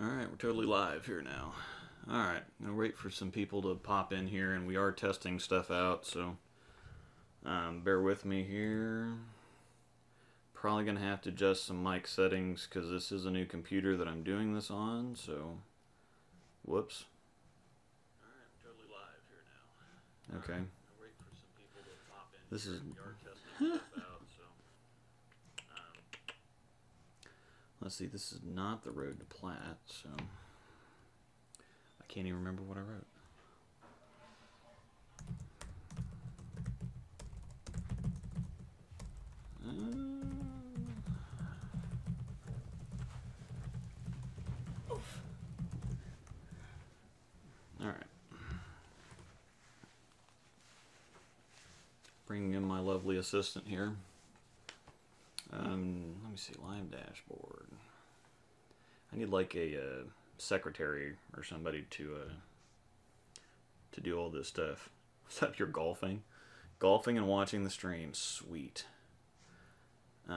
Alright, we're totally live here now. Alright, I'm going to wait for some people to pop in here, and we are testing stuff out, so bear with me here. Probably going to have to adjust some mic settings because this is a new computer that I'm doing this on, so whoops. Alright, I'm totally live here now. Okay. I'll wait for some people to pop in. This is... We are testing stuff out, so... Let's see, this is not the road to Platt, so I can't even remember what I wrote. All right. Bringing in my lovely assistant here. Let me see, live dashboard. I need like a secretary or somebody to do all this stuff. What's up, you're golfing? Golfing and watching the stream, sweet. It's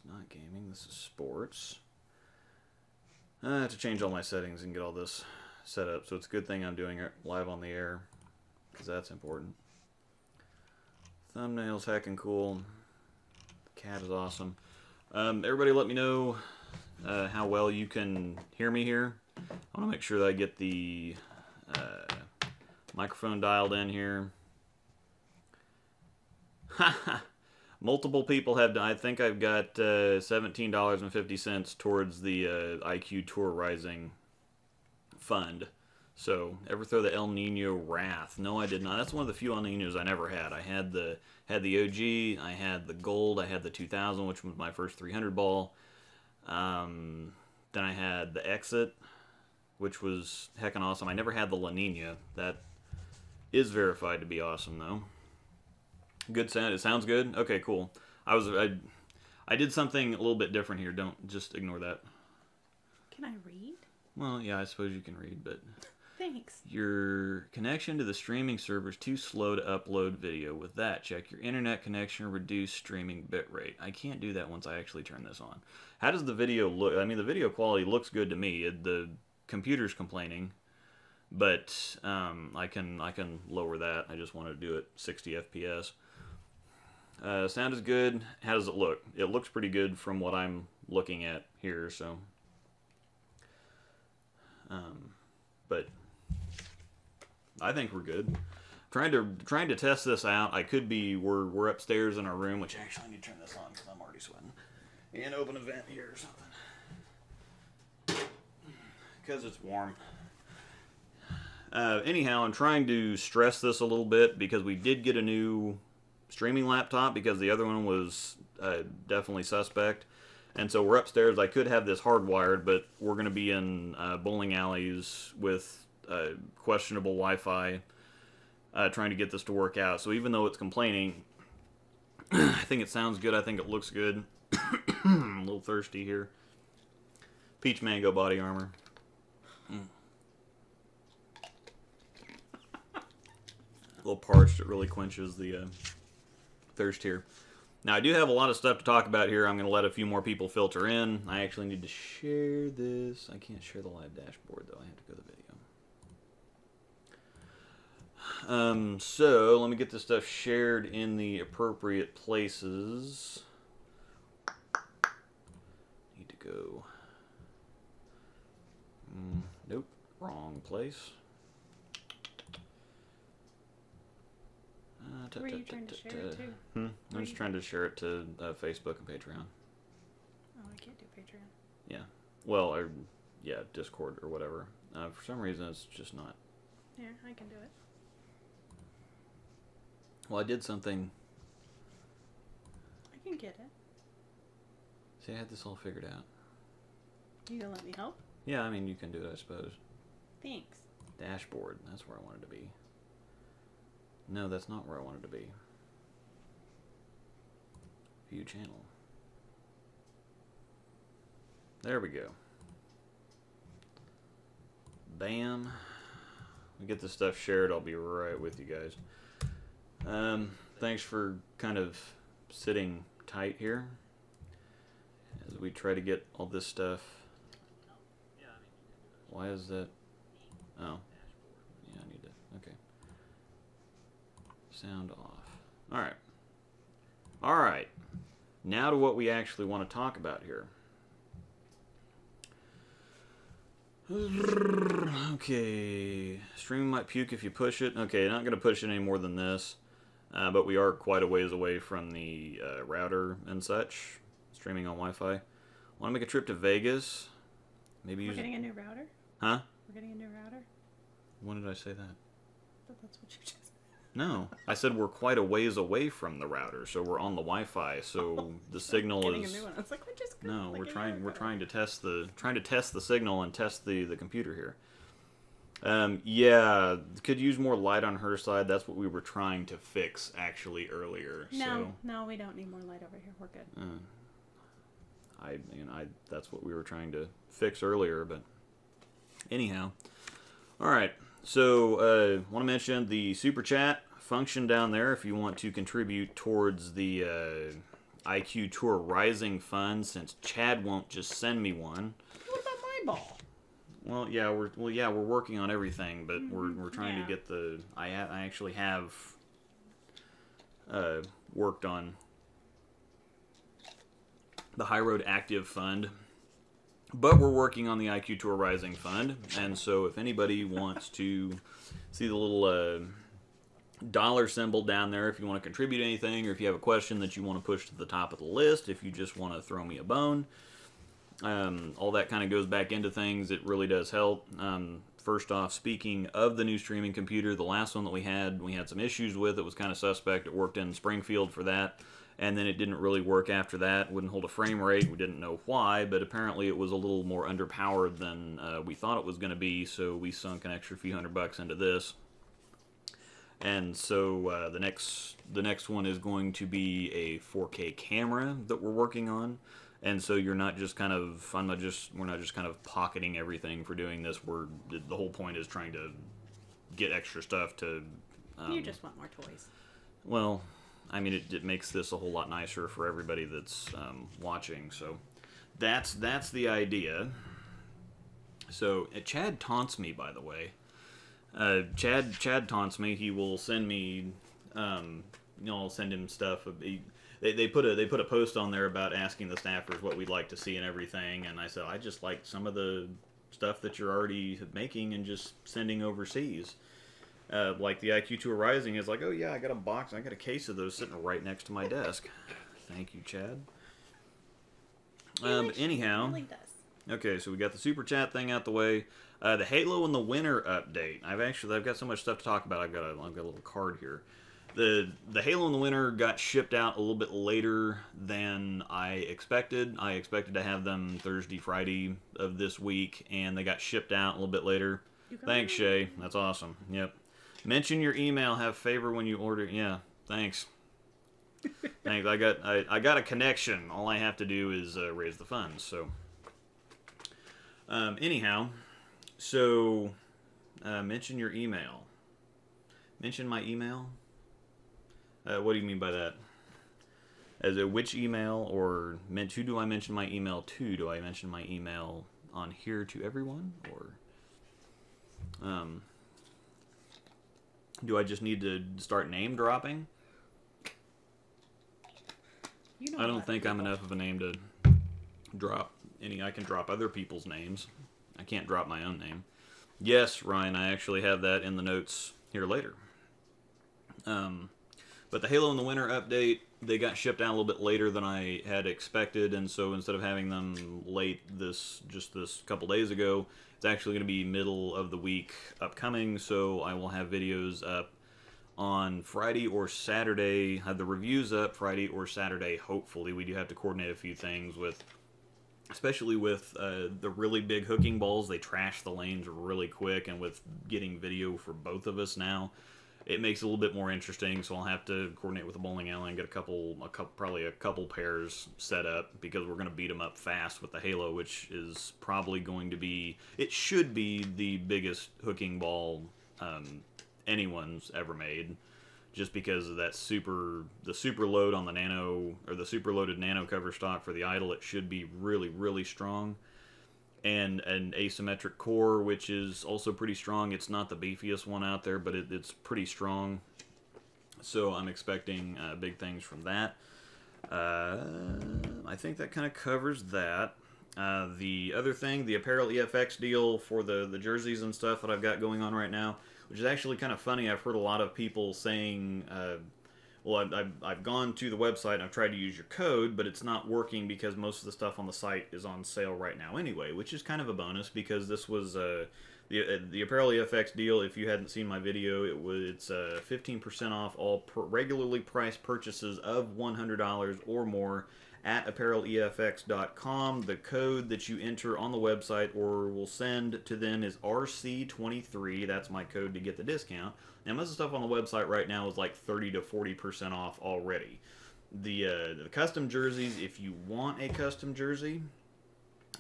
not gaming, this is sports. I have to change all my settings and get all this set up, so it's a good thing I'm doing it live on the air, because that's important. Thumbnails heckin' cool. The cat is awesome. Everybody let me know how well you can hear me here. I want to make sure that I get the microphone dialed in here. Multiple people have, I think I've got $17.50 towards the IQ Tour Rising fund. So, ever throw the El Nino Wrath? No, I did not. That's one of the few El Ninos I never had. I had the OG, I had the Gold, I had the 2000, which was my first 300 ball. Then I had the Exit, which was heckin' awesome. I never had the La Nina. That is verified to be awesome, though. Good sound. It sounds good? Okay, cool. I did something a little bit different here. Don't just ignore that. Can I read? Well, yeah, I suppose you can read, but... Thanks. Your connection to the streaming server is too slow to upload video. With that, check your internet connection or reduce streaming bitrate. I can't do that once I actually turn this on. How does the video look? I mean, the video quality looks good to me. The computer's complaining, but I can lower that. I just want to do it 60 FPS. Sound is good. How does it look? It looks pretty good from what I'm looking at here. So, but I think we're good. Trying to test this out. I could be. We're upstairs in our room, which actually I need to turn this on because I'm already sweating. And open a vent here or something because it's warm. Anyhow, I'm trying to stress this a little bit because we did get a new streaming laptop because the other one was definitely suspect. And so we're upstairs. I could have this hardwired, but we're going to be in bowling alleys with questionable Wi-Fi trying to get this to work out. So even though it's complaining, I think it sounds good. I think it looks good. I'm a little thirsty here. Peach Mango body armor. A little parched. It really quenches the thirst here. Now, I do have a lot of stuff to talk about here. I'm going to let a few more people filter in. I actually need to share this. I can't share the live dashboard, though. I have to go to the video. So, let me get this stuff shared in the appropriate places. Need to go. Nope. Wrong place. Where are you trying to share it to? I'm just trying to share it to Facebook and Patreon. Oh, I can't do Patreon. Yeah. Well, yeah, Discord or whatever. For some reason, it's just not. Yeah, I can do it. Well, I did something. I can get it. See, I had this all figured out. You gonna let me help? Yeah, I mean, you can do it, I suppose. Thanks. Dashboard. That's where I wanted to be. No, that's not where I wanted to be. View channel. There we go. Bam. We get this stuff shared. I'll be right with you guys. Thanks for kind of sitting tight here. as we try to get all this stuff. Why is that? Oh. Yeah, I need to. Okay. Sound off. Alright. Alright. Now to what we actually want to talk about here. Okay. Stream might puke if you push it. Okay, not going to push it any more than this. But we are quite a ways away from the router and such. Streaming on Wi-Fi. Want to make a trip to Vegas? Maybe We're getting a new router? Huh? We're getting a new router? When did I say that? But that's what you just said. No, I said we're quite a ways away from the router, so we're on the Wi-Fi, so the signal Getting is. a new one. I was like, we just got, No, like, we're a trying. year We're ago. trying to test the signal and test the computer here. Yeah, could use more light on her side. That's what we were trying to fix actually earlier. No, no, we don't need more light over here. We're good. That's what we were trying to fix earlier. But anyhow, all right. So want to mention the super chat function down there if you want to contribute towards the IQ Tour Rising Fund. Since Chad won't just send me one. What about my ball? Well, yeah, we're working on everything, but we're trying to get the. I actually have worked on the High Road Active Fund, but we're working on the IQ Tour Rising Fund, and so if anybody wants to see the little dollar symbol down there, if you want to contribute anything, or if you have a question that you want to push to the top of the list, if you just want to throw me a bone. All that kind of goes back into things. It really does help. First off, speaking of the new streaming computer, the last one that we had some issues with. It was kind of suspect. It worked in Springfield for that, and then it didn't really work after that. Wouldn't hold a frame rate. We didn't know why, but apparently it was a little more underpowered than we thought it was going to be, so we sunk an extra few $100 into this. And so the next one is going to be a 4K camera that we're working on. And so you're not just kind of, we're not just kind of pocketing everything for doing this. The whole point is trying to get extra stuff to. You just want more toys. Well, I mean, it makes this a whole lot nicer for everybody that's watching. So that's the idea. So Chad taunts me, by the way. Chad taunts me. He will send me, I'll send him stuff. They put a post on there about asking the staffers what we'd like to see and everything, and I said I just like some of the stuff that you're already making and just sending overseas. Like the IQ Tour Rising is like, oh yeah, I got a case of those sitting right next to my desk. Thank you, Chad. Anyhow, Really does. okay, so we got the super chat thing out the way. The Halo in the Winter update. I've got so much stuff to talk about. I've got a little card here. The Halo in the Winter got shipped out a little bit later than I expected. I expected to have them Thursday, Friday of this week, and they got shipped out a little bit later. Thanks, Shay. That's awesome. Yep. Mention your email. Have favor when you order. Yeah. Thanks. Thanks. I got a connection. All I have to do is raise the funds. So. Anyhow, so mention your email. Mention my email. What do you mean by that? As a which email, or who do I mention my email to? Do I mention my email on here to everyone, or do I just need to start name dropping? I don't think I'm enough of a name to drop any. I can drop other people's names. I can't drop my own name. Yes, Ryan, I actually have that in the notes here later. But the Halo in the Winter update, they got shipped out a little bit later than I had expected, and so instead of having them late just this couple days ago, it's actually going to be middle of the week upcoming, so I will have videos up on Friday or Saturday, have the reviews up Friday or Saturday, hopefully. We do have to coordinate a few things with, especially with the really big hooking balls. They trash the lanes really quick, and with getting video for both of us now, it makes it a little bit more interesting, so I'll have to coordinate with the bowling alley and get probably a couple pairs set up, because we're going to beat them up fast with the Halo, which is probably going to be, it should be the biggest hooking ball anyone's ever made. just because of that the super load on the nano, or the super loaded nano cover stock for the Idol. It should be really, really strong. And an asymmetric core, which is also pretty strong. It's not the beefiest one out there, but it's pretty strong. So I'm expecting big things from that. I think that kind of covers that. The other thing, the Apparel EFX deal for the jerseys and stuff that I've got going on right now, which is actually kind of funny. I've heard a lot of people saying, well, I've gone to the website and I've tried to use your code, but it's not working because most of the stuff on the site is on sale right now anyway, which is kind of a bonus because this was the Apparel EFX deal. If you hadn't seen my video, it's 15% off all regularly priced purchases of $100 or more at apparelefx.com. The code that you enter on the website or will send to them is RC23. That's my code to get the discount. Now, most of the stuff on the website right now is like 30 to 40% off already. The custom jerseys, if you want a custom jersey,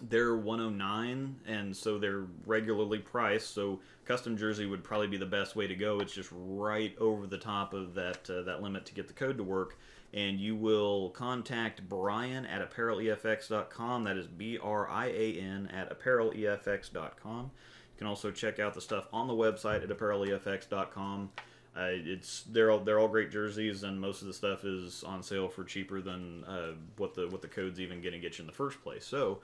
they're $109, and so they're regularly priced. So custom jersey would probably be the best way to go. It's just right over the top of that limit to get the code to work. And you will contact Brian at apparelefx.com. That is BRIAN at apparelefx.com. You can also check out the stuff on the website at apparelefx.com. They're all great jerseys, and most of the stuff is on sale for cheaper than what the code's even going to get you in the first place. So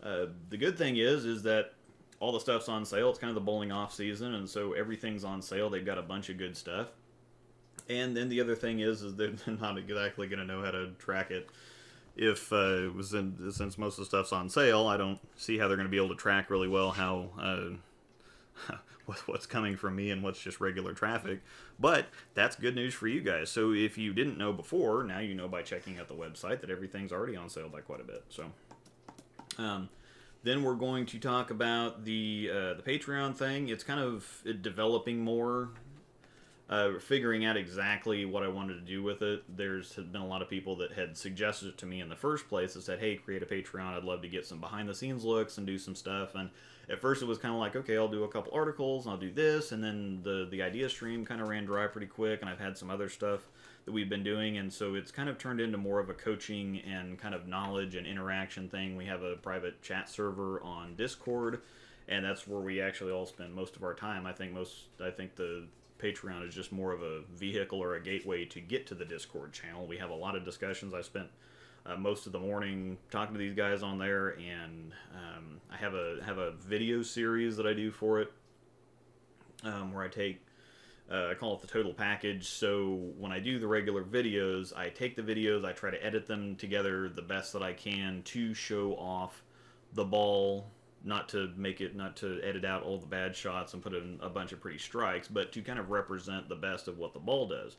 the good thing is that all the stuff's on sale. It's kind of the bowling off season, and so everything's on sale. They've got a bunch of good stuff. And then the other thing is they're not exactly going to know how to track it. If since most of the stuff's on sale, I don't see how they're going to be able to track really well how what's coming from me and what's just regular traffic. But that's good news for you guys. So if you didn't know before, now you know by checking out the website that everything's already on sale by quite a bit. So then we're going to talk about the Patreon thing. It's kind of developing more. Figuring out exactly what I wanted to do with it. There's been a lot of people that had suggested it to me in the first place that said, hey, create a Patreon. I'd love to get some behind the scenes looks and do some stuff. And at first it was kind of like, okay, I'll do a couple articles and I'll do this. And then the idea stream kind of ran dry pretty quick, and I've had some other stuff that we've been doing. And so it's kind of turned into more of a coaching and kind of knowledge and interaction thing. We have a private chat server on Discord, and that's where we actually all spend most of our time. I think the Patreon is just more of a vehicle or a gateway to get to the Discord channel. We have a lot of discussions. I spent most of the morning talking to these guys on there, and I have a video series that I do for it, where I take I call it the total package. So when I do the regular videos, I take the videos, I try to edit them together the best that I can to show off the ball. Not to edit out all the bad shots and put in a bunch of pretty strikes, but to kind of represent the best of what the ball does.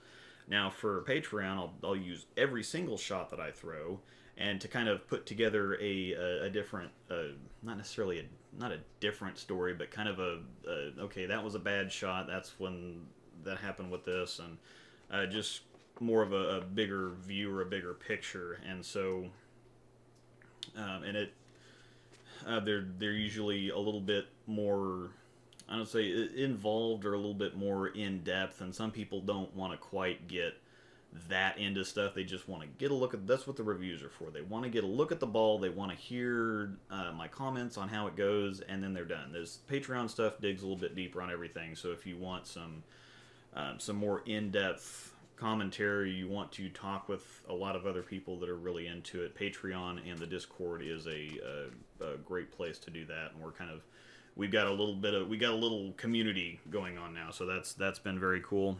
Now for Patreon, I'll use every single shot that I throw, and to kind of put together a different, not necessarily not a different story, but kind of okay, that was a bad shot. That's when that happened with this, and just more of a bigger view or a bigger picture. And so, and it. They're usually a little bit more, I don't say involved, or a little bit more in depth, and some people don't want to quite get that into stuff. They just want to get a look at, that's what the reviews are for. They want to get a look at the ball, they want to hear my comments on how it goes, and then they're done. There's Patreon stuff digs a little bit deeper on everything, so if you want some more in-depth commentary, you want to talk with a lot of other people that are really into it, Patreon and the Discord is a great place to do that. And we got a little community going on now, so that's been very cool.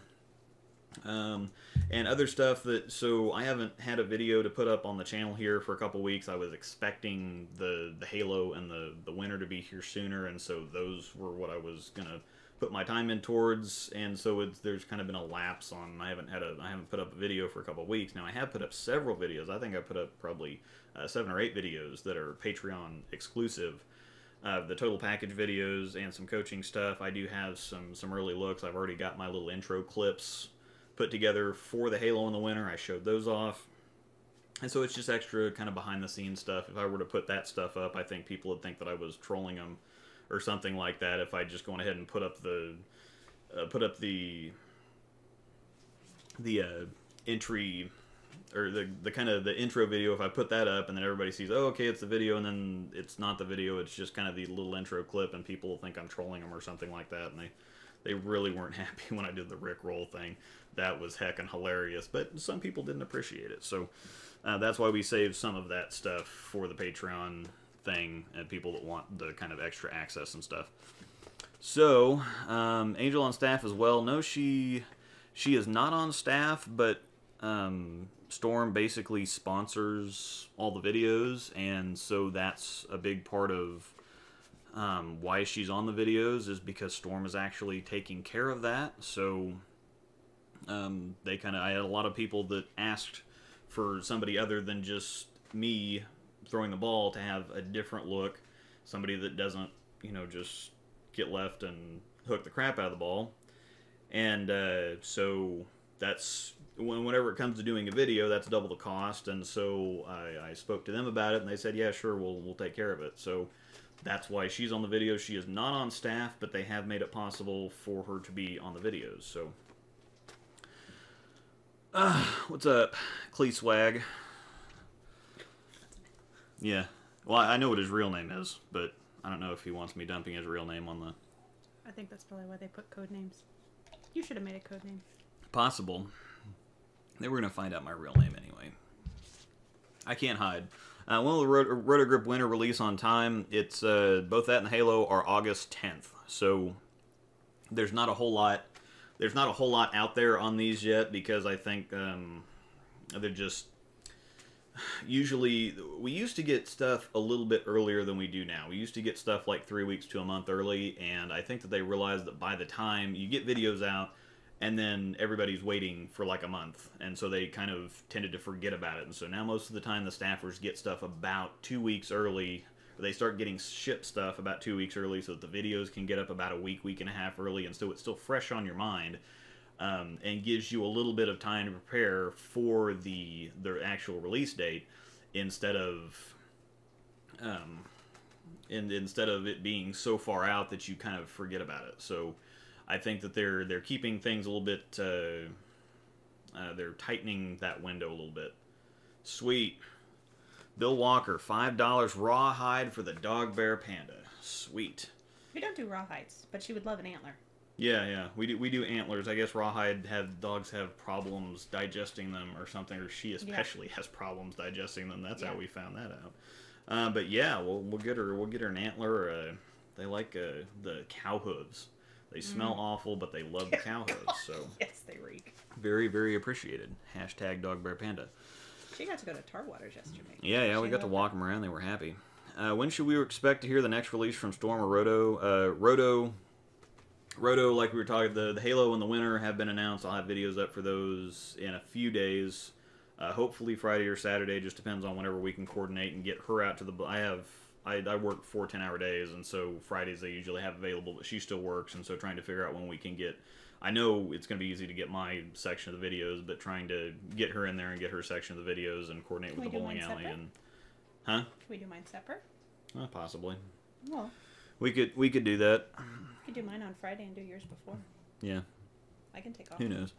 And other stuff so I haven't had a video to put up on the channel here for a couple weeks. I was expecting the Halo and the winter to be here sooner, and so those were what I was gonna put my time in towards, and so there's kind of been a lapse on. I haven't put up a video for a couple of weeks now. I have put up several videos. I think I put up probably 7 or 8 videos that are Patreon exclusive. The total package videos and some coaching stuff. I do have some early looks. I've already got my little intro clips put together for the Halo in the winter. I showed those off, and so it's just extra kind of behind the scenes stuff. If I were to put that stuff up, I think people would think that I was trolling them or something like that. If I just go ahead and put up the entry, or the kind of the intro video, if I put that up and then everybody sees, oh, okay, it's the video, and then it's not the video, it's just kind of the little intro clip, and people think I'm trolling them or something like that, and they really weren't happy when I did the Rickroll thing. That was heckin' hilarious, but some people didn't appreciate it, so that's why we saved some of that stuff for the Patreon thing, and people that want the kind of extra access and stuff. So, Angel on staff as well. No, she is not on staff, but Storm basically sponsors all the videos, and so that's a big part of why she's on the videos, is because Storm is actually taking care of that. So I had a lot of people that asked for somebody other than just me throwing the ball to have a different look, somebody that doesn't, just get left and hook the crap out of the ball. And so that's whenever it comes to doing a video, that's double the cost. And so I spoke to them about it, and they said, yeah, sure, we'll take care of it. So that's why she's on the videos. She is not on staff, but they have made it possible for her to be on the videos. So what's up, Clee Swag? Yeah, well, I know what his real name is, but I don't know if he wants me dumping his real name on the... I think that's probably why they put code names. You should have made a code name. Possible. They were going to find out my real name anyway. I can't hide. One of the Rotogrip winter release on time. It's both that and the Halo are August 10th. So there's not a whole lot. There's not a whole lot out there on these yet, because I think they're just... Usually, we used to get stuff a little bit earlier than we do now. We used to get stuff like 3 weeks to a month early, and I think that they realized that by the time you get videos out, and then everybody's waiting for like a month, and so they kind of tended to forget about it. And so now most of the time the staffers get stuff about 2 weeks early. They start getting shipped stuff about 2 weeks early, so that the videos can get up about a week and a half early, and so it's still fresh on your mind. And gives you a little bit of time to prepare for the actual release date, instead of instead of it being so far out that you kind of forget about it. So I think that they're keeping things a little bit. They're tightening that window a little bit. Sweet. Bill Walker, $5 rawhide for the dog bear panda. Sweet. We don't do rawhides, but she would love an antler. Yeah, we do antlers. I guess rawhide dogs have problems digesting them or something, or she especially has problems digesting them. That's how we found that out. But yeah, we'll get her an antler. They like the cow hooves. They smell awful, but they love the cow hooves. So yes, they reek. Very, very appreciated. Hashtag dog bear panda. She got to go to Tarwaters yesterday. Yeah, we got to walk them around. They were happy. When should we expect to hear the next release from Storm or Roto? Roto, like we were talking, the Halo and the Winter have been announced. I'll have videos up for those in a few days. Hopefully Friday or Saturday. Just depends on whenever we can coordinate and get her out to the... I work 4 10-hour days, and so Fridays they usually have available, but she still works, and so trying to figure out when we can get... I know it's going to be easy to get my section of the videos, but trying to get her in there and get her section of the videos and coordinate with the bowling alley. And huh? Can we do mine separate? Possibly. Well, we could do that. You could do mine on Friday and do yours before. Yeah. I can take off. Who knows?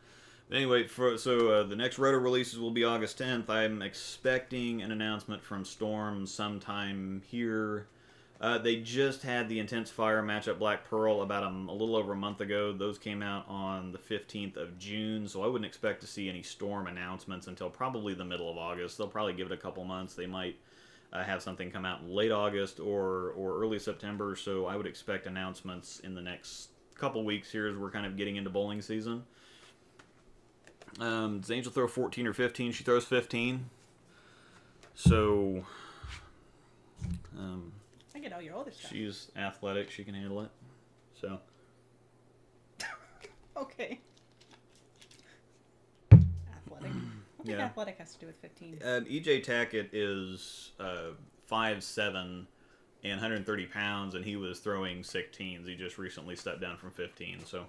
But anyway, the next Roto releases will be August 10th. I'm expecting an announcement from Storm sometime here. They just had the Intensifier matchup Black Pearl about a little over a month ago. Those came out on the 15th of June, so I wouldn't expect to see any Storm announcements until probably the middle of August. They'll probably give it a couple months. They might have something come out in late August or early September, so I would expect announcements in the next couple weeks here as we're kind of getting into bowling season. Does Angel throw 14 or 15? She throws 15. So... I get all your older stuff. She's athletic. She can handle it. So. Okay. Athletic. What do you think athletic has to do with 15? EJ Tackett is 5'7" and 130 pounds, and he was throwing 16s. He just recently stepped down from 15. So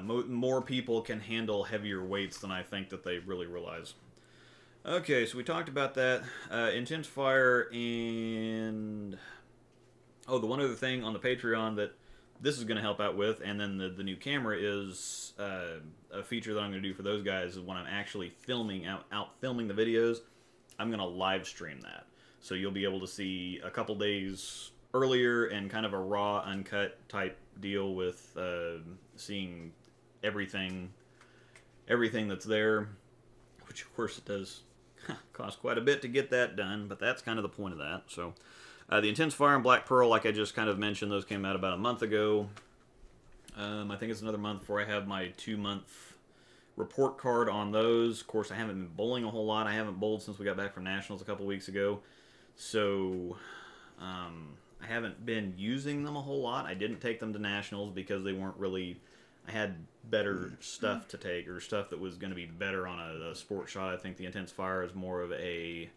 more people can handle heavier weights than I think that they really realize. Okay, so we talked about that. Intensifier and... Oh, the one other thing on the Patreon that this is going to help out with. And then the new camera is a feature that I'm going to do for those guys is when I'm actually filming out filming the videos, I'm going to live stream that. So you'll be able to see a couple days earlier and kind of a raw, uncut type deal with seeing everything that's there, which of course it does cost quite a bit to get that done, but that's kind of the point of that. So the Intense Fire and Black Pearl, like I just kind of mentioned, those came out about a month ago. I think it's another month before I have my 2-month report card on those. Of course, I haven't been bowling a whole lot. I haven't bowled since we got back from Nationals a couple weeks ago. So I haven't been using them a whole lot. I didn't take them to Nationals because they weren't really... I had better stuff to take, or stuff that was going to be better on a sport shot. I think the Intense Fire is more of a...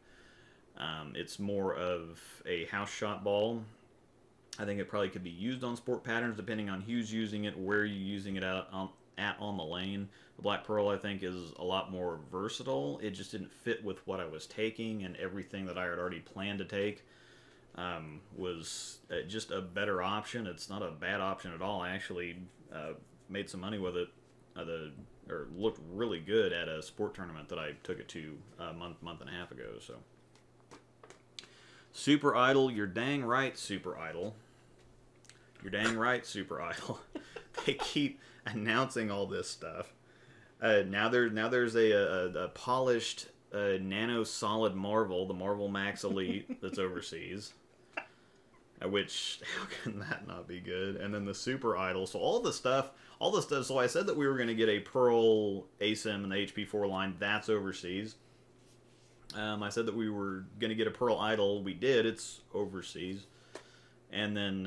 it's more of a house shot ball. I think it probably could be used on sport patterns depending on who's using it, where you're using it at on the lane. The Black Pearl, I think, is a lot more versatile. It just didn't fit with what I was taking, and everything that I had already planned to take was just a better option. It's not a bad option at all. I actually made some money with it, or looked really good at a sport tournament that I took it to a month and a half ago. So, Super Idol, you're dang right, Super Idol. You're dang right, Super Idol. They keep announcing all this stuff. Now there's a polished nano solid Marvel, the Marvel Max Elite, that's overseas. Which, how can that not be good? And then the Super Idol. So all the stuff. So I said that we were going to get a Pearl ASIM and the HP4 line. That's overseas. I said that we were going to get a Pearl Idol. We did. It's overseas. And then...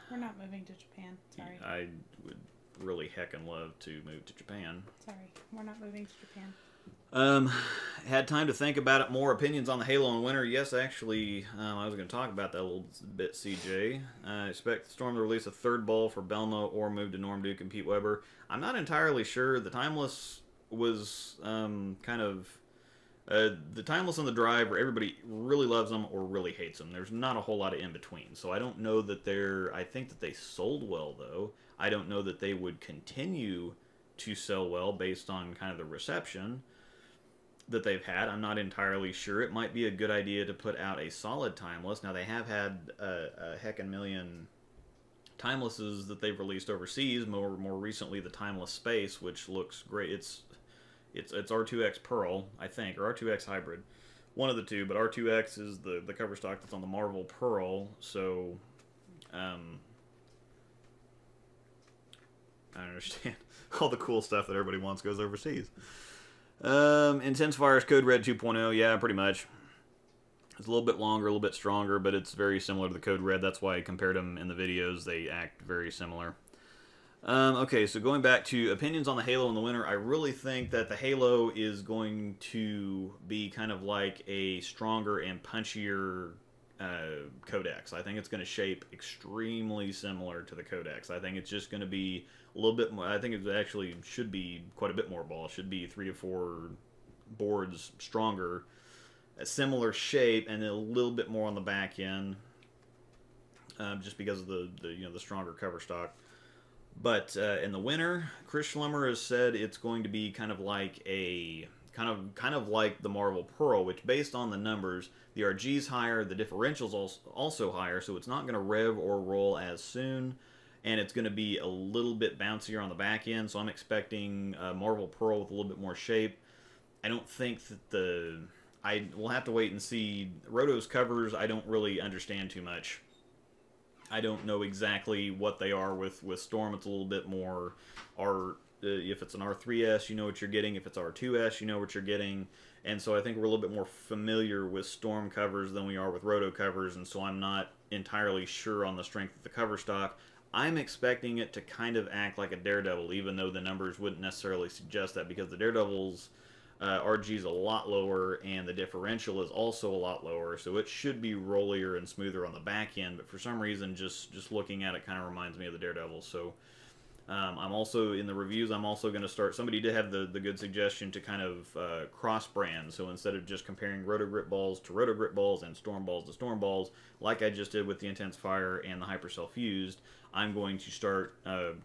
we're not moving to Japan. Sorry. I would really heckin' love to move to Japan. Sorry. We're not moving to Japan. Had time to think about it more. Opinions on the Halo in winter. Yes, actually, I was going to talk about that a little bit, CJ. I expect Storm to release a third ball for Belmo or move to Norm Duke and Pete Weber. I'm not entirely sure. The Timeless was kind of... the Timeless and the Drive, where everybody really loves them or really hates them. There's not a whole lot of in-between. So I don't know that they're... I think that they sold well, though. I don't know that they would continue to sell well based on kind of the reception that they've had. I'm not entirely sure. It might be a good idea to put out a solid Timeless. Now, they have had a heckin' million Timelesses that they've released overseas. More recently, the Timeless Space, which looks great. It's R2X Pearl, I think, or R2X Hybrid. One of the two, but R2X is the cover stock that's on the Marvel Pearl, so... I understand. All the cool stuff that everybody wants goes overseas. Intense Fire's Code Red 2.0, yeah, pretty much. It's a little bit longer, a little bit stronger, but it's very similar to the Code Red. That's why I compared them in the videos. They act very similar. Okay, so going back to opinions on the Halo in the winter, I really think that the Halo is going to be kind of like a stronger and punchier Codex. I think it's going to shape extremely similar to the Codex. I think it's just going to be a little bit more. I think it actually should be quite a bit more ball. It should be 3 to 4 boards stronger, a similar shape, and a little bit more on the back end, just because of the stronger cover stock. But in the winter, Chris Schlemmer has said it's going to be kind of like a kind of like the Marvel Pearl, which based on the numbers, the RG's higher, the differential's also higher, so it's not going to rev or roll as soon, and it's going to be a little bit bouncier on the back end. So I'm expecting Marvel Pearl with a little bit more shape. I don't think that we'll have to wait and see. Roto's covers, I don't really understand too much. I don't know exactly what they are with Storm. It's a little bit more if it's an R3S, you know what you're getting. If it's R2S, you know what you're getting. And so I think we're a little bit more familiar with Storm covers than we are with Roto covers, and so I'm not entirely sure on the strength of the cover stock. I'm expecting it to kind of act like a Daredevil, even though the numbers wouldn't necessarily suggest that, because the Daredevil's RG is a lot lower, and the differential is also a lot lower, so it should be rollier and smoother on the back end, but for some reason, just looking at it kind of reminds me of the Daredevil. So I'm also, in the reviews, I'm also going to start, somebody did have the good suggestion to kind of cross-brand, so instead of just comparing Roto-Grip balls to Roto-Grip balls and Storm balls to Storm balls, like I just did with the Intense Fire and the Hypercell Fused, I'm going to start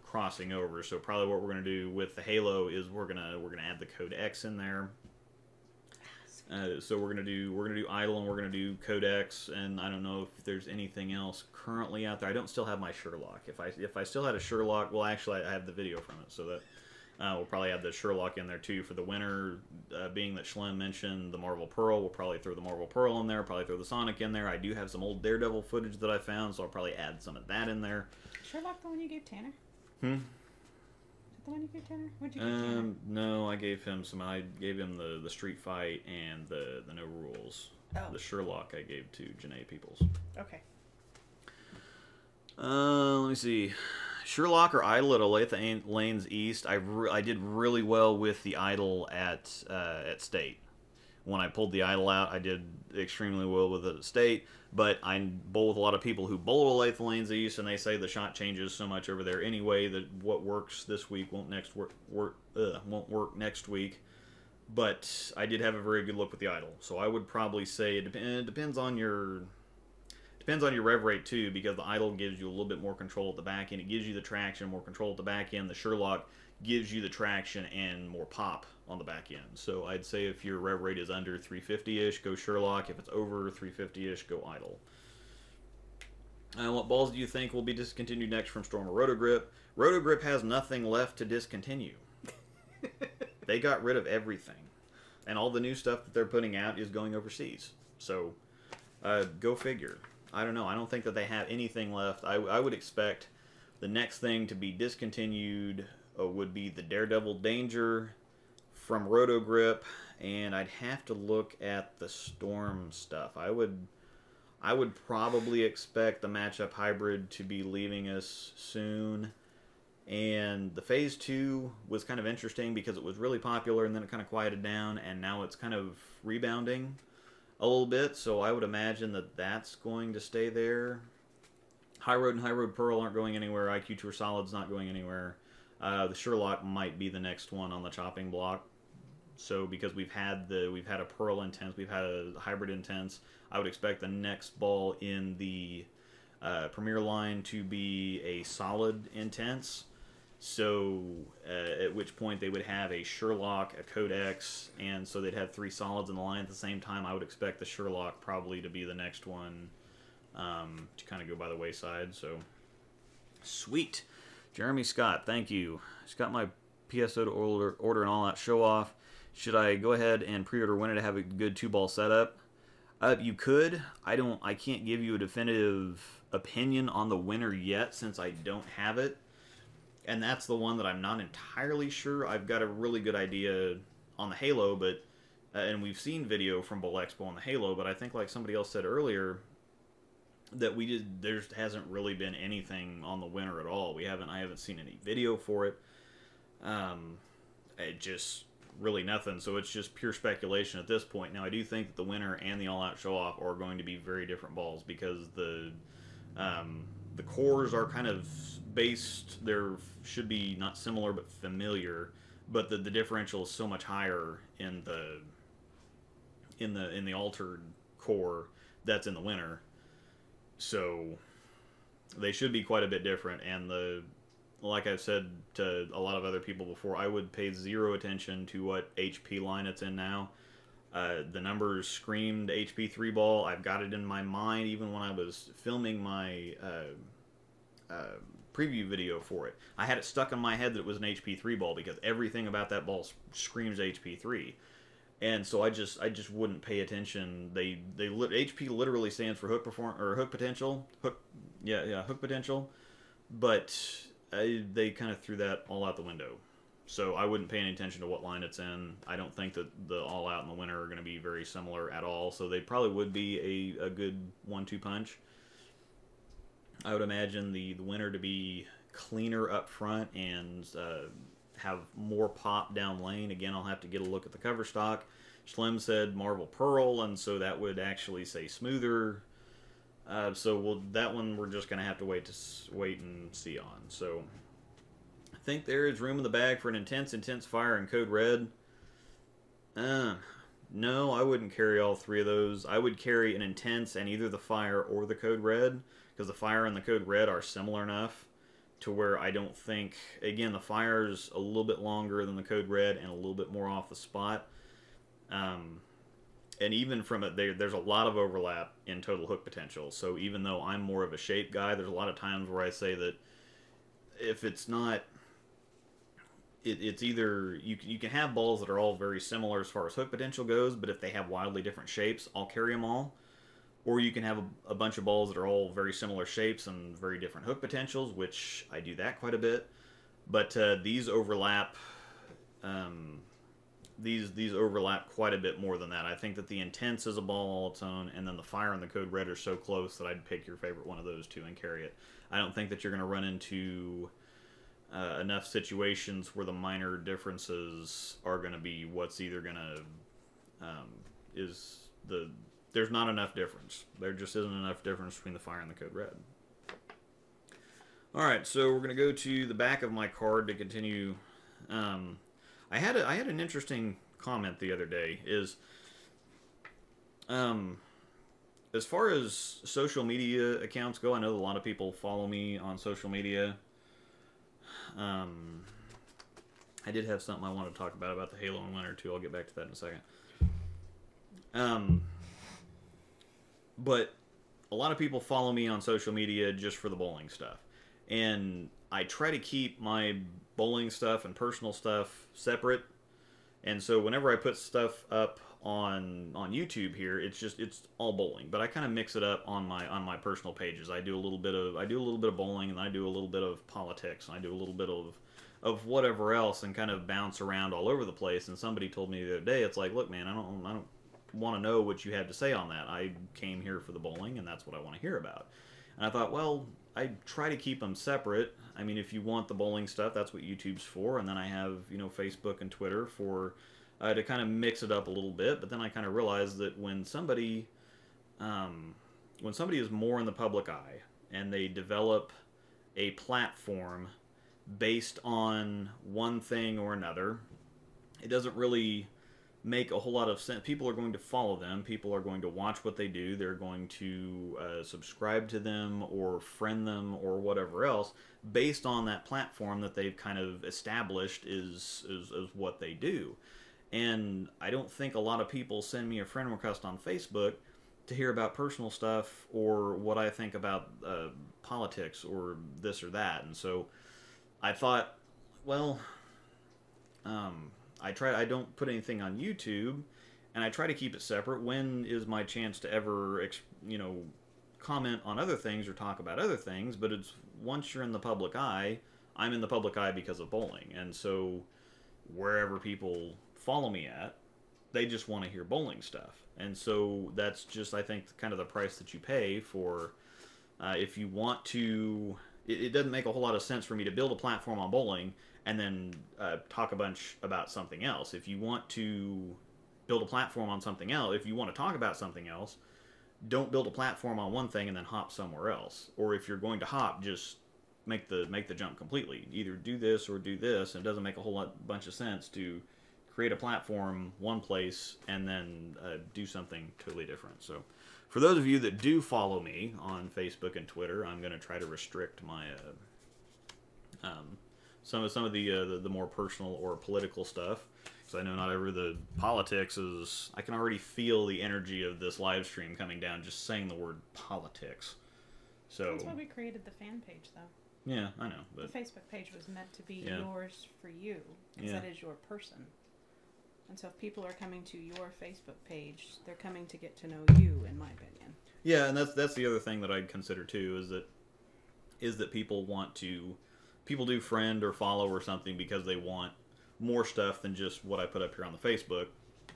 crossing over. So probably what we're going to do with the Halo is we're gonna add the code X in there. So we're gonna do idle, and we're gonna do Codex, and I don't know if there's anything else currently out there. I don't still have my Sherlock. If I still had a Sherlock, well, actually I have the video from it, so that we'll probably add the Sherlock in there too for the winner. Being that Schlem mentioned the Marvel Pearl, we'll probably throw the Marvel Pearl in there. Probably throw the Sonic in there. I do have some old Daredevil footage that I found, so I'll probably add some of that in there. Sherlock, the one you gave Tanner? The one you gave Tanner? What'd you give Tanner? No, I gave him some. I gave him the Street Fight and the No Rules. Oh. The Sherlock I gave to Janae Peoples. Okay. Let me see. Sherlock or Idle at Olathe Lanes East. I did really well with the Idle at State. When I pulled the Idle out, I did extremely well with it at State. But I bowl with a lot of people who bowl at Olathe Lanes East, and they say the shot changes so much over there anyway that what works this week won't work next week. But I did have a very good look with the Idle, so I would probably say it depends on your rev rate too, because the Idle gives you a little bit more control at the back end. It gives you the traction, more control at the back end. The Sherlock gives you the traction and more pop on the back end. So I'd say if your rev rate is under 350-ish, go Sherlock. If it's over 350-ish, go Idle. What balls do you think will be discontinued next from Storm or Rotogrip? Rotogrip has nothing left to discontinue. They got rid of everything. And all the new stuff that they're putting out is going overseas. So, go figure. I don't know. I don't think that they have anything left. I would expect the next thing to be discontinued would be the Daredevil Danger from Rotogrip, and I'd have to look at the Storm stuff. I would probably expect the Matchup Hybrid to be leaving us soon. And the Phase 2 was kind of interesting because it was really popular and then it kind of quieted down, and now it's kind of rebounding a little bit, so I would imagine that that's going to stay there. High Road and High Road Pearl aren't going anywhere. IQ Tour Solid's not going anywhere. The Sherlock might be the next one on the chopping block. So because we've had a Pearl Intense, we've had a Hybrid Intense, I would expect the next ball in the Premier line to be a Solid Intense. So at which point they would have a Sherlock, a Codex, and so they'd have 3 solids in the line at the same time. I would expect the Sherlock probably to be the next one to kind of go by the wayside. So sweet. Jeremy Scott, thank you. Just got my PSO to order an all-out show-off. Should I go ahead and pre-order Winner to have a good 2-ball setup? You could. I can't give you a definitive opinion on the Winner yet since I don't have it. And that's the one that I'm not entirely sure. I've got a really good idea on the Halo, but and we've seen video from Bowl Expo on the Halo, but I think like somebody else said earlier that there hasn't really been anything on the Winner at all. I haven't seen any video for it. It just really nothing. So it's just pure speculation at this point. Now I do think that the Winner and the All Out Show Off are going to be very different balls because the cores are kind of based. There should be not similar but familiar, but the differential is so much higher in the altered core that's in the Winner. So they should be quite a bit different, and like I've said to a lot of other people before, I would pay zero attention to what HP line it's in now. The numbers screamed HP 3 ball. I've got it in my mind even when I was filming my preview video for it. I had it stuck in my head that it was an HP 3 ball because everything about that ball screams HP 3. And so I just wouldn't pay attention. HP literally stands for hook potential. Hook potential. But they kind of threw that all out the window. So I wouldn't pay any attention to what line it's in. I don't think that the All Out and the Winner are going to be very similar at all. So they probably would be a good 1-2 punch. I would imagine the Winner to be cleaner up front and have more pop down lane. Again, I'll have to get a look at the cover stock. Schlem said Marvel Pearl, and so that would actually say smoother. So that one we're just going to have to wait and see on. So I think there is room in the bag for an intense fire in code red. No, I wouldn't carry all three of those. I would carry an intense and either the fire or the code red, because the fire and the code red are similar enough to where I don't think, again, the fire's a little bit longer than the code red and a little bit more off the spot. And even from it, there's a lot of overlap in total hook potential. So even though I'm more of a shape guy, there's a lot of times where I say that if it's not, it's either, you can have balls that are all very similar as far as hook potential goes, but if they have wildly different shapes, I'll carry them all. Or you can have a bunch of balls that are all very similar shapes and very different hook potentials, which I do that quite a bit. But these overlap. These overlap quite a bit more than that. I think that the intense is a ball all its own, and then the fire and the code red are so close that I'd pick your favorite one of those two and carry it. I don't think that you're going to run into enough situations where the minor differences are going to be what's either going to there's not enough difference. There just isn't enough difference between the fire and the code red. All right, so we're going to go to the back of my card to continue. I had an interesting comment the other day. As far as social media accounts go, I know a lot of people follow me on social media. I did have something I wanted to talk about the Halo and Winter too. I'll get back to that in a second. But a lot of people follow me on social media just for the bowling stuff. And I try to keep my bowling stuff and personal stuff separate. And so whenever I put stuff up on YouTube here, it's all bowling. But I kind of mix it up on my personal pages. I do a little bit of bowling, and I do a little bit of politics, and I do a little bit of whatever else, and kind of bounce around all over the place. And somebody told me the other day, it's like, look, man, I don't want to know what you have to say on that. I came here for the bowling, and that's what I want to hear about. And I thought, well, I try to keep them separate. I mean, if you want the bowling stuff, that's what YouTube's for. And then I have, Facebook and Twitter for to kind of mix it up a little bit. But then I kind of realized that when somebody is more in the public eye and they develop a platform based on one thing or another, it doesn't really make a whole lot of sense. People are going to follow them. People are going to watch what they do. They're going to subscribe to them or friend them or whatever else based on that platform that they've kind of established is what they do. And I don't think a lot of people send me a friend request on Facebook to hear about personal stuff or what I think about politics or this or that. And so I thought, well, I don't put anything on YouTube, and I try to keep it separate. When is my chance to ever, comment on other things or talk about other things? But it's once you're in the public eye, I'm in the public eye because of bowling. And so wherever people follow me at, they just want to hear bowling stuff. And so that's just, I think, kind of the price that you pay for, if you want to, it doesn't make a whole lot of sense for me to build a platform on bowling and then talk a bunch about something else. If you want to build a platform on something else, if you want to talk about something else, don't build a platform on one thing and then hop somewhere else. Or if you're going to hop, just make the jump completely. Either do this or do this. And it doesn't make a whole bunch of sense to create a platform one place and then do something totally different. So for those of you that do follow me on Facebook and Twitter, I'm going to try to restrict my some of the more personal or political stuff, because I know not every the politics is. I can already feel the energy of this live stream coming down just saying the word politics. So that's why we created the fan page, though. Yeah, I know. But the Facebook page was meant to be yours for you, because that is your person. And so if people are coming to your Facebook page, they're coming to get to know you, in my opinion. Yeah, and that's the other thing that I'd consider too, is that people do friend or follow or something because they want more stuff than just what I put up here on the Facebook,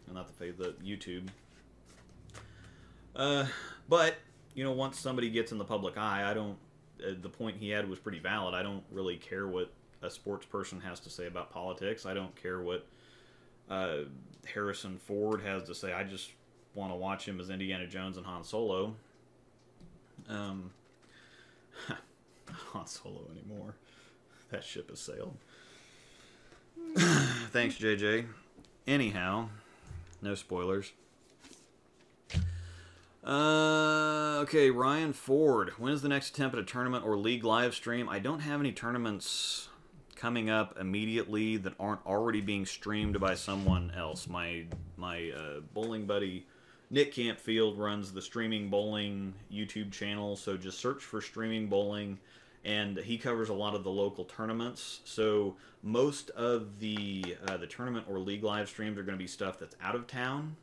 and not the YouTube. But once somebody gets in the public eye, I don't. The point he had was pretty valid. I don't really care what a sports person has to say about politics. I don't care what Harrison Ford has to say. I just want to watch him as Indiana Jones and Han Solo. Han Solo anymore. That ship has sailed. Thanks, JJ. Anyhow, no spoilers. Okay, Ryan Ford. When is the next attempt at a tournament or league live stream? I don't have any tournaments coming up immediately that aren't already being streamed by someone else. My bowling buddy Nick Campfield runs the Streaming Bowling YouTube channel, so just search for Streaming Bowling, and he covers a lot of the local tournaments. So most of the tournament or league live streams are going to be stuff that's out of town.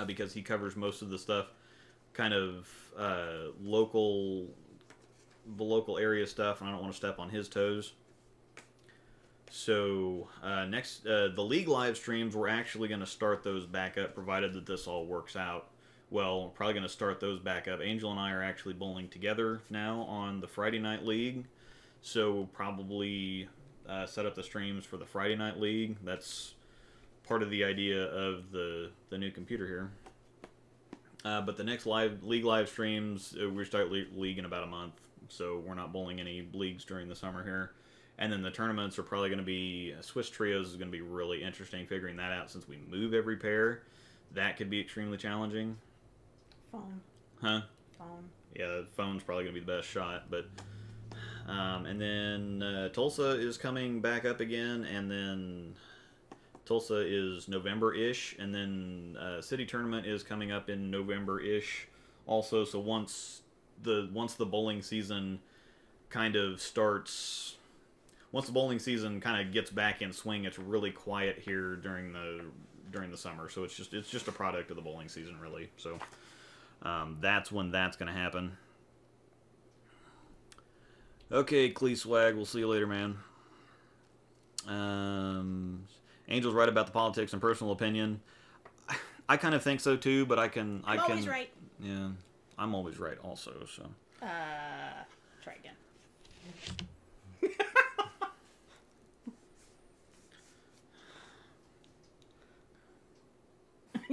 Because he covers most of the stuff, kind of the local area stuff, and I don't want to step on his toes. So next, the league live streams, we're actually going to start those back up, provided that this all works out. Well, we're probably going to start those back up. Angel and I are actually bowling together now on the Friday Night League, so we'll probably set up the streams for the Friday Night League. That's part of the idea of the new computer here. But the next league live streams, we start league in about a month, so we're not bowling any leagues during the summer here. And then the tournaments are probably going to be, Swiss Trios is going to be really interesting figuring that out since we move every pair. That could be extremely challenging. Phone. Huh? Phone. Yeah, the phone's probably going to be the best shot, but... and then Tulsa is coming back up again, and then... Tulsa is November-ish, and then City Tournament is coming up in November-ish also. So once the bowling season kind of starts, once the bowling season kind of gets back in swing, it's really quiet here during the summer. So it's just a product of the bowling season, really. So that's when that's going to happen. Okay, Clee-Swag, we'll see you later, man. Angel's right about the politics and personal opinion. I kind of think so too, but I'm always right. Yeah, I'm always right also. So. Try again.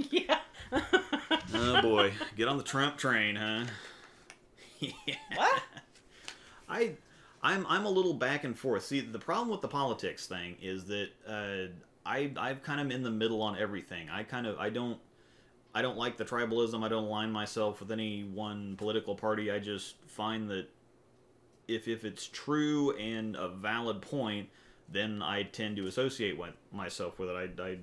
Yeah. Oh boy, get on the Trump train, huh? Yeah. What? I'm a little back and forth. See, the problem with the politics thing is that I've kind of in the middle on everything. I don't like the tribalism. I don't align myself with any one political party. I just find that if it's true and a valid point, then I tend to associate myself with it. I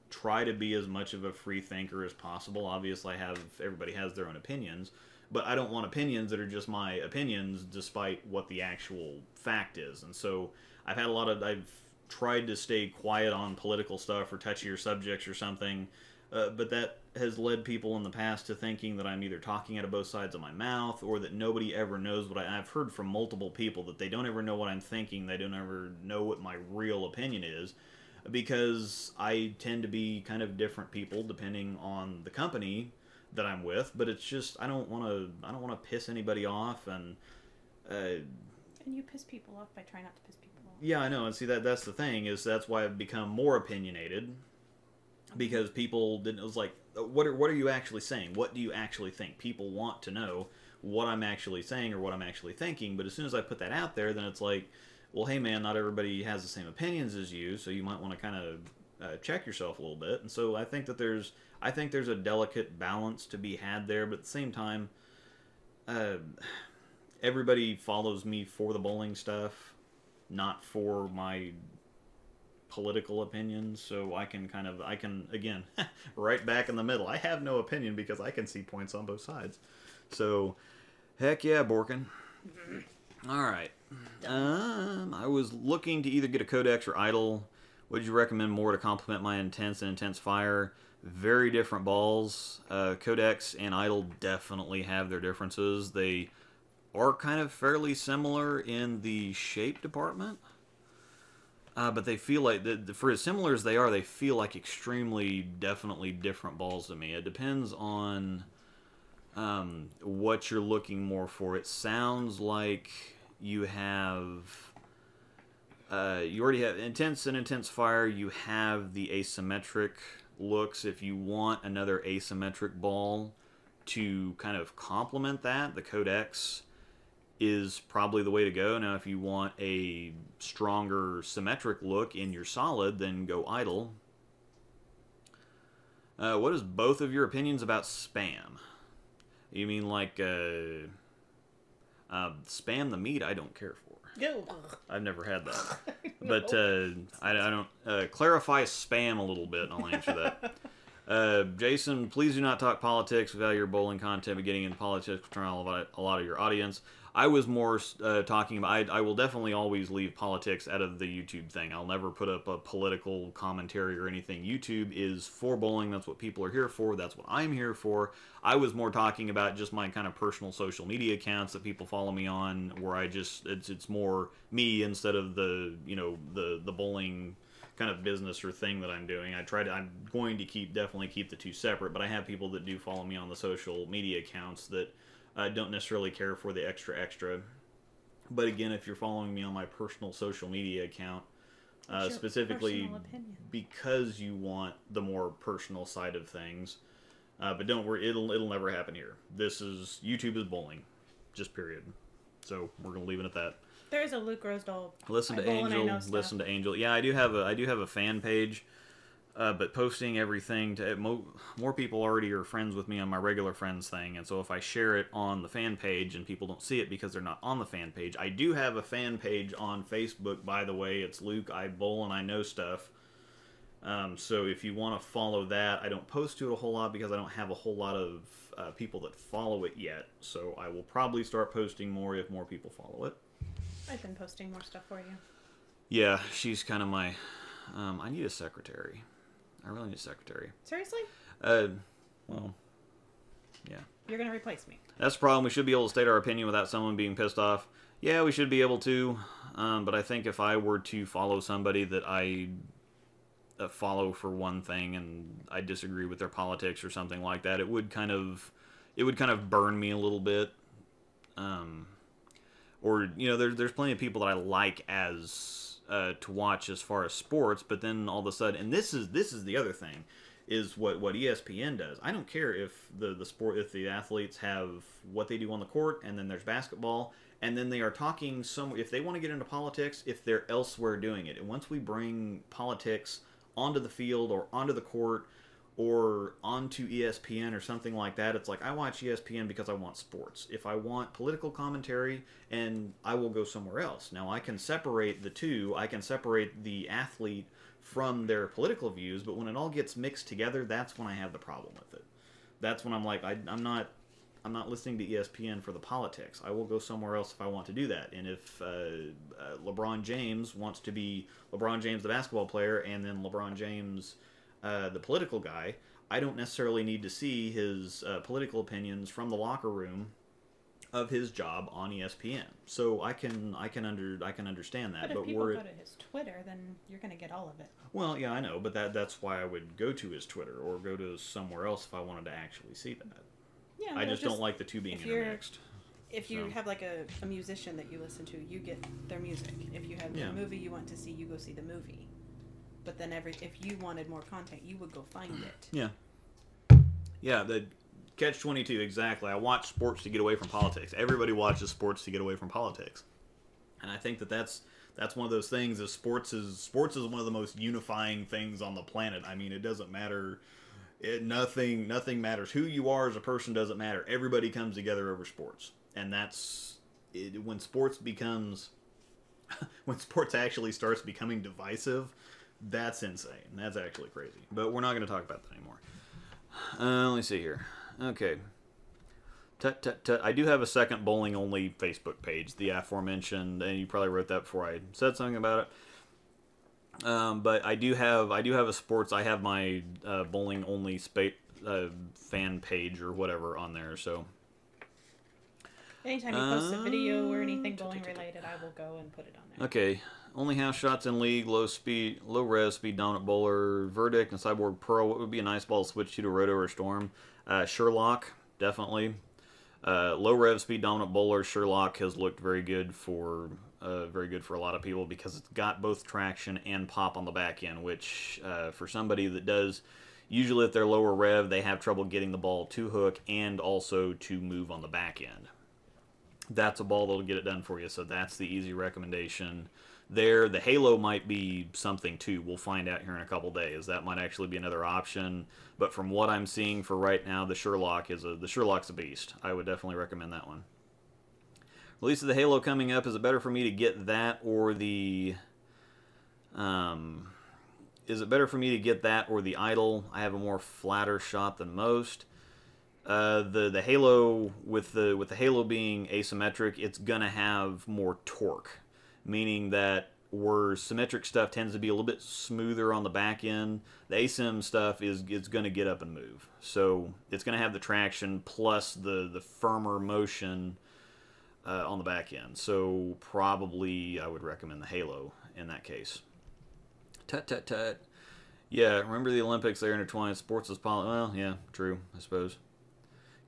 try to be as much of a free thinker as possible. Obviously, everybody has their own opinions, but I don't want opinions that are just my opinions despite what the actual fact is. And so I've tried to stay quiet on political stuff or touchier subjects or something, but that has led people in the past to thinking that I'm either talking out of both sides of my mouth or that nobody ever knows what I've heard from multiple people that they don't ever know what I'm thinking, they don't ever know what my real opinion is, because I tend to be kind of different people depending on the company that I'm with, but it's just I don't want to piss anybody off, and you piss people off by trying not to piss people off. Yeah, I know, and see that's the thing, is that's why I've become more opinionated, because people didn't. It was like, what are you actually saying? What do you actually think? People want to know what I'm actually saying or what I'm actually thinking, but as soon as I put that out there, then it's like, well, hey man, not everybody has the same opinions as you, so you might want to kind of check yourself a little bit. And so I think there's a delicate balance to be had there, but at the same time, everybody follows me for the bowling stuff, not for my political opinions. So I can again, right back in the middle. I have no opinion because I can see points on both sides. So, heck yeah, Borkin. All right. I was looking to either get a Codex or Idle. Would you recommend more to complement my Intense and Intense Fire? Very different balls. Codex and Idle definitely have their differences. They are kind of fairly similar in the shape department. But they feel like, for as similar as they are, they feel like extremely, definitely different balls to me. It depends on what you're looking more for. It sounds like you have... you already have Intense and Intense Fire. You have the asymmetric looks. If you want another asymmetric ball to kind of complement that, the Codex is probably the way to go. Now, if you want a stronger symmetric look in your solid, then go idle. What is both of your opinions about spam? You mean like spam the meat? I don't care for. I've never had that. But I don't clarify spam a little bit, and I'll answer that. Jason, please do not talk politics without your bowling content. But getting into politics will turn on a lot of your audience. I was more talking about, I will definitely always leave politics out of the YouTube thing. I'll never put up a political commentary or anything. YouTube is for bowling. That's what people are here for. That's what I'm here for. I was more talking about just my kind of personal social media accounts that people follow me on, where I just, it's more me instead of the, you know, the bowling kind of business or thing that I'm doing. I'm going to definitely keep the two separate, but I have people that do follow me on the social media accounts that don't necessarily care for the extra. But again, if you're following me on my personal social media account, specifically because you want the more personal side of things, but don't worry, it'll never happen here. YouTube is bowling, just period. So we're gonna leave it at that. There is a Luke Rosdahl. Listen to Angel. Yeah, I do have a fan page. But posting everything to more people already are friends with me on my regular friends thing, and so if I share it on the fan page and people don't see it because they're not on the fan page, I do have a fan page on Facebook, by the way. It's Luke, I Bowl and I Know Stuff. So if you want to follow that, I don't post to it a whole lot because I don't have a whole lot of people that follow it yet. So I will probably start posting more if more people follow it. I've been posting more stuff for you. Yeah, she's kind of my. I need a secretary. I really need a secretary. Seriously? Well, yeah. You're going to replace me. That's the problem. We should be able to state our opinion without someone being pissed off. Yeah, we should be able to. But I think if I were to follow somebody that I follow for one thing and I disagree with their politics or something like that, it would kind of burn me a little bit. Or, you know, there's plenty of people that I like as to watch as far as sports, but then all of a sudden, and this is the other thing, is what ESPN does. I don't care if if the athletes have what they do on the court, and then there's basketball, and then they are talking if they want to get into politics, if they're elsewhere doing it. And once we bring politics onto the field or onto the court or onto ESPN or something like that, it's like, I watch ESPN because I want sports. If I want political commentary, and I will go somewhere else. Now, I can separate the two. I can separate the athlete from their political views, but when it all gets mixed together, that's when I have the problem with it. That's when I'm like, I'm not listening to ESPN for the politics. I will go somewhere else if I want to do that. And if LeBron James wants to be LeBron James, the basketball player, and then LeBron James, the political guy, I don't necessarily need to see his political opinions from the locker room of his job on ESPN. So I can understand that. But if people go to his Twitter, then you're going to get all of it. Well, yeah, I know, but that's why I would go to his Twitter or go to somewhere else if I wanted to actually see that. Yeah, I just don't like the two being intermixed. If you have like a musician that you listen to, you get their music. If you have a movie you want to see, you go see the movie. But then if you wanted more content, you would go find it. Yeah. Yeah, the catch-22, exactly. I watch sports to get away from politics. Everybody watches sports to get away from politics. And I think that's one of those things. Is sports is one of the most unifying things on the planet. I mean, it doesn't matter. Nothing matters. Who you are as a person doesn't matter. Everybody comes together over sports. And that's it, when sports actually starts becoming divisive. That's insane. That's actually crazy. But we're not going to talk about that anymore. Let me see here. Okay. I do have a second bowling-only Facebook page, the aforementioned, and you probably wrote that before I said something about it. But I do have a sports. I have my bowling-only fan page or whatever on there. So anytime you post a video or anything bowling-related, I will go and put it on there. Okay. Only house shots in league, low res, speed dominant bowler, Verdict, and Cyborg Pearl. What would be a nice ball to switch to Roto or Storm? Sherlock, definitely. Low rev, speed dominant bowler. Sherlock has looked very good for a lot of people because it's got both traction and pop on the back end, which for somebody that does, usually at their lower rev, they have trouble getting the ball to hook and also to move on the back end. that's a ball that'll get it done for you. So that's the easy recommendation there. The Halo might be something too. We'll find out here in a couple days. That might actually be another option. But from what I'm seeing for right now, the Sherlock's a beast. I would definitely recommend that one. Release of the Halo coming up. Is it better for me to get that or the is it better for me to get that or the Idol? I have a more flatter shot than most. The Halo, with the Halo being asymmetric, it's gonna have more torque, meaning that where symmetric stuff tends to be a little bit smoother on the back end, the asym stuff is gonna get up and move. So it's gonna have the traction plus the firmer motion on the back end. So probably I would recommend the Halo in that case. Tut tut tut. Yeah, remember the Olympics? They're intertwined. Sports is well, yeah, true, I suppose.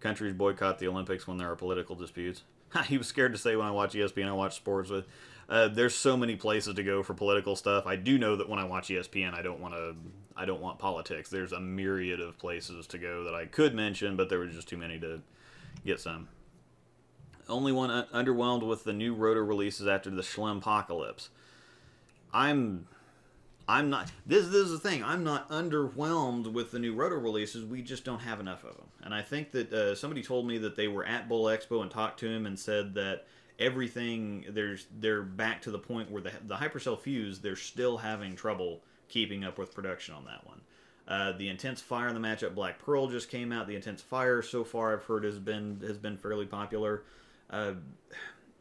Countries boycott the Olympics when there are political disputes. He was scared to say when I watch ESPN, I watch sports with. There's so many places to go for political stuff. I do know that when I watch ESPN, I don't want politics. There's a myriad of places to go that I could mention, but there was just too many to get some. Only one underwhelmed with the new rotor releases after the Schlempocalypse. I'm not. This is the thing. I'm not underwhelmed with the new rotor releases. We just don't have enough of them. And I think that somebody told me that they were at Bull Expo and talked to him and said that everything they're back to the point where the Hypercell Fuse, they're still having trouble keeping up with production on that one. The Intense Fire in the matchup Black Pearl just came out. The Intense Fire so far I've heard has been fairly popular.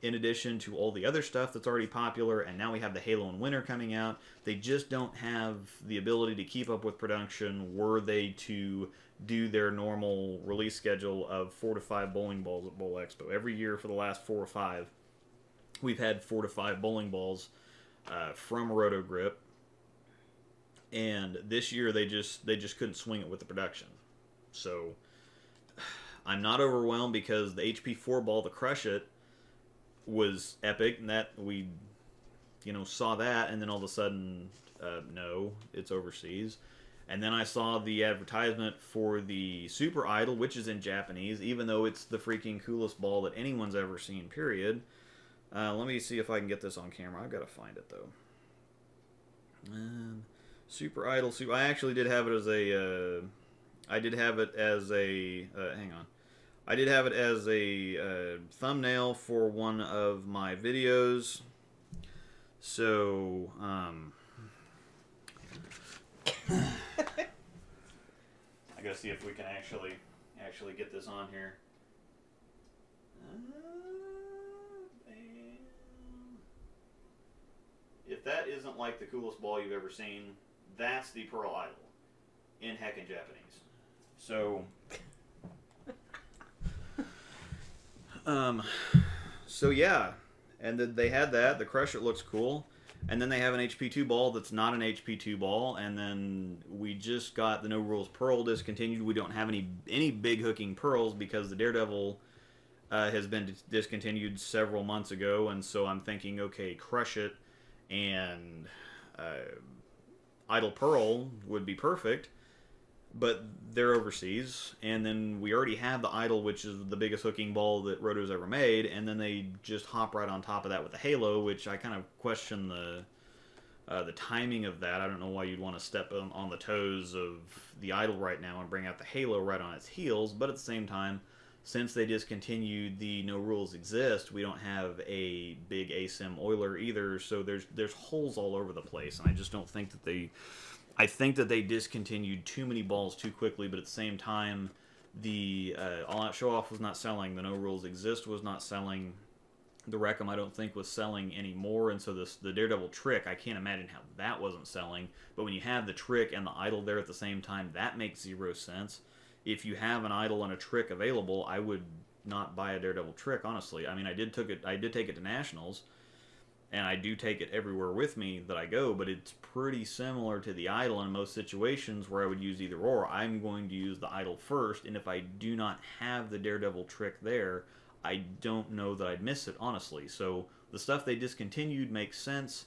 In addition to all the other stuff that's already popular, and now we have the Halo and Winter coming out, they just don't have the ability to keep up with production were they to do their normal release schedule of 4 to 5 bowling balls at Bowl Expo. Every year for the last 4 or 5, we've had 4 to 5 bowling balls from Rotogrip, and this year they just couldn't swing it with the production. So I'm not overwhelmed because the HP4 ball to crush it was epic, and that we saw that, and then all of a sudden no, it's overseas. And then I saw the advertisement for the Super Idol, which is in Japanese, even though it's the freaking coolest ball that anyone's ever seen, period. Let me see if I can get this on camera. I've got to find it though. Super Idol, I actually did have it as a hang on. I did have it as a thumbnail for one of my videos. So, I gotta see if we can actually get this on here. If that isn't like the coolest ball you've ever seen, that's the Pearl Idol in heckin' Japanese. So. So yeah, and they had that. The Crusher looks cool, and then they have an HP2 ball that's not an HP2 ball, and then we just got the No Rules Pearl discontinued. We don't have any big hooking pearls because the Daredevil has been discontinued several months ago, and so I'm thinking, okay, Crush It and Idle Pearl would be perfect. But they're overseas, and then we already have the Idol, which is the biggest hooking ball that Roto's ever made, and then they just hop right on top of that with the Halo, which I kind of question the timing of that. I don't know why you'd want to step on the toes of the Idol right now and bring out the Halo right on its heels, but at the same time, since they discontinued the No Rules Exist, we don't have a big asym oiler either, so there's holes all over the place, and I just don't think that I think that they discontinued too many balls too quickly, but at the same time, the All Out Show Off was not selling, the No Rules Exist was not selling, the Wreck-'em I don't think was selling anymore, and so the Daredevil Trick, I can't imagine how that wasn't selling, but when you have the Trick and the Idol there at the same time, that makes zero sense. If you have an Idol and a Trick available, I would not buy a Daredevil Trick, honestly. I mean, I did take it to Nationals, and I do take it everywhere with me that I go, but it's pretty similar to the Idol in most situations where I would use either or. I'm going to use the Idol first, and if I do not have the Daredevil Trick there, I don't know that I'd miss it, honestly. So the stuff they discontinued makes sense,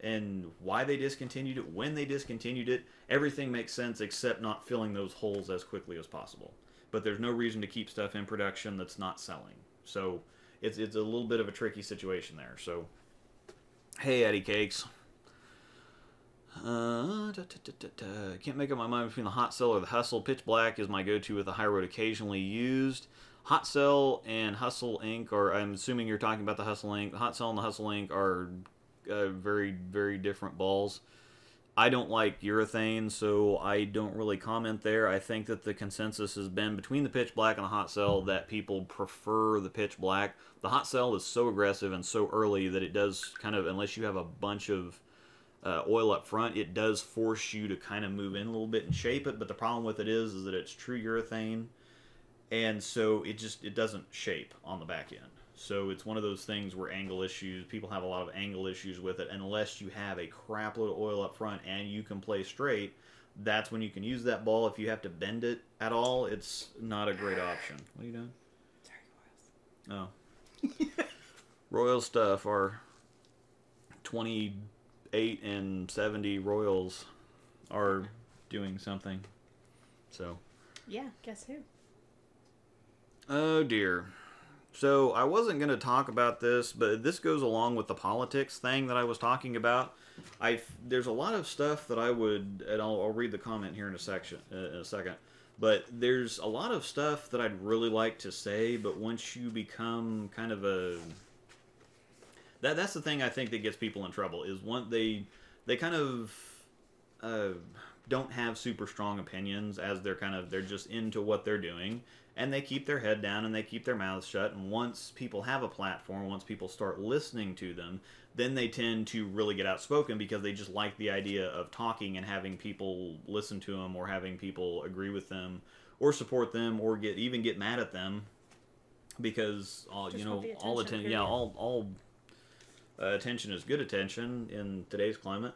and why they discontinued it, when they discontinued it, everything makes sense except not filling those holes as quickly as possible. But there's no reason to keep stuff in production that's not selling. So it's a little bit of a tricky situation there. So, hey, Eddie Cakes. Can't make up my mind between the hot cell or the hustle. Pitch black is my go-to with the high road occasionally used. Hot cell and hustle ink, or I'm assuming you're talking about the hustle ink. The hot cell and the hustle ink are very, very different balls. I don't like urethane, so I don't really comment there. I think that the consensus has been between the pitch black and the hot cell that people prefer the pitch black. The hot cell is so aggressive and so early that it does kind of, unless you have a bunch of oil up front, it does force you to kind of move in a little bit and shape it. But the problem with it is that it's true urethane, and so it doesn't shape on the back end. So it's one of those things where angle issues, people have a lot of angle issues with it. Unless you have a crap load of oil up front and you can play straight, that's when you can use that ball. If you have to bend it at all, it's not a great option. What are you doing? Sorry, Royals. Oh. Royal stuff are 28 and 70 Royals are doing something. So. Yeah, guess who? Oh, dear. So I wasn't going to talk about this, but this goes along with the politics thing that I was talking about. There's a lot of stuff that I would, and I'll read the comment here in a second. But there's a lot of stuff that I'd really like to say, but once you become kind of a... That's the thing I think that gets people in trouble, is they kind of don't have super strong opinions, as they're just into what they're doing. And they keep their head down and they keep their mouths shut. And once people have a platform, once people start listening to them, then they tend to really get outspoken because they just like the idea of talking and having people listen to them, or having people agree with them or support them, or even get mad at them, because all attention is good attention in today's climate.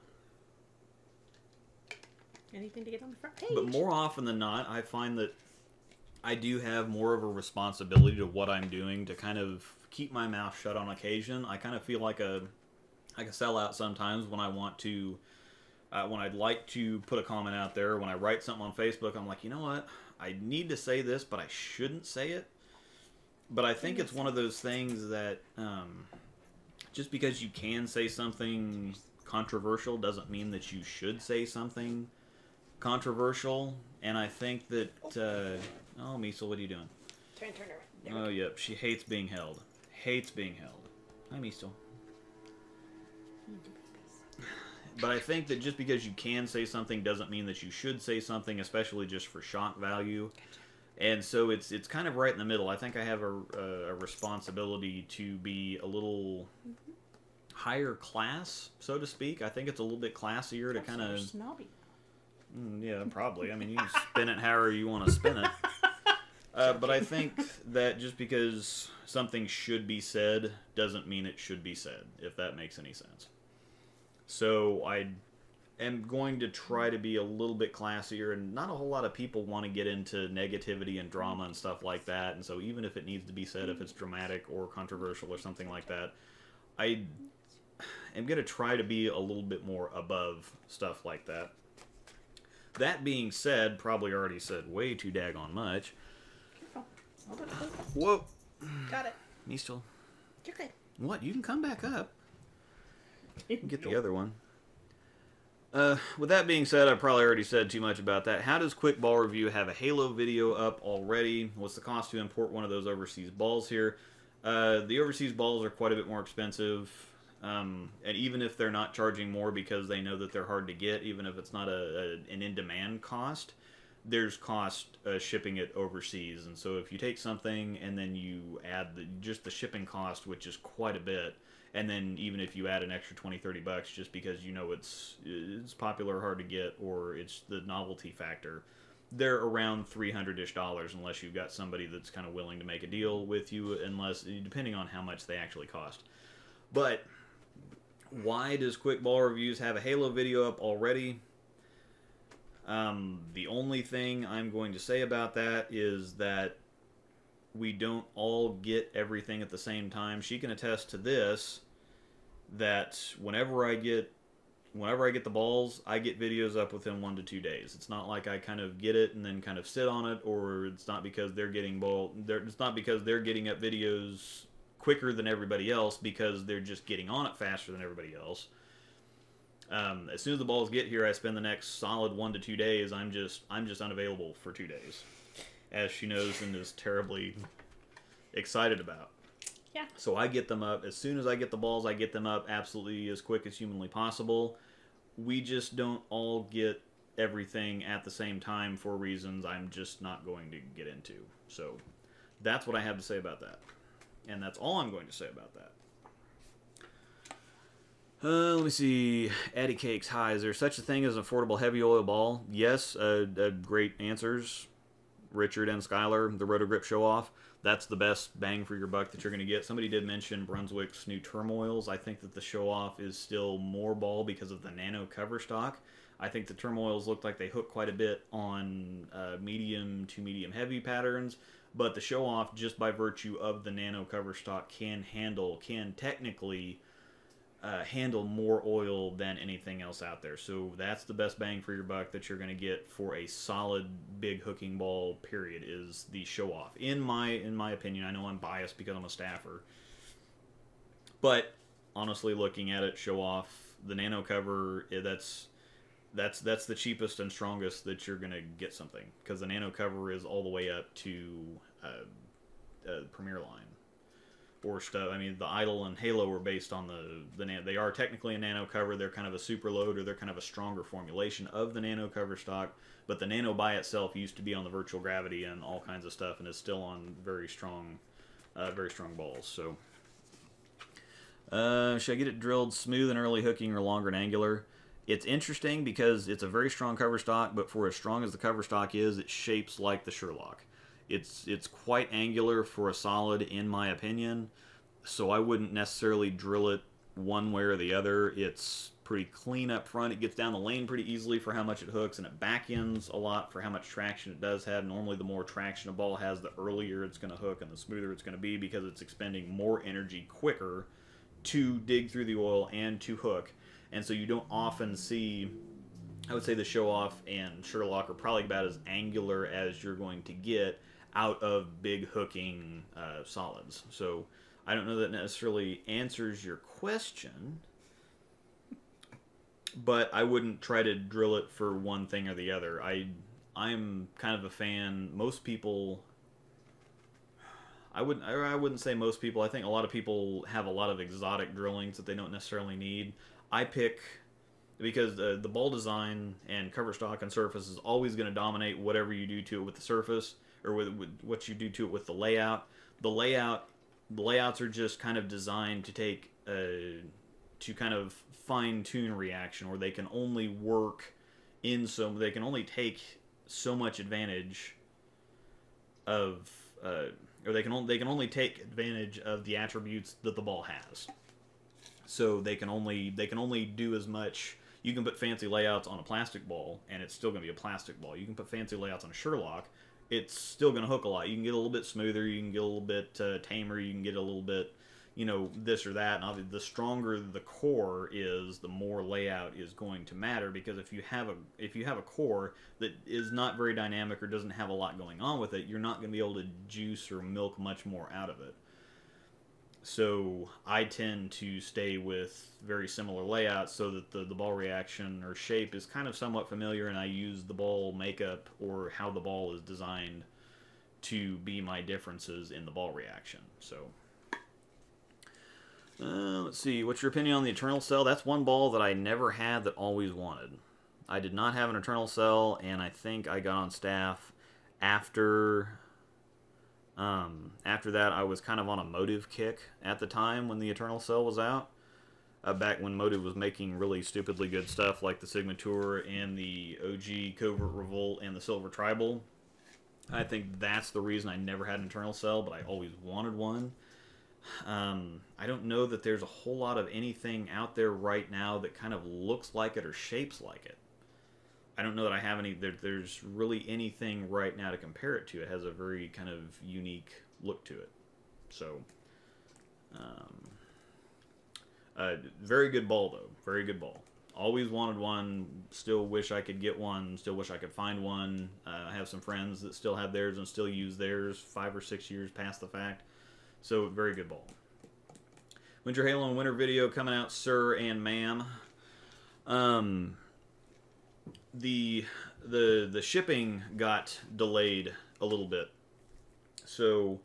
Anything to get on the front page. But more often than not, I find that I do have more of a responsibility to what I'm doing to kind of keep my mouth shut on occasion. I kind of feel like a sellout sometimes when I want to, when I'd like to put a comment out there. When I write something on Facebook, I'm like, you know what? I need to say this, but I shouldn't say it. But I think it's one of those things that just because you can say something controversial doesn't mean that you should say something controversial. And I think that... oh, Miesel, what are you doing? Turn around. Oh, yep. She hates being held. Hates being held. Hi, Miesel. But I think that just because you can say something doesn't mean that you should say something, especially just for shock value. And so it's kind of right in the middle. I think I have a responsibility to be a little higher class, so to speak. I think it's a little bit classier to kind of... snobby. Yeah, probably. I mean, you can spin it however you want to spin it. But I think that just because something should be said doesn't mean it should be said, if that makes any sense. So I am going to try to be a little bit classier, and not a whole lot of people want to get into negativity and drama and stuff like that. And so even if it needs to be said, if it's dramatic or controversial or something like that, I am going to try to be a little bit more above stuff like that. That being said, probably already said way too daggone much. Whoa. Got it. Me still. You're good. What? You can come back up. You can get the other one. With that being said, I probably already said too much about that. How does Quick Ball Review have a Halo video up already? What's the cost to import one of those overseas balls here? The overseas balls are quite a bit more expensive. And even if they're not charging more because they know that they're hard to get, even if it's not an in-demand cost, there's cost shipping it overseas. And so if you take something and then you add just the shipping cost, which is quite a bit, and then even if you add an extra $20-30 just because you know it's popular, hard to get, or it's the novelty factor, they're around $300-ish unless you've got somebody that's kind of willing to make a deal with you, depending on how much they actually cost. But why does Quick Ball Reviews have a Halo video up already? The only thing I'm going to say about that is that we don't all get everything at the same time. She can attest to this, that whenever I get whenever I get the balls, I get videos up within 1 to 2 days. It's not like I kind of get it and then kind of sit on it, or it's not because they're getting it's not because they're getting up videos quicker than everybody else, because they're just getting on it faster than everybody else. As soon as the balls get here, I spend the next solid 1 to 2 days. I'm just unavailable for 2 days, as she knows and is terribly excited about. Yeah. So I get them up as soon as I get the balls. I get them up absolutely as quick as humanly possible. We just don't all get everything at the same time for reasons I'm just not going to get into. So that's what I have to say about that, and that's all I'm going to say about that. Let me see. Addy Cakes, hi. Is there such a thing as an affordable heavy oil ball? Yes. Great answers. Richard and Skylar, the Roto Grip Show Off. That's the best bang for your buck that you're going to get. Somebody did mention Brunswick's new turmoils. I think that the Show Off is still more ball because of the nano cover stock. I think the turmoils look like they hook quite a bit on medium to medium heavy patterns, but the Show Off, just by virtue of the nano cover stock, can technically handle more oil than anything else out there. So that's the best bang for your buck that you're going to get for a solid big hooking ball, period, is the Show Off. In my opinion, I know I'm biased because I'm a staffer, but honestly, looking at it, Show Off, the nano cover, that's the cheapest and strongest that you're going to get something, because the nano cover is all the way up to Premier line. Or stuff. I mean, the Idol and Halo were based on the nano. They are technically a nano cover. They're kind of a super load, or they're kind of a stronger formulation of the nano cover stock. But the nano by itself used to be on the virtual gravity and all kinds of stuff, and is still on very strong balls. So, should I get it drilled smooth and early hooking or longer and angular? It's interesting because it's a very strong cover stock, but for as strong as the cover stock is, it shapes like the Sherlock. It's quite angular for a solid, in my opinion, so I wouldn't necessarily drill it one way or the other. It's pretty clean up front. It gets down the lane pretty easily for how much it hooks, and it back ends a lot for how much traction it does have. Normally, the more traction a ball has, the earlier it's going to hook and the smoother it's going to be, because it's expending more energy quicker to dig through the oil and to hook. And so you don't often see... I would say the Show Off and Sherlock are probably about as angular as you're going to get out of big hooking solids. So I don't know that necessarily answers your question, but I wouldn't try to drill it for one thing or the other. I'm kind of a fan. Most people, I wouldn't say most people. I think a lot of people have a lot of exotic drillings that they don't necessarily need. I pick... because the ball design and cover stock and surface is always going to dominate whatever you do to it with the surface, or with what you do to it with the layout. The layouts are just kind of designed to take to kind of fine-tune reaction, where they can only work they can only take so much advantage of or they can only take advantage of the attributes that the ball has. So they can only do as much. You can put fancy layouts on a plastic ball, and it's still going to be a plastic ball. You can put fancy layouts on a Sherlock, it's still going to hook a lot. You can get a little bit smoother, you can get a little bit tamer, you can get a little bit, this or that. And obviously, the stronger the core is, the more layout is going to matter, because if you have a core that is not very dynamic or doesn't have a lot going on with it, you're not going to be able to juice or milk much more out of it. So I tend to stay with very similar layouts so that the ball reaction or shape is kind of somewhat familiar, and I use the ball makeup or how the ball is designed to be my differences in the ball reaction. So let's see, what's your opinion on the Eternal Cell? That's one ball that I never had that always wanted. I did not have an Eternal Cell, and I think I got on staff after that. I was kind of on a Motive kick at the time when the Eternal Cell was out. Back when Motive was making really stupidly good stuff like the Sigma Tour and the OG Covert Revolt and the Silver Tribal. I think that's the reason I never had an Eternal Cell, but I always wanted one. I don't know that there's a whole lot of anything out there right now that kind of looks like it or shapes like it. I don't know that I have any. There's really anything right now to compare it to. It has a very kind of unique look to it. So, very good ball though. Very good ball. Always wanted one. Still wish I could get one. Still wish I could find one. I have some friends that still have theirs and still use theirs 5 or 6 years past the fact. So, very good ball. Winter Halo and Winter video coming out, sir and ma'am. The shipping got delayed a little bit. So,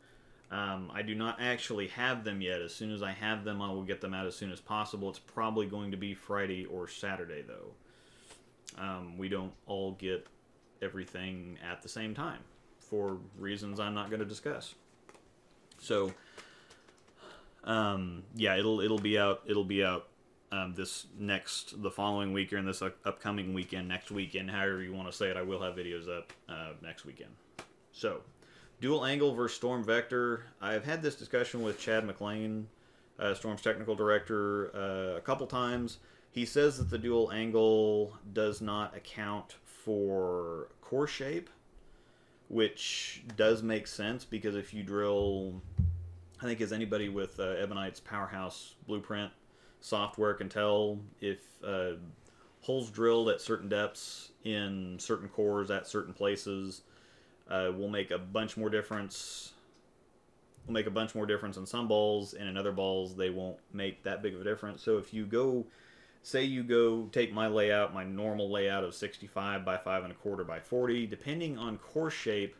I do not actually have them yet. As soon as I have them, I will get them out as soon as possible. It's probably going to be Friday or Saturday, though. We don't all get everything at the same time for reasons I'm not going to discuss. So, yeah, it'll be out. It'll be out the following week or in this upcoming weekend, next weekend, however you want to say it. I will have videos up next weekend. So. Dual angle versus Storm Vector. I've had this discussion with Chad McLean, Storm's technical director, a couple times. He says that the dual angle does not account for core shape, which does make sense because if you drill, I think as anybody with Ebonite's Powerhouse Blueprint software can tell, if holes drilled at certain depths in certain cores at certain places, will make a bunch more difference. Will make a bunch more difference in some balls, and in other balls they won't make that big of a difference. So if you go, say you go take my layout, my normal layout of 65 by 5 1/4 by 40, depending on core shape,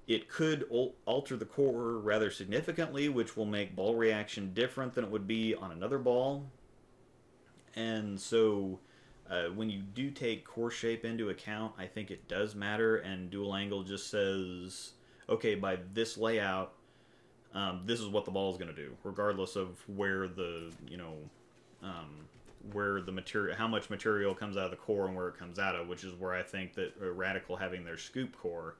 it could alter the core rather significantly, which will make ball reaction different than it would be on another ball. And so when you do take core shape into account, I think it does matter, and dual angle just says, okay, by this layout, this is what the ball is going to do, regardless of where the, where the material, how much material comes out of the core and where it comes out of, which is where I think that Radical having their scoop core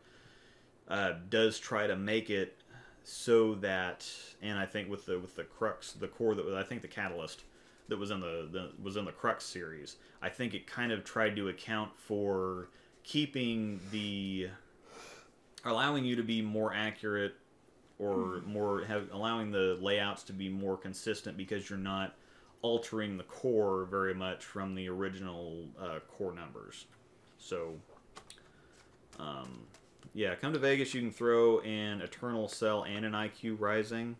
does try to make it so that, and I think with the crux, the core that was, I think the catalyst that was in the Crux series, I think it kind of tried to account for keeping allowing you to be more accurate, or allowing the layouts to be more consistent, because you're not altering the core very much from the original core numbers. So, yeah, come to Vegas. You can throw an Eternal Cell and an IQ Rising.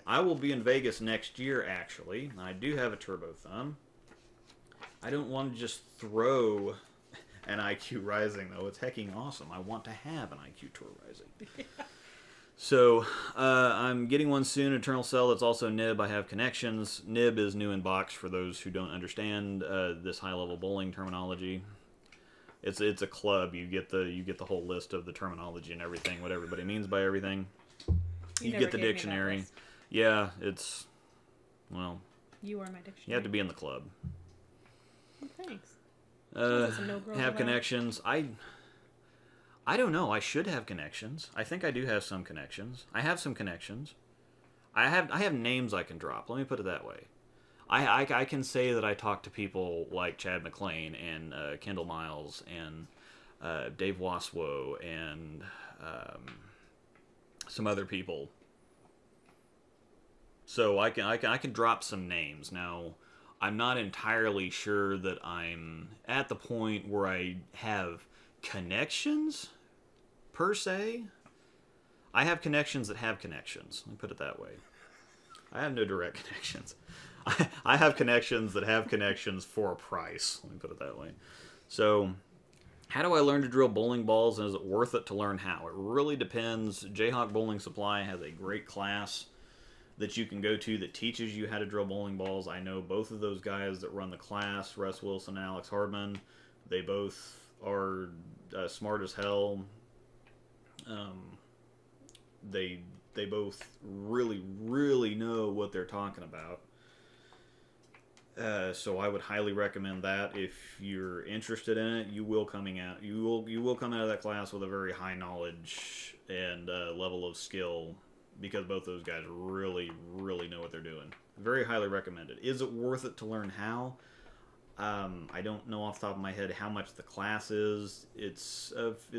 I will be in Vegas next year, actually. I do have a Turbo Thumb. I don't want to just throw an IQ Rising, though. It's hecking awesome. I want to have an IQ Tour Rising. So, I'm getting one soon, Eternal Cell. It's also Nib. I have connections. Nib is new in box for those who don't understand this high-level bowling terminology. It's a club. You get the whole list of the terminology and everything, what everybody means by everything. You get the dictionary. Yeah, it's, well, you are my dictionary. You have to be in the club. Well, thanks. Have connections. I don't know. I should have connections. I think I do have some connections. I have some connections. I have names I can drop. Let me put it that way. I can say that I talk to people like Chad McLean and Kendall Miles and Dave Waswo and some other people. So I can drop some names. Now, I'm not entirely sure that I'm at the point where I have connections, per se. I have connections that have connections. Let me put it that way. I have no direct connections. I have connections that have connections for a price. Let me put it that way. So, how do I learn to drill bowling balls, and is it worth it to learn how? It really depends. Jayhawk Bowling Supply has a great class that you can go to that teaches you how to drill bowling balls. I know both of those guys that run the class, Russ Wilson and Alex Hardman. They both are smart as hell. They both really, really know what they're talking about. So I would highly recommend that. If you're interested in it, you will come out of that class with a very high knowledge and level of skill, because both those guys really, really know what they're doing. Very highly recommended. Is it worth it to learn how? I don't know off the top of my head how much the class is. It's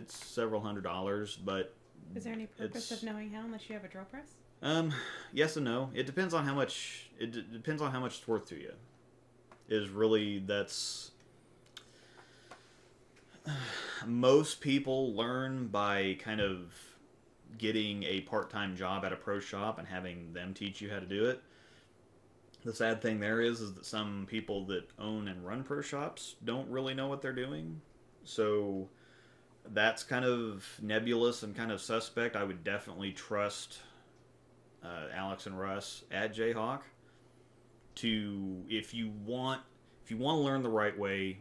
several $100s, but is there any purpose of knowing how unless you have a drill press? Yes and no. It depends on how much. Depends on how much it's worth to you. Is really that's. Most people learn by kind of getting a part-time job at a pro shop and having them teach you how to do it. The sad thing there is that some people that own and run pro shops don't really know what they're doing. So that's kind of nebulous and kind of suspect. I would definitely trust Alex and Russ at Jayhawk to, if you want to learn the right way,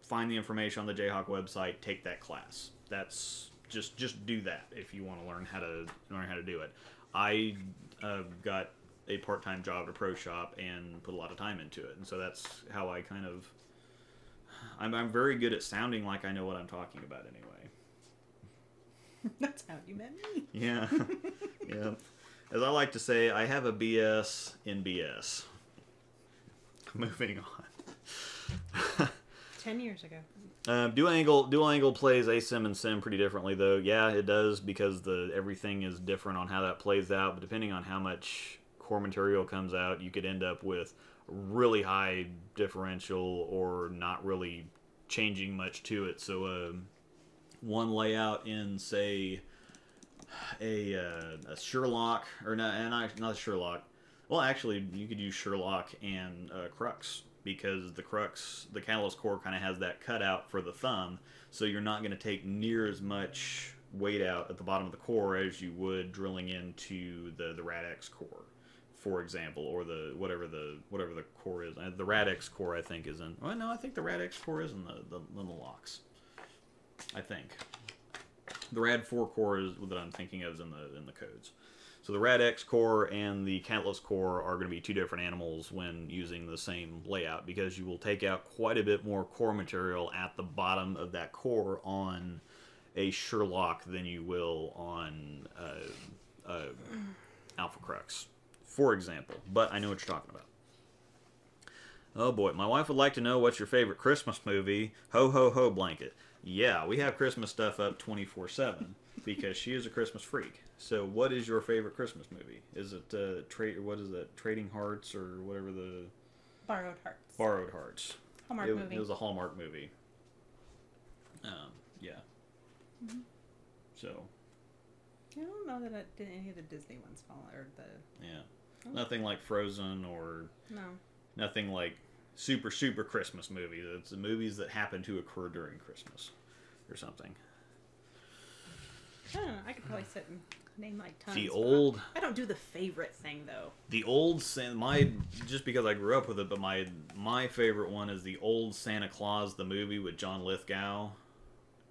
find the information on the Jayhawk website, take that class. That's just do that if you want to learn how to do it. I got a part-time job at a pro shop and put a lot of time into it, and so that's how I kind of I'm very good at sounding like I know what I'm talking about anyway. That's how you met me. Yeah. Yeah. As I like to say, I have a BS in BS. Moving on. 10 years ago. Dual angle plays ASIM and SIM pretty differently, though. Yeah, it does, because everything is different on how that plays out. But depending on how much core material comes out, you could end up with really high differential or not really changing much to it. So one layout in, say, a Sherlock, or not a Sherlock. Well, actually, you could use Sherlock and Crux, because the catalyst core kind of has that cutout for the thumb, so you're not going to take near as much weight out at the bottom of the core as you would drilling into the Radix core, for example, or whatever the core is. The Radix core, I think, is in. Well, no, I think the Radix core is in the locks. I think the Rad 4 core is that I'm thinking of is in the codes. So the Radix core and the Catalyst core are going to be two different animals when using the same layout, because you will take out quite a bit more core material at the bottom of that core on a Sherlock than you will on Alpha Crux, for example. But I know what you're talking about. Oh boy, my wife would like to know what's your favorite Christmas movie. Ho ho ho blanket. Yeah, we have Christmas stuff up 24/7 because she is a Christmas freak. So, what is your favorite Christmas movie? Is it what is that? Trading Hearts or whatever the Borrowed Hearts. Borrowed Hearts. Hallmark movie. It was a Hallmark movie. Yeah. Mm-hmm. So. I don't know that any of the Disney ones fall, or the. Yeah. Oh. Nothing like Frozen or. No. Nothing like super Christmas movies. It's the movies that happen to occur during Christmas, or something. I don't know. I could probably sit and name like tons. I don't do the favorite thing though. The old just because I grew up with it, but my favorite one is the old Santa Claus, the movie with John Lithgow.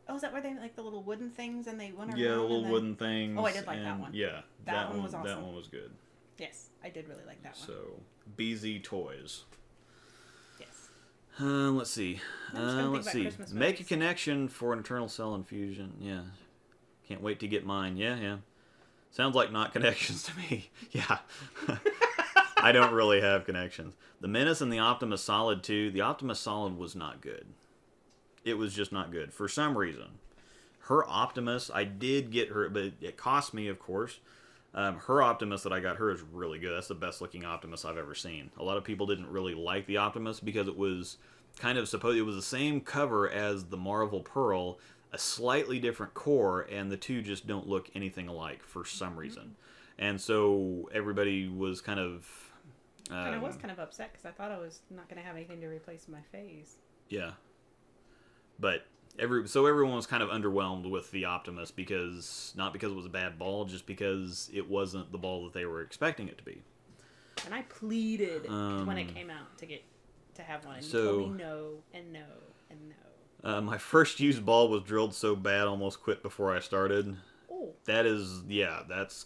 Oh, is that where they like the little wooden things and they went around? Yeah, the little wooden things. Oh, I did like that one. Yeah, that one was awesome. That one was good. Yes, I did really like that one. So, BZ Toys. Yes. Let's see. Let's see. Make a connection for an internal cell infusion. Yeah. Can't wait to get mine. Yeah. Sounds like not connections to me. Yeah. I don't really have connections. The Menace and the Optimus Solid 2. The Optimus Solid was not good. It was just not good. For some reason. Her Optimus, I did get her, but it cost me, of course. Her Optimus that I got her is really good. That's the best looking Optimus I've ever seen. A lot of people didn't really like the Optimus because it was kind of it was the same cover as the Marvel Pearl, a slightly different core, and the two just don't look anything alike for some reason. And so everybody was kind of... and I was kind of upset because I thought I was not going to have anything to replace my phase. Yeah. But everyone was kind of underwhelmed with the Optimus not because it was a bad ball, just because it wasn't the ball that they were expecting it to be. And I pleaded when it came out to have one, and you told me no and no and no. My first used ball was drilled so bad, almost quit before I started. Oh. That's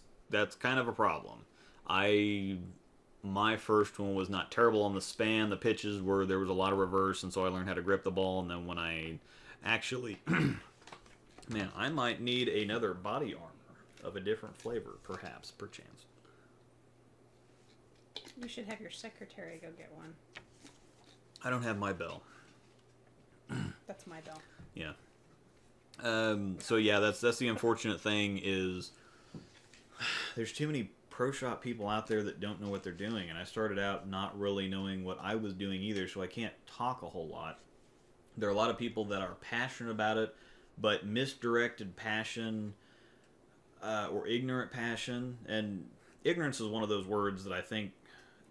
kind of a problem. My first one was not terrible on the span. The pitches there was a lot of reverse, and so I learned how to grip the ball. And then when I actually, man, I might need another body armor of a different flavor, perhaps, perchance. You should have your secretary go get one. I don't have my bell. That's my bell. Yeah. So yeah, that's the unfortunate thing is there's too many pro shop people out there that don't know what they're doing, and I started out not really knowing what I was doing either, so I can't talk a whole lot. There are a lot of people that are passionate about it, but misdirected passion or ignorant passion, and ignorance is one of those words that I think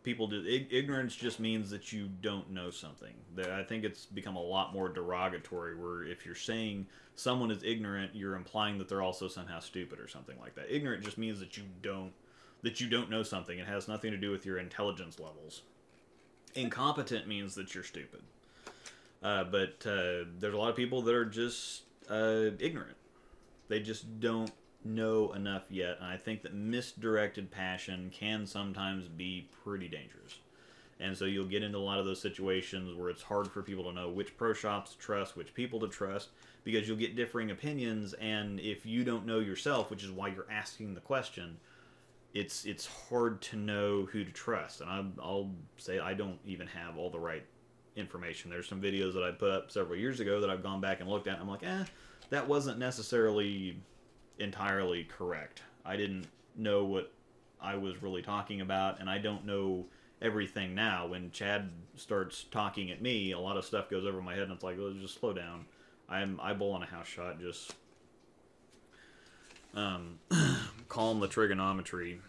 people do. Ignorance just means that you don't know something. I think it's become a lot more derogatory, where if you're saying someone is ignorant, you're implying that they're also somehow stupid or something like that. Ignorant just means that you don't know something. It has nothing to do with your intelligence levels. Incompetent means that you're stupid. But there's a lot of people that are just ignorant. They just don't know enough yet, and I think that misdirected passion can sometimes be pretty dangerous. And so you'll get into a lot of those situations where it's hard for people to know which pro shops to trust, which people to trust, because you'll get differing opinions, and if you don't know yourself, which is why you're asking the question, it's hard to know who to trust. And I'll say I don't even have all the right information. There's some videos that I put up several years ago that I've gone back and looked at, and I'm like, that wasn't necessarily entirely correct. I didn't know what I was really talking about, and I don't know everything now. When Chad starts talking at me, a lot of stuff goes over my head, and it's like, let's just slow down. I'm eyeball on a house shot, just calm the trigonometry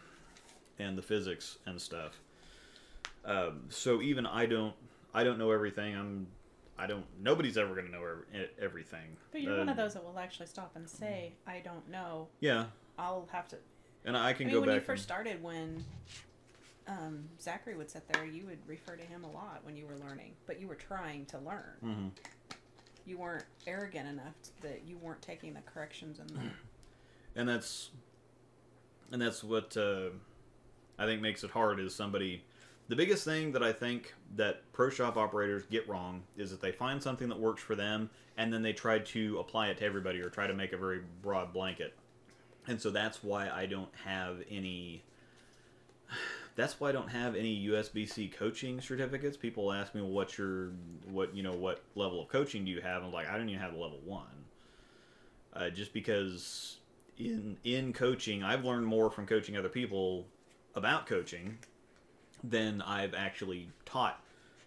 and the physics and stuff. So even I don't know everything. Nobody's ever going to know everything. But you're one of those that will actually stop and say, I don't know. Yeah. I'll have to. And I can go back. When you first started, when Zachary would sit there, you would refer to him a lot when you were learning. But you were trying to learn. Mm-hmm. You weren't arrogant enough that you weren't taking the corrections and the... And that's what I think makes it hard, is somebody... The biggest thing that I think that pro shop operators get wrong is that they find something that works for them, and then they try to apply it to everybody, or try to make a very broad blanket. And so that's why I don't have any... That's why I don't have any USBC coaching certificates. People ask me, well, what level of coaching do you have? I'm like, I don't even have the level 1. Just because in coaching, I've learned more from coaching other people about coaching than I've actually taught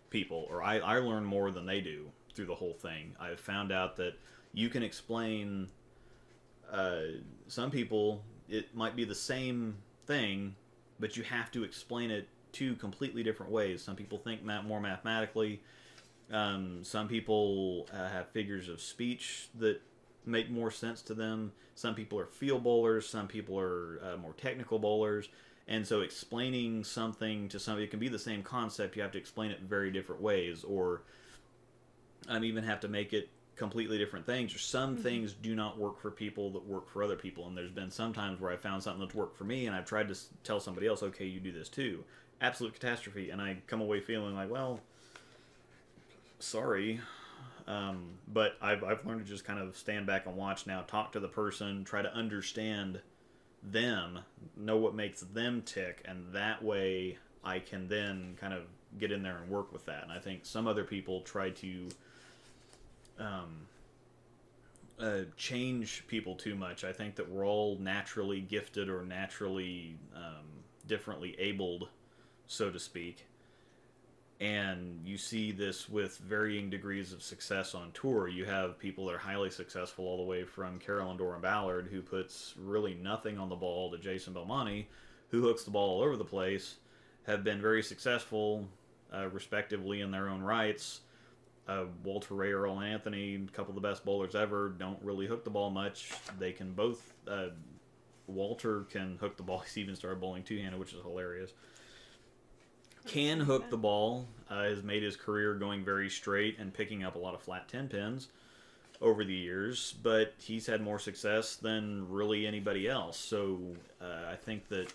people, or I learn more than they do through the whole thing. I've found out that you can explain, some people, it might be the same thing, but you have to explain it 2 completely different ways. Some people think more mathematically. Some people have figures of speech that make more sense to them. Some people are field bowlers. Some people are more technical bowlers. And so explaining something to somebody, it can be the same concept, you have to explain it very different ways, or even have to make it completely different things. Or some things do not work for people that work for other people. And there's been some times where I found something that's worked for me, and I've tried to tell somebody else, okay, you do this too. Absolute catastrophe. And I come away feeling like, well, sorry. But I've learned to just kind of stand back and watch now, talk to the person, try to understand them, know what makes them tick, and that way I can then kind of get in there and work with that. And I think some other people try to change people too much. I think that we're all naturally gifted or naturally differently abled, so to speak. And you see this with varying degrees of success on tour. You have people that are highly successful, all the way from Carolyn Doran Ballard, who puts really nothing on the ball, to Jason Belmonte, who hooks the ball all over the place, have been very successful, respectively, in their own rights. Walter Ray, Earl Anthony, a couple of the best bowlers ever, don't really hook the ball much. They can both... Walter can hook the ball. He's even started bowling two-handed, which is hilarious. Can hook the ball, has made his career going very straight and picking up a lot of flat 10 pins over the years, but he's had more success than really anybody else. So I think that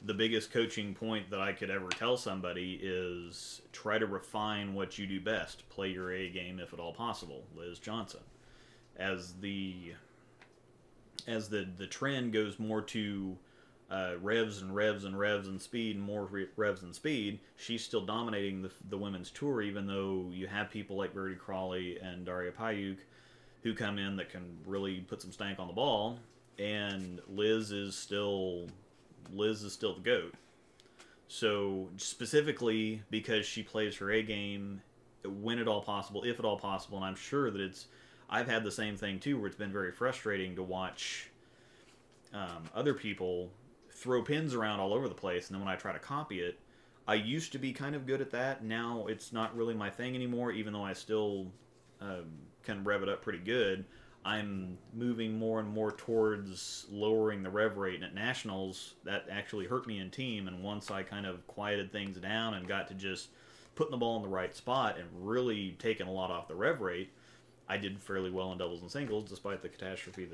the biggest coaching point that I could ever tell somebody is try to refine what you do best. Play your A game if at all possible. Liz Johnson. As the trend goes more to revs and revs and revs and speed, and more revs and speed, she's still dominating the women's tour, even though you have people like Verity Crawley and Daria Payuk who come in that can really put some stank on the ball, and Liz is still Liz is still the GOAT. So specifically because she plays her A game when at all possible, if at all possible, and I'm sure that I've had the same thing too, where it's been very frustrating to watch other people throw pins around all over the place, and then when I try to copy it, I used to be kind of good at that. Now it's not really my thing anymore, even though I still can rev it up pretty good. I'm moving more and more towards lowering the rev rate, and at Nationals, that actually hurt me in team, and once I kind of quieted things down and got to just putting the ball in the right spot and really taking a lot off the rev rate, I did fairly well in doubles and singles, despite the catastrophe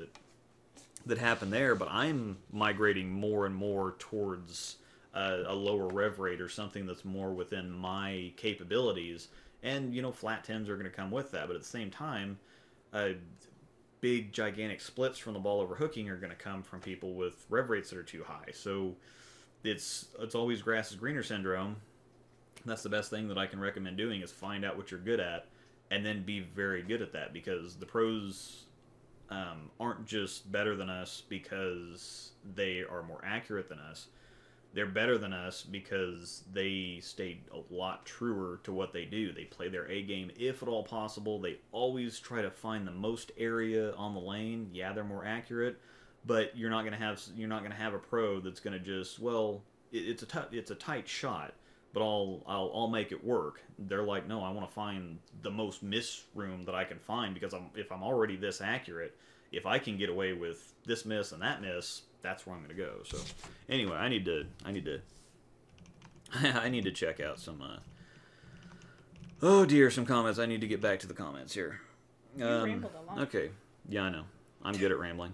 that happened there. But I'm migrating more and more towards a lower rev rate or something that's more within my capabilities. And, you know, flat 10s are going to come with that. But at the same time, big, gigantic splits from the ball over hooking are going to come from people with rev rates that are too high. So it's always grass is greener syndrome. That's the best thing that I can recommend doing, is find out what you're good at and then be very good at that, because the pros aren't just better than us because they are more accurate than us. They're better than us because they stay a lot truer to what they do. They play their A game if at all possible. They always try to find the most area on the lane. Yeah, they're more accurate, but you're not gonna have a pro that's gonna just, well, it's a tight shot, but I'll make it work. They're like, no, I want to find the most miss room that I can find, because if I'm already this accurate, if I can get away with this miss and that miss, that's where I'm going to go. So anyway, I need to check out some oh dear, some comments. I need to get back to the comments here. You rambled a lot. Okay. Yeah, I know. I'm good at rambling.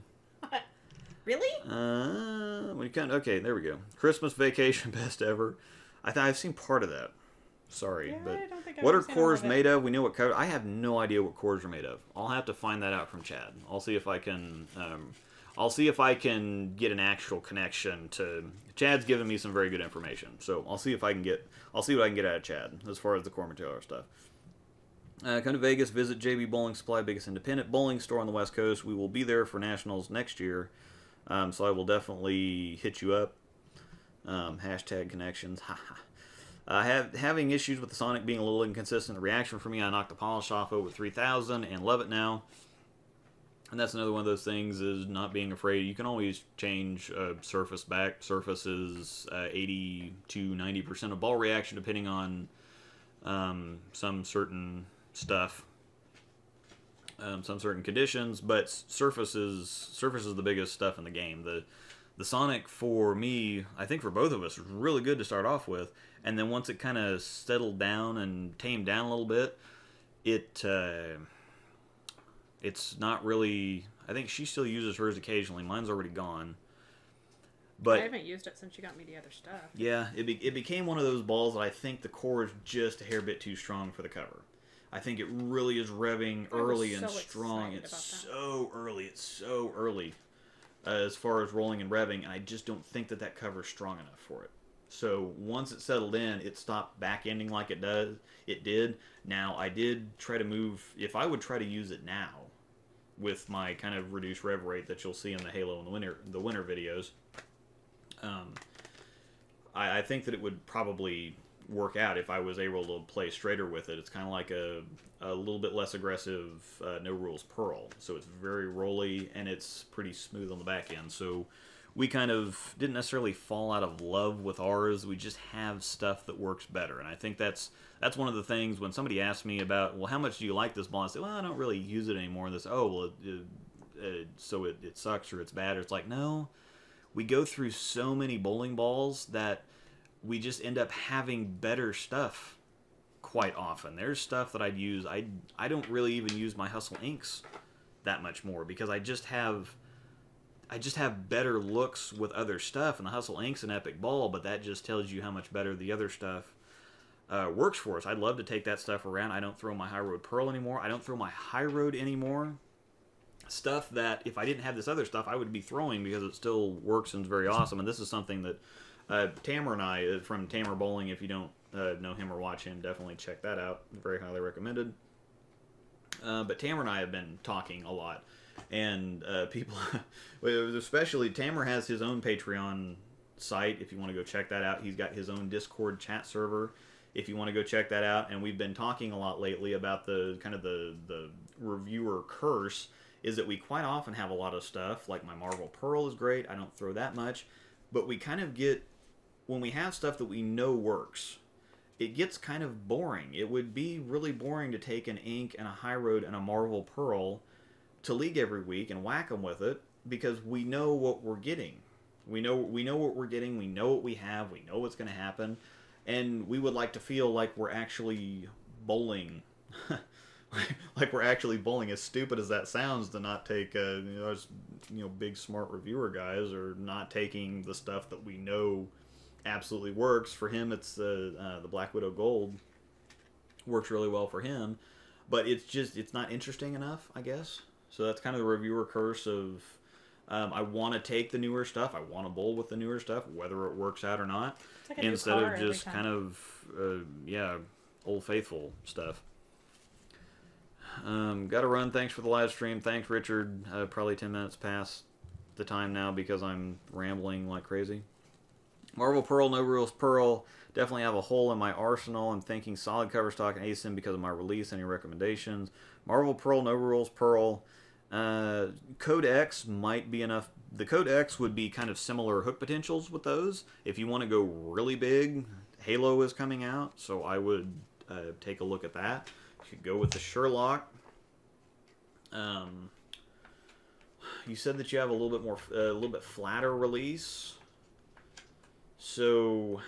Really? Okay, there we go. Christmas Vacation best ever. I've seen part of that. Sorry, Yeah, but I don't think I've what are ever seen all cores of it. made of? We know what cover. I have no idea what cores are made of. I'll have to find that out from Chad. I'll see if I can. I'll see if I can get an actual connection to. Chad's given me some very good information, so I'll see if I can get. I'll see what I can get out of Chad as far as the core material stuff. Come to Vegas, visit JB Bowling Supply, biggest independent bowling store on the West Coast. We will be there for Nationals next year, so I will definitely hit you up. Hashtag connections. Having issues with the Sonic being a little inconsistent. The reaction for me, I knocked the polish off over 3,000 and love it now. And that's another one of those things, is not being afraid. You can always change surface back. Surface is 80 to 90% of ball reaction, depending on some certain stuff, some certain conditions. But surface is the biggest stuff in the game. The Sonic, for me, I think for both of us, was really good to start off with. And then once it kind of settled down and tamed down a little bit, it's not really. I think she still uses hers occasionally. Mine's already gone. But I haven't used it since you got me the other stuff. yeah, it became one of those balls that I think the core is just a hair bit too strong for the cover. I think it really is revving early and strong. It's so early. It's so early as far as rolling and revving. I just don't think that cover is strong enough for it. So once it settled in, it stopped back ending like it did. Now, I did try to move. If I would try to use it now with my kind of reduced rev rate that you'll see in the Halo and the winter videos, I think that it would probably work out if I was able to play straighter with it. It's kind of like a little bit less aggressive no rules Pearl. So it's very rolly and it's pretty smooth on the back end. So we kind of didn't necessarily fall out of love with ours. We just have stuff that works better. And I think that's one of the things when somebody asks me about, well, how much do you like this ball? I say, well, I don't really use it anymore. And so it sucks or it's bad. Or it's like, no, we go through so many bowling balls that we just end up having better stuff quite often. There's stuff that I'd use. I don't really even use my Hustle Inks that much more, because I just have better looks with other stuff, and the Hustle Ink's an epic ball, but that just tells you how much better the other stuff works for us. I'd love to take that stuff around. I don't throw my High Road Pearl anymore. I don't throw my High Road anymore. Stuff that if I didn't have this other stuff, I would be throwing, because it still works and is very awesome. And this is something that Tamer and I, from Tamer Bowling, if you don't know him or watch him, definitely check that out. Very highly recommended. But Tamer and I have been talking a lot. And people, especially Tamer has his own Patreon site if you want to go check that out. He's got his own Discord chat server if you want to go check that out. And we've been talking a lot lately about the kind of the reviewer curse, is that we quite often have a lot of stuff, like my Marvel Pearl is great, I don't throw that much, but we kind of get, when we have stuff that we know works, it gets kind of boring. It would be really boring to take an Ink and a High Road and a Marvel Pearl to League every week and whack them with it, because we know what we're getting. We know what we're getting, we know what we have, we know what's going to happen, and we would like to feel like we're actually bowling. Like we're actually bowling, as stupid as that sounds, to not take big smart reviewer guys are not taking the stuff that we know absolutely works. For him, it's the Black Widow Gold works really well for him, but it's not interesting enough, I guess. So that's kind of the reviewer curse of I want to take the newer stuff, I want to bowl with the newer stuff, whether it works out or not, It's like instead of just kind of Old Faithful stuff. Got to run. Thanks for the live stream. Thanks, Richard. Probably 10 minutes past the time now because I'm rambling like crazy. Marvel Pearl, no rules Pearl. Definitely have a hole in my arsenal. I'm thinking solid cover stock and ASIM because of my release. Any recommendations? Marvel Pearl, no rules Pearl. Code X might be enough. The Code X would be kind of similar hook potentials with those. If you want to go really big, Halo is coming out, so I would take a look at that. You could go with the Sherlock. You said that you have a little bit flatter release. So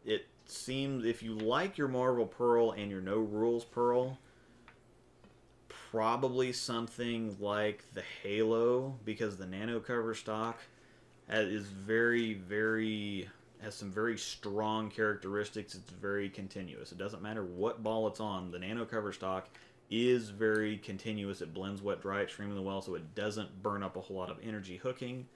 it seems if you like your Marvel Pearl and your No Rules Pearl, probably something like the Halo, because the nano cover stock is has some very strong characteristics. It's very continuous. It doesn't matter what ball it's on. The nano cover stock is very continuous. It blends wet dry extremely well, so it doesn't burn up a whole lot of energy hooking.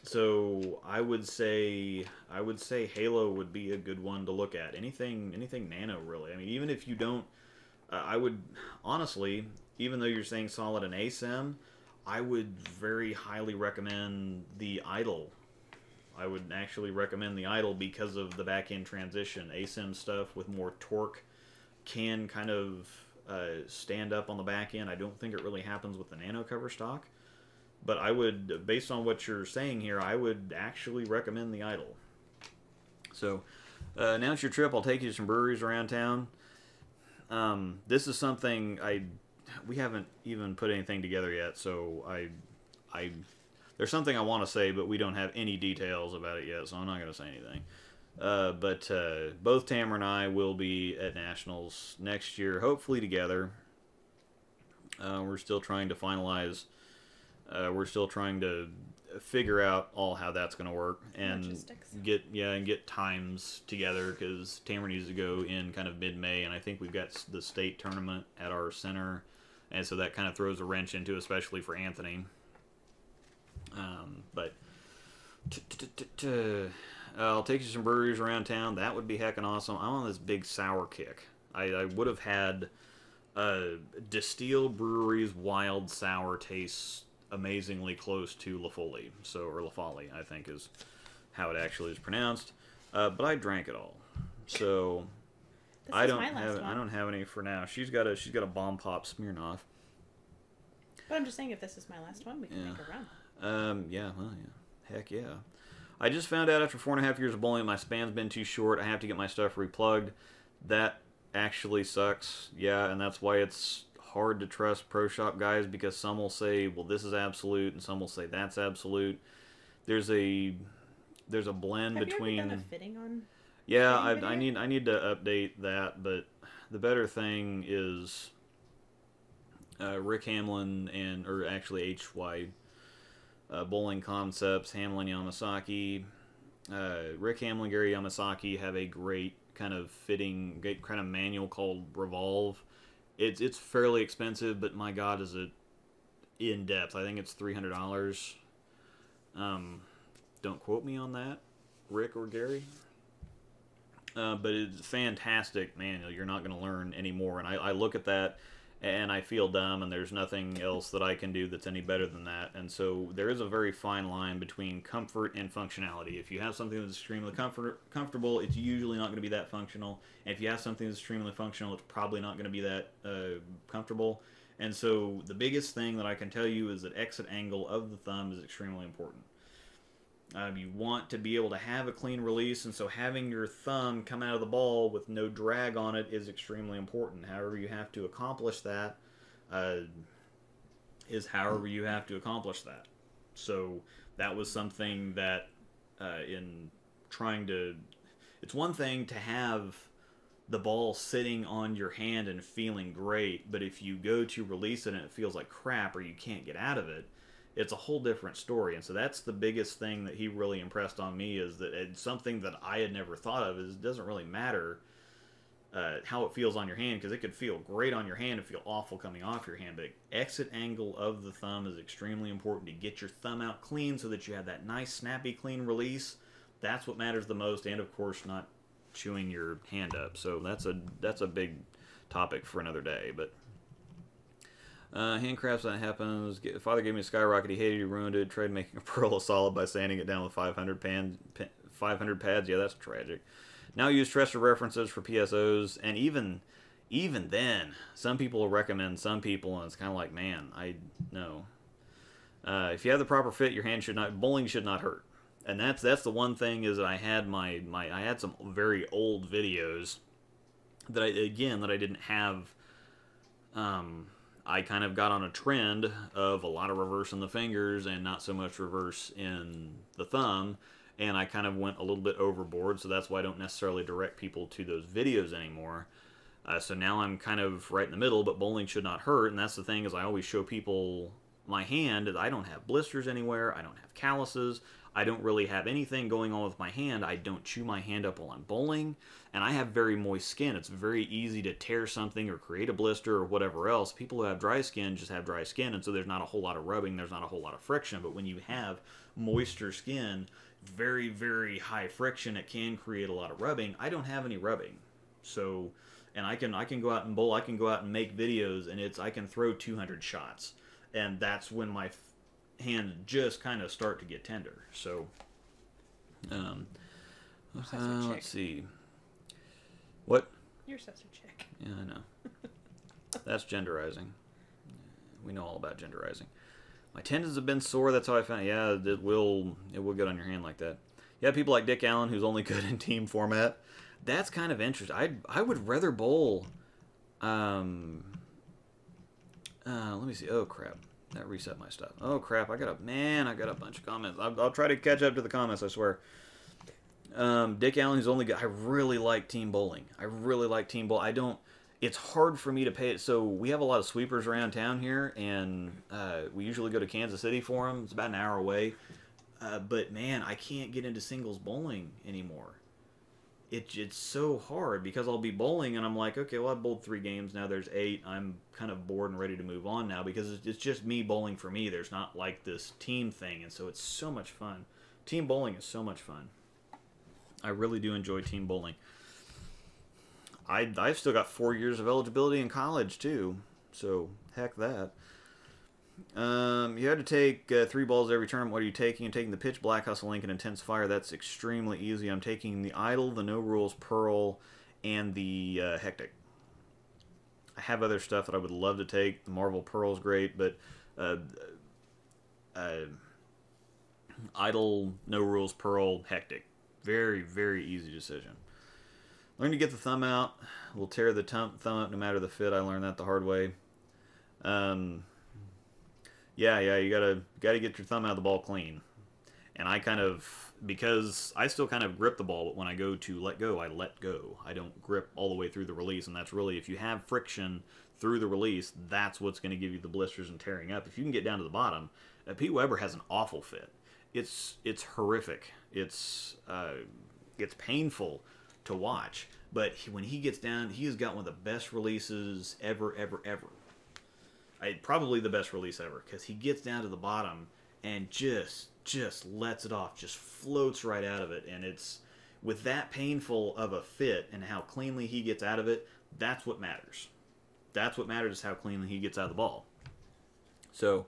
So I would say Halo would be a good one to look at. Anything nano, really. I mean, even if you don't, I would honestly, even though you're saying solid and ASIM, I would very highly recommend the Idol. I would actually recommend the Idol because of the back end transition. ASIM stuff with more torque can kind of stand up on the back end. I don't think it really happens with the nano cover stock. But I would, based on what you're saying here, I would actually recommend the Idol. So, announce your trip. I'll take you to some breweries around town. This is something we haven't even put anything together yet. So there's something I want to say, but we don't have any details about it yet. So I'm not going to say anything. But both Tamara and I will be at Nationals next year, hopefully together. We're still trying to finalize. We're still trying to figure out all how that's going to work and logistics. get times together, because Tamara needs to go in kind of mid-May, and I think we've got the state tournament at our center, and so that kind of throws a wrench into, especially for Anthony. But I'll take you to some breweries around town. That would be heckin' awesome. I'm on this big sour kick. I would have had Distill Brewery's wild sour tastes amazingly close to La Folie. Or La Folie, I think is how it actually is pronounced. But I drank it all. So I don't have any for now. She's got a Bomb Pop Smirnoff. But I'm just saying, if this is my last one, we can make a run. Yeah. Heck yeah. I just found out after 4.5 years of bowling, my span's been too short. I have to get my stuff replugged. That actually sucks. Yeah, and that's why it's hard to trust pro shop guys, because some will say, well, this is absolute, and some will say that's absolute. There's a blend between. Have you ever done a fitting on? Yeah, I need to update that, but the better thing is Rick Hamlin or actually HY Bowling Concepts, Hamlin Yamasaki. Rick Hamlin, Gary Yamasaki have a great kind of fitting, great kind of manual called Revolve. It's fairly expensive, but my God, is it in depth. I think it's $300. Don't quote me on that, Rick or Gary. But it's fantastic manual. You're not going to learn any more. And I look at that, and I feel dumb, and there's nothing else that I can do that's any better than that. And so there is a very fine line between comfort and functionality. If you have something that's extremely comfortable, it's usually not going to be that functional. And if you have something that's extremely functional, it's probably not going to be that comfortable. And so the biggest thing that I can tell you is that exit angle of the thumb is extremely important. You want to be able to have a clean release, and so having your thumb come out of the ball with no drag on it is extremely important. However you have to accomplish that is however you have to accomplish that. So that was something that in trying to... It's one thing to have the ball sitting on your hand and feeling great, but if you go to release it and it feels like crap or you can't get out of it, it's a whole different story. And so that's the biggest thing that he really impressed on me, is that it's something that I had never thought of, is it doesn't really matter how it feels on your hand, because it could feel great on your hand and feel awful coming off your hand, but exit angle of the thumb is extremely important to get your thumb out clean so that you have that nice snappy clean release. That's what matters the most, and of course not chewing your hand up. So that's a big topic for another day. But handcrafts, that happens. Father gave me a skyrocket. He hated, he ruined it. Tried making a pearl solid by sanding it down with 500 pads. Yeah, that's tragic. Now use trusted references for PSOs, and even then, some people will recommend some people, and it's kind of like, man, I know. If you have the proper fit, your hand should not, bowling should not hurt. And that's the one thing, is that I had I had some very old videos that I didn't have. I kind of got on a trend of a lot of reverse in the fingers and not so much reverse in the thumb, and I kind of went a little bit overboard, so that's why I don't necessarily direct people to those videos anymore. So now I'm kind of right in the middle, but bowling should not hurt, and that's the thing, is I always show people my hand. I don't have blisters anywhere, I don't have calluses, I don't really have anything going on with my hand. I don't chew my hand up while I'm bowling, and I have very moist skin. It's very easy to tear something or create a blister or whatever else. People who have dry skin just have dry skin, and so there's not a whole lot of rubbing, there's not a whole lot of friction. But when you have moisture skin, very, very high friction, it can create a lot of rubbing. I don't have any rubbing. So, and I can go out and bowl, I can go out and make videos, and I can throw 200 shots. And that's when my hand just kind of start to get tender. So, let's see. What? You're such a chick. Yeah, I know. That's genderizing. We know all about genderizing. My tendons have been sore. That's how I found it. Yeah, it will get on your hand like that. You have people like Dick Allen, who's only good in team format. That's kind of interesting. I would rather bowl. Let me see. Oh crap. That reset my stuff. Oh crap, I got a bunch of comments. I'll try to catch up to the comments, I swear. Dick Allen, who's only good. I really like team bowling. It's hard for me to pay it. So we have a lot of sweepers around town here, and we usually go to Kansas City for them. It's about an hour away. But man, I can't get into singles bowling anymore. It's so hard, because I'll be bowling and I'm like, okay, well, I've bowled 3 games, now there's 8. I'm kind of bored and ready to move on now, because it's just me bowling for me. There's not like this team thing, and so it's so much fun. Team bowling is so much fun. I really do enjoy team bowling. I've still got 4 years of eligibility in college too, so heck that. You had to take 3 balls every term. What are you taking? I'm taking the Pitch, Black Hustle, Link, and Intense Fire. That's extremely easy. I'm taking the Idle, the No Rules Pearl, and the Hectic. I have other stuff that I would love to take. The Marvel Pearl's great, but Idle, No Rules, Pearl, Hectic. Very, very easy decision. Learn to get the thumb out. We'll tear the thumb up no matter the fit. I learned that the hard way. Yeah, you gotta get your thumb out of the ball clean. And I kind of, because I still kind of grip the ball, but when I go to let go, I let go. I don't grip all the way through the release, and that's really, if you have friction through the release, that's what's going to give you the blisters and tearing up. If you can get down to the bottom, Pete Weber has an awful fit. It's horrific. It's painful to watch, but when he gets down, he has got one of the best releases ever. Probably the best release ever, because he gets down to the bottom and just lets it off, just floats right out of it. And it's with that painful of a fit and how cleanly he gets out of it, that's what matters. that's what matters, is how cleanly he gets out of the ball. So,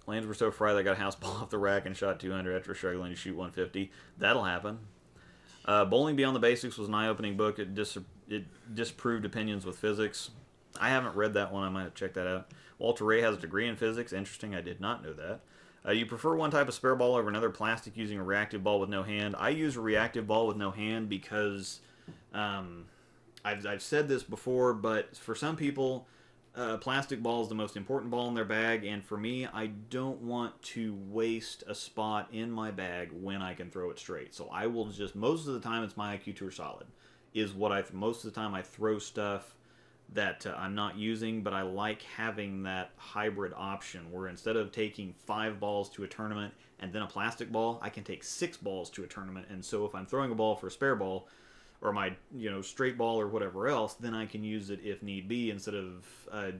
lands were so fried that I got a house ball off the rack and shot 200 after struggling to shoot 150. That'll happen. Bowling Beyond the Basics was an eye-opening book. It disproved opinions with physics. I haven't read that one. I might have checked that out. Walter Ray has a degree in physics. Interesting. I did not know that. You prefer one type of spare ball over another, plastic, using a reactive ball with no hand. I use a reactive ball with no hand because I've said this before, but for some people, plastic ball is the most important ball in their bag, and for me, I don't want to waste a spot in my bag when I can throw it straight. So I will just, most of the time, it's my IQ Tour Solid. Is what most of the time I throw stuff that I'm not using, but I like having that hybrid option where instead of taking 5 balls to a tournament and then a plastic ball, I can take 6 balls to a tournament. And so if I'm throwing a ball for a spare ball, or my straight ball or whatever else, then I can use it if need be, instead of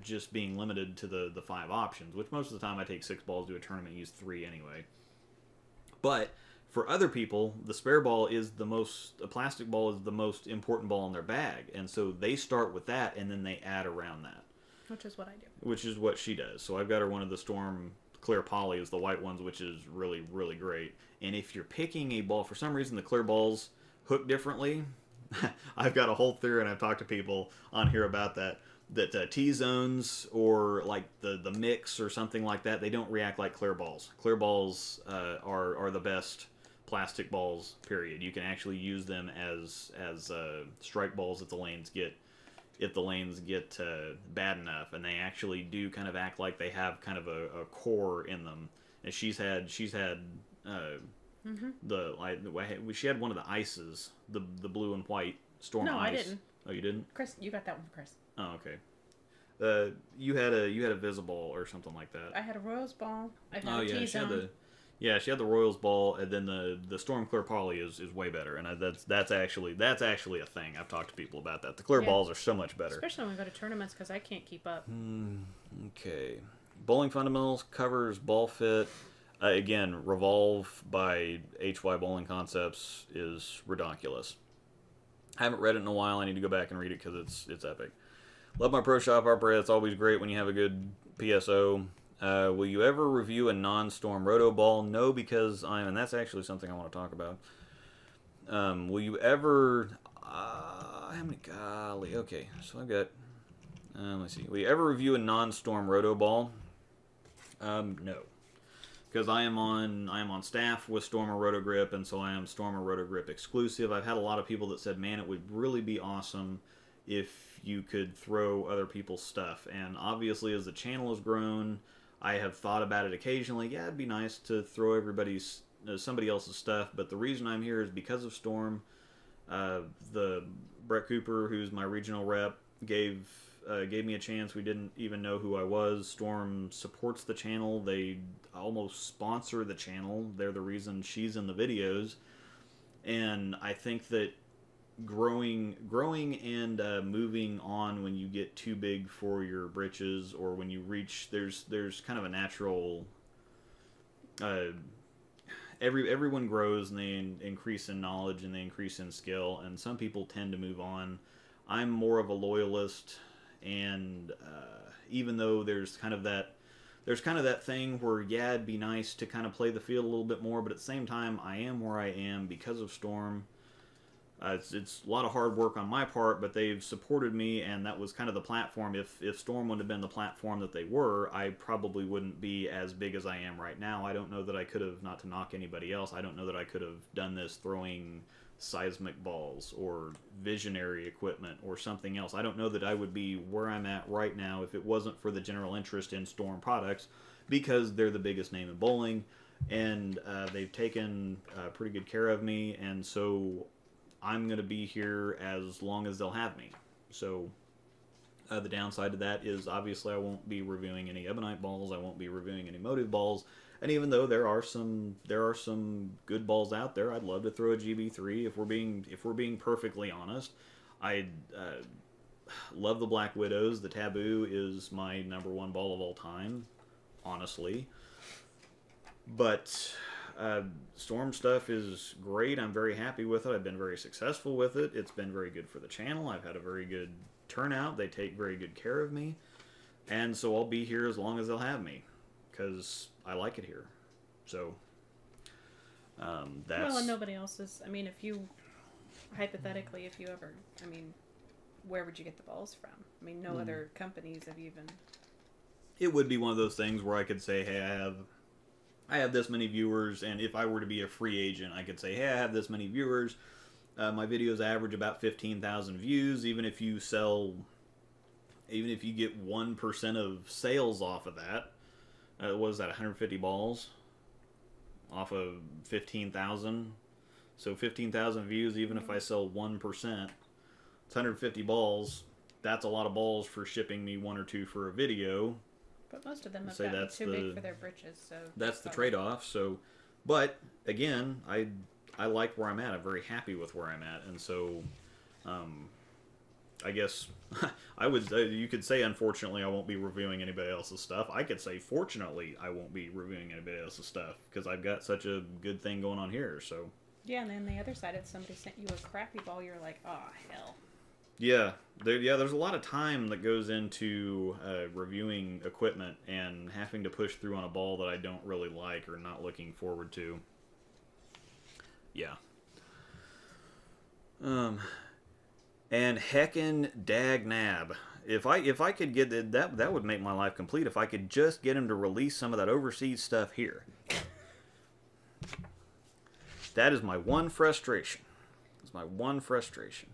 just being limited to the 5 options, which most of the time I take 6 balls to a tournament and use 3 anyway. But for other people, the spare ball is a plastic ball is the most important ball in their bag, and so they start with that and then they add around that. Which is what I do. Which is what she does. So I've got her one of the Storm Clear Poly, is the white ones, which is really, really great. And if you're picking a ball, for some reason the clear balls hook differently. I've got a whole theory, and I've talked to people on here about that T-zones or like the mix or something like that, they don't react like clear balls. Clear balls are the best plastic balls, period. You can actually use them as strike balls if the lanes get bad enough, and they actually do kind of act like they have kind of a core in them. And she had she had one of the ices, the blue and white Storm Ice. No, I didn't. Oh, you didn't? Chris, you got that one for Chris. Oh, okay. You had a Visible or something like that. I had a Royals ball. I had a T-zone. She had the Royals ball, and then the Storm Clear Poly is way better, and that's actually a thing. I've talked to people about that. The clear balls are so much better, especially when we go to tournaments, because I can't keep up. Okay, Bowling Fundamentals covers ball fit. Again, Revolve by HY Bowling Concepts is ridiculous. I haven't read it in a while. I need to go back and read it because it's epic. Love my Pro Shop operator. It's always great when you have a good PSO. Will you ever review a non-Storm Roto ball? No, because and that's actually something I want to talk about. Will you ever... golly, okay, so I've got... let's see. Will you ever review a non-Storm Roto ball? No. Because I am on staff with Stormer Roto Grip, and so I am Stormer Roto Grip exclusive. I've had a lot of people that said, man, it would really be awesome if you could throw other people's stuff. And obviously, as the channel has grown, I have thought about it occasionally. Yeah, it'd be nice to throw somebody else's stuff, but the reason I'm here is because of Storm. The Brett Cooper, who's my regional rep, gave me a chance. We didn't even know who I was. Storm supports the channel. They almost sponsor the channel. They're the reason she's in the videos. And I think that growing and moving on when you get too big for your britches, or when you reach, there's kind of a natural everyone grows, and they increase in knowledge and they increase in skill, and some people tend to move on. I'm more of a loyalist, and even though there's kind of that thing where, yeah, it'd be nice to kind of play the field a little bit more, but at the same time, I am where I am because of Storm. It's a lot of hard work on my part, but they've supported me, and that was kind of the platform. If Storm wouldn't have been the platform that they were, I probably wouldn't be as big as I am right now. I don't know that I could have, not to knock anybody else, I don't know that I could have done this throwing seismic balls or visionary equipment or something else. I don't know that I would be where I'm at right now if it wasn't for the general interest in Storm products, because they're the biggest name in bowling, and they've taken pretty good care of me, and so I'm going to be here as long as they'll have me. So the downside to that is obviously I won't be reviewing any Ebonite balls. I won't be reviewing any Motive balls. And even though there are some good balls out there, I'd love to throw a GB3. If we're being perfectly honest, I love the Black Widows. The Taboo is my #1 ball of all time, honestly. But Storm stuff is great. I'm very happy with it. I've been very successful with it. It's been very good for the channel. I've had a very good turnout. They take very good care of me. And so I'll be here as long as they'll have me, because I like it here. So, that's... Well, and nobody else is... I mean, if you... Hypothetically, if you ever... I mean, where would you get the balls from? I mean, no other companies have even... It would be one of those things where I could say, hey, I have this many viewers, and if I were to be a free agent, I could say, hey, I have this many viewers. My videos average about 15,000 views. Even if you get 1% of sales off of that, what is that, 150 balls off of 15,000? So 15,000 views, even if I sell 1%, it's 150 balls. That's a lot of balls for shipping me 1 or 2 for a video. But most of them have gotten too big for their britches, so... That's the trade-off, so... But, again, I like where I'm at. I'm very happy with where I'm at, and so... I guess... you could say, unfortunately, I won't be reviewing anybody else's stuff. I could say, fortunately, I won't be reviewing anybody else's stuff, because I've got such a good thing going on here, so... Yeah, and then the other side, if somebody sent you a crappy ball, you're like, oh, hell. Yeah, there's a lot of time that goes into reviewing equipment and having to push through on a ball that I don't really like or not looking forward to. Yeah. And heckin' dag nab. If I could get that would make my life complete. If I could just get him to release some of that overseas stuff here. That is my one frustration. It's my one frustration.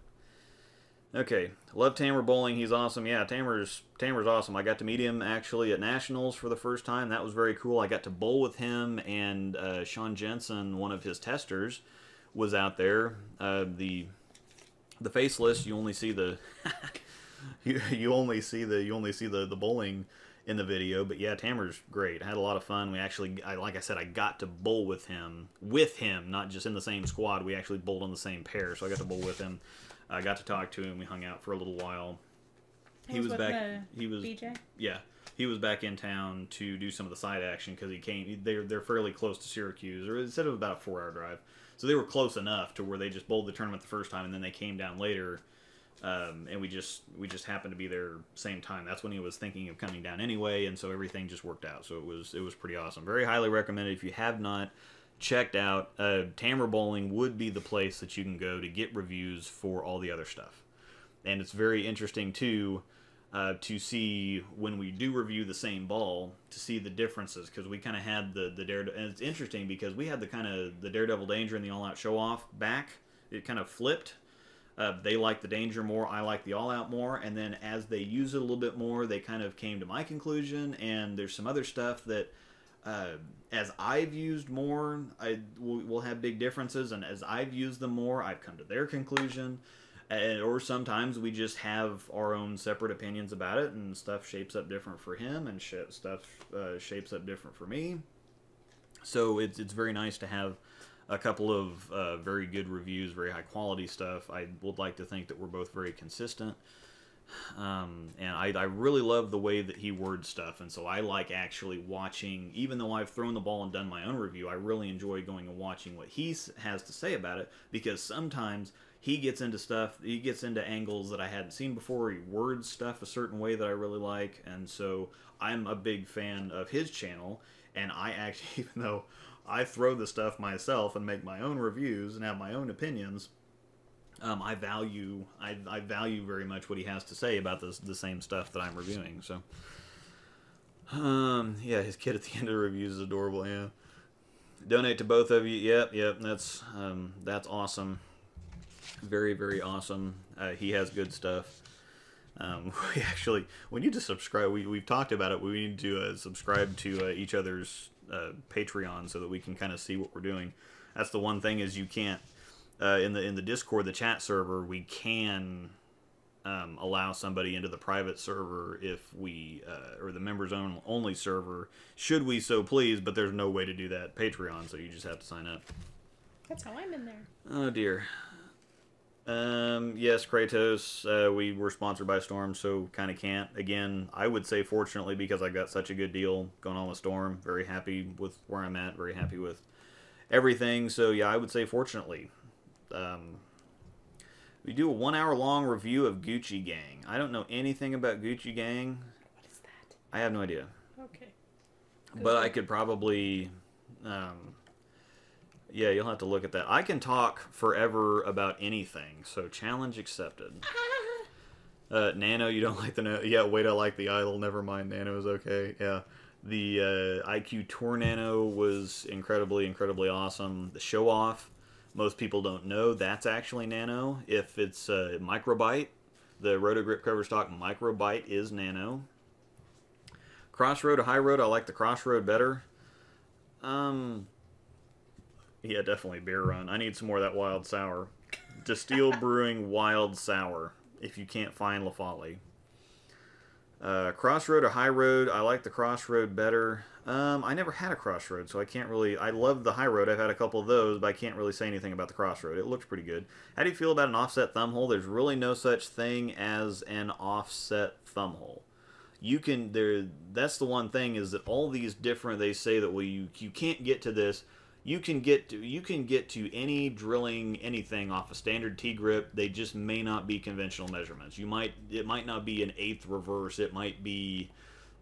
Okay, love Tamer Bowling. He's awesome. Yeah, Tamer's awesome. I got to meet him actually at Nationals for the first time. That was very cool. I got to bowl with him, and Sean Jensen, one of his testers, was out there. The faceless, you only see the you only see the bowling in the video. But yeah, Tamer's great. I had a lot of fun. We actually, like I said, I got to bowl with him, not just in the same squad. We actually bowled on the same pair, so I got to bowl with him. I got to talk to him. We hung out for a little while. He was back. He was BJ? Yeah, he was back in town to do some of the side action because he came. They're fairly close to Syracuse, or instead of about a 4-hour drive, so they were close enough to where they just bowled the tournament the first time, and then they came down later, and we just happened to be there same time. That's when he was thinking of coming down anyway, and so everything just worked out. So it was pretty awesome. Very highly recommended if you have not checked out. Tamer Bowling would be the place that you can go to get reviews for all the other stuff. And it's very interesting too to see when we do review the same ball, to see the differences, because we kind of had the Daredevil, and it's interesting because we had the Daredevil Danger and the All Out Show Off back. It kind of flipped. They like the Danger more, I like the All Out more, and then as they use it a little bit more, they kind of came to my conclusion, and there's some other stuff that as I've used more, we'll have big differences, and as I've used them more, I've come to their conclusion. Or sometimes we just have our own separate opinions about it, and stuff shapes up different for him, and stuff shapes up different for me. So it's very nice to have a couple of very good reviews, very high quality stuff. I would like to think that we're both very consistent. And I really love the way that he words stuff, and so I like actually watching, even though I've thrown the ball and done my own review, I really enjoy going and watching what he has to say about it, because sometimes he gets into stuff, he gets into angles that I hadn't seen before, he words stuff a certain way that I really like, and so I'm a big fan of his channel, and I actually, even though I throw the stuff myself and make my own reviews and have my own opinions, I value very much what he has to say about the same stuff that I'm reviewing. So, yeah, his kid at the end of the reviews is adorable. Yeah, donate to both of you. Yep. That's awesome. Very, very awesome. He has good stuff. We actually, we need to subscribe. We've talked about it. We need to subscribe to each other's Patreon so that we can kind of see what we're doing. That's the one thing, is you can't. In the Discord, the chat server, we can allow somebody into the private server if we, or the members only server, should we so please, but there's no way to do that Patreon, so you just have to sign up. That's how I'm in there. Oh dear. Yes, Kratos, we were sponsored by Storm, so kind of can't. Again, I would say fortunately, because I got such a good deal going on with Storm, very happy with where I'm at, very happy with everything. So yeah, I would say fortunately. We do a 1 hour long review of Gucci Gang. I don't know anything about Gucci Gang. What is that? I have no idea. Okay. But I could probably... yeah, you'll have to look at that. I can talk forever about anything, so challenge accepted. Nano, you don't like the... Yeah, wait, I like the Idol. Never mind, Nano is okay. Yeah. The IQ Tour Nano was incredibly, incredibly awesome. The show-off, most people don't know that's actually Nano. If it's Microbyte, the Roto Grip cover stock Microbyte is Nano. Crossroad or High Road, I like the Crossroad better. Yeah, definitely beer run. I need some more of that wild sour. Distill Brewing Wild Sour, if you can't find La Folly. Crossroad or High Road, I like the Crossroad better. I never had a Crossroad, so I can't really... I love the High Road. I've had a couple of those, but I can't really say anything about the Crossroad. It looks pretty good. How do you feel about an offset thumb hole? There's really no such thing as an offset thumb hole. You can... That's the one thing, is that all these different... They say that, well, you can't get to this... You can get to any drilling anything off a standard T-grip. They just may not be conventional measurements. It might not be an 1/8 reverse. It might be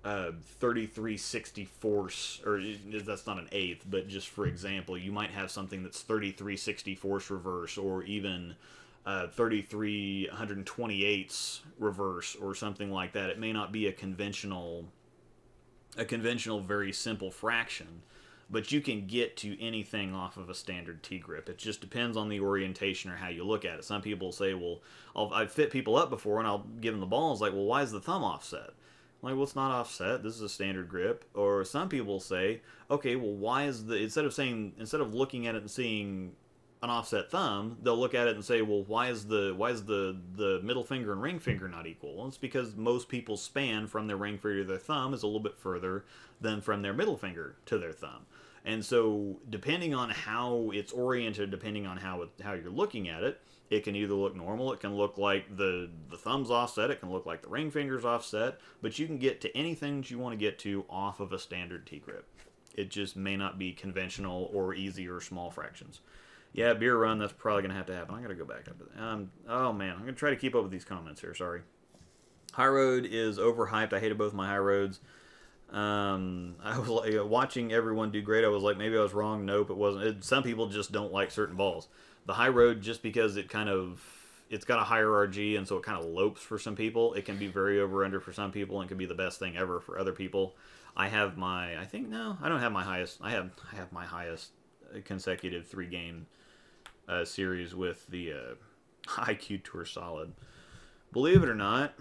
33/64, or that's not an 1/8, but just for example, you might have something that's 33/64 reverse, or even 33/128 reverse, or something like that. It may not be a conventional very simple fraction. But you can get to anything off of a standard T-grip. It just depends on the orientation or how you look at it. Some people say, well, I've fit people up before and Of give them the ball. It's like, well, why is the thumb offset? I'm like, well, it's not offset. This is a standard grip. Or some people say, okay, well, why is instead of looking at it and seeing an offset thumb, they'll look at it and say, well, why is the middle finger and ring finger not equal? Well, it's because most people's span from their ring finger to their thumb is a little bit further than from their middle finger to their thumb. And so, depending on how it's oriented, depending on how you're looking at it, it can either look normal, it can look like the thumb's offset, it can look like the ring finger's offset, but you can get to anything that you want to get to off of a standard T-grip. It just may not be conventional or easy or small fractions. Yeah, beer run, that's probably going to happen. I got to go back up to that. Oh man, I'm going to try to keep up with these comments here, sorry. High Road is overhyped. I hated both my High Roads. I was like, watching everyone do great. I was like, maybe I was wrong. Nope, it wasn't. Some people just don't like certain balls. The High Road, just because it's got a higher RG, and so it kind of lopes for some people. It can be very over-under for some people, and can be the best thing ever for other people. I don't have my highest. I have my highest consecutive 3-game series with the IQ Tour Solid. Believe it or not.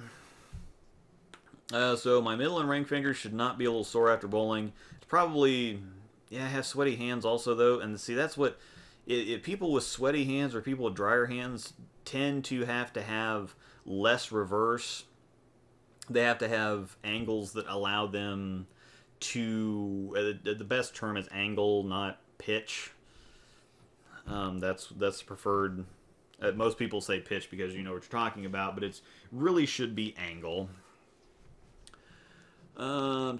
So my middle and ring fingers should not be a little sore after bowling. It's probably, yeah, I have sweaty hands also though, and see that's what, people with sweaty hands or people with drier hands tend to have less reverse. They have to have angles that allow them to, the best term is angle, not pitch. That's preferred. Most people say pitch because you know what you're talking about, but it's really should be angle. So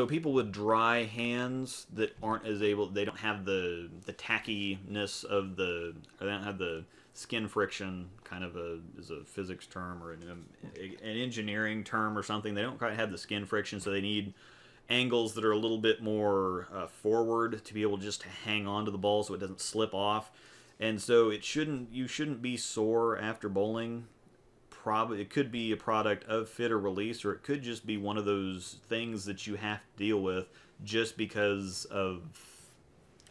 people with dry hands that aren't as able, they don't have the tackiness of they don't have the skin friction, kind of is a physics term or an engineering term or something. They don't quite have the skin friction, so they need angles that are a little bit more forward to be able just to hang on to the ball so it doesn't slip off. And so you shouldn't be sore after bowling. It could be a product of fit or release, or it could just be one of those things that you have to deal with just because of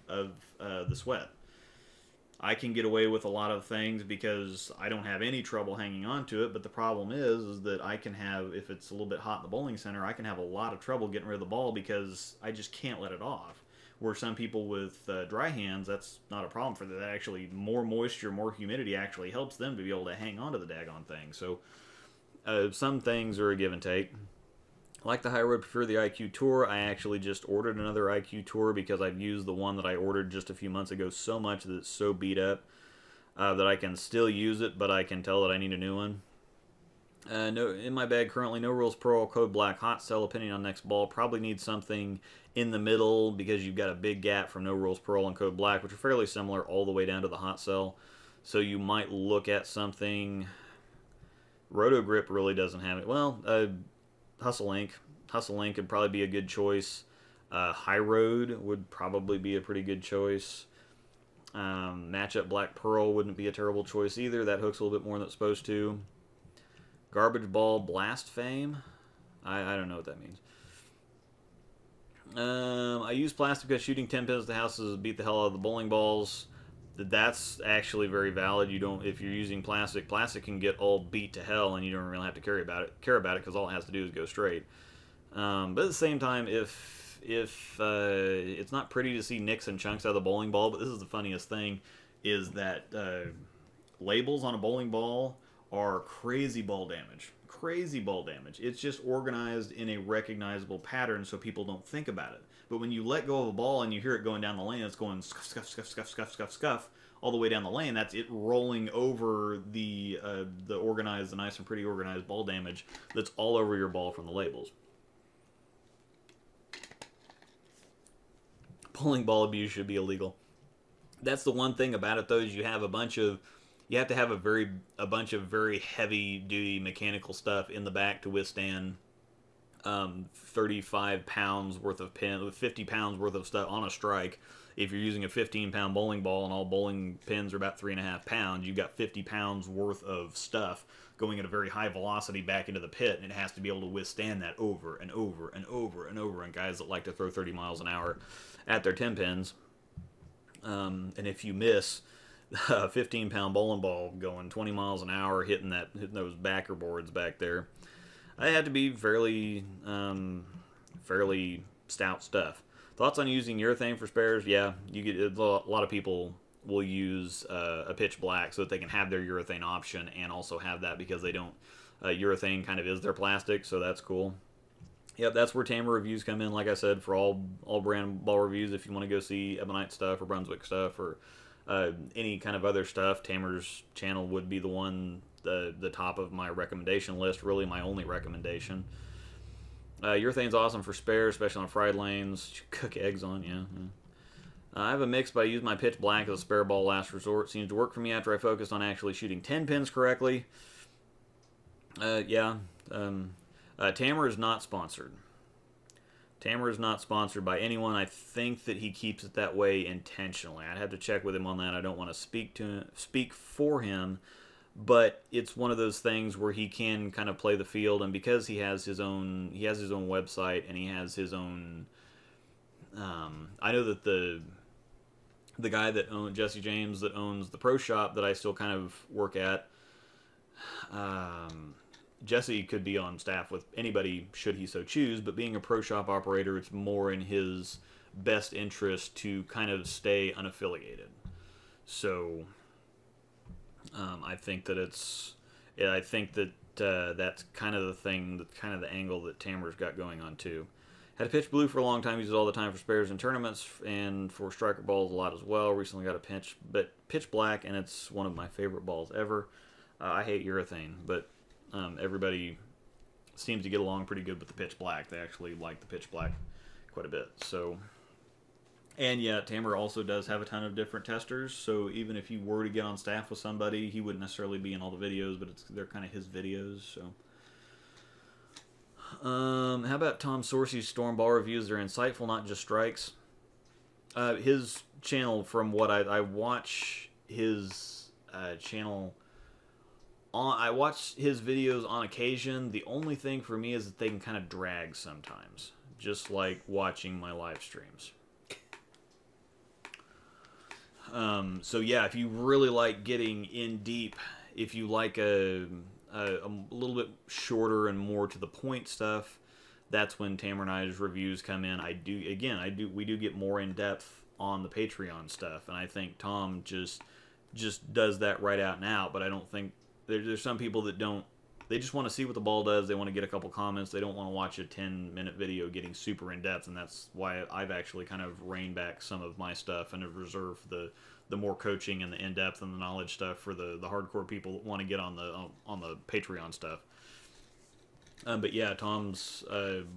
the sweat. I can get away with a lot of things because I don't have any trouble hanging on to it, but the problem is that I can have, if it's a little bit hot in the bowling center, I can have a lot of trouble getting rid of the ball because I just can't let it off. Where some people with dry hands, that's not a problem for them. That actually, more moisture, more humidity actually helps them to be able to hang on to the daggone thing. So some things are a give and take. Like the High Road, prefer the IQ Tour. I actually just ordered another IQ Tour because I've used the one that I ordered just a few months ago so much that it's so beat up that I can still use it, but I can tell that I need a new one. No, in my bag currently, no rules pearl, code black, hot sell, opinion on next ball. Probably need something in the middle because you've got a big gap from no rules pearl and code black, which are fairly similar all the way down to the hot sell. So you might look at something. Roto Grip really doesn't have it. Well, Hustle Link. Hustle Link would probably be a good choice. High Road would probably be a pretty good choice. Matchup Black Pearl wouldn't be a terrible choice either. That hooks a little bit more than it's supposed to. Garbage Ball Blast Fame. I don't know what that means. I use plastic because shooting 10 pins at the houses beat the hell out of the bowling balls. That's actually very valid. You don't, if you're using plastic, plastic can get all beat to hell, and you don't really have to care about it because all it has to do is go straight. But at the same time, if it's not pretty to see nicks and chunks out of the bowling ball, but this is the funniest thing, is that labels on a bowling ball are crazy ball damage. Crazy ball damage. It's just organized in a recognizable pattern so people don't think about it. But when you let go of a ball and you hear it going down the lane, it's going scuff, scuff, scuff, scuff, scuff, scuff, scuff, all the way down the lane. That's it rolling over the organized, the nice and pretty organized ball damage that's all over your ball from the labels. Bowling ball abuse should be illegal. That's the one thing about it, though, is you have to have a bunch of very heavy duty mechanical stuff in the back to withstand 35 pounds worth of pin, 50 pounds worth of stuff on a strike. If you're using a 15-pound bowling ball and all bowling pins are about 3.5 pounds, you've got 50 pounds worth of stuff going at a very high velocity back into the pit, and it has to be able to withstand that over and over and over and over. And guys that like to throw 30 miles an hour at their 10 pins, and if you miss a 15-pound bowling ball going 20 miles an hour, hitting those backer boards back there, it had to be fairly stout stuff. Thoughts on using urethane for spares? Yeah, you get a lot of people will use a pitch black so that they can have their urethane option and also have that because they don't. Urethane kind of is their plastic, so that's cool. Yep, that's where Tamer reviews come in. Like I said, for all brand ball reviews, if you want to go see Ebonite stuff or Brunswick stuff or any kind of other stuff, Tamer's channel would be the one, the top of my recommendation list, really my only recommendation. Urethane's awesome for spares, especially on fried lanes. You cook eggs on, yeah. I have a mix, but I use my pitch black as a spare ball last resort. Seems to work for me after I focused on actually shooting 10 pins correctly. Yeah. Tamer is not sponsored. Tamer is not sponsored by anyone. I think that he keeps it that way intentionally. I'd have to check with him on that. I don't want to speak for him, but it's one of those things where he can kind of play the field, and because he has his own website and he has his own. I know that the guy that owns Jesse James that owns the pro shop that I still kind of work at. Jesse could be on staff with anybody should he so choose, but being a pro shop operator, it's more in his best interest to kind of stay unaffiliated. So I think that that's kind of the thing, that's kind of the angle that Tamer's got going on too. Had a pitch blue for a long time, uses it all the time for spares and tournaments, and for striker balls a lot as well. Recently got a pitch black, and it's one of my favorite balls ever. I hate urethane, but everybody seems to get along pretty good with the pitch black. They actually like the pitch black quite a bit. So, and yeah, Tamer also does have a ton of different testers. So even if you were to get on staff with somebody, he wouldn't necessarily be in all the videos, but they're kind of his videos. So, how about Tom Sorsey's storm ball reviews? They're insightful, not just strikes. His channel, from what I watch his channel. I watch his videos on occasion. The only thing for me is that they can kind of drag sometimes, just like watching my live streams. So yeah, if you really like getting in deep, if you like a little bit shorter and more to the point stuff, that's when Tamer and I's reviews come in. We do get more in depth on the Patreon stuff, and I think Tom just does that right out and out. But I don't think. There's some people that don't. They just want to see what the ball does. They want to get a couple comments. They don't want to watch a 10-minute video getting super in-depth, and that's why I've actually kind of reined back some of my stuff and have reserved the more coaching and the in-depth and the knowledge stuff for the hardcore people that want to get on the Patreon stuff. But yeah, Tom's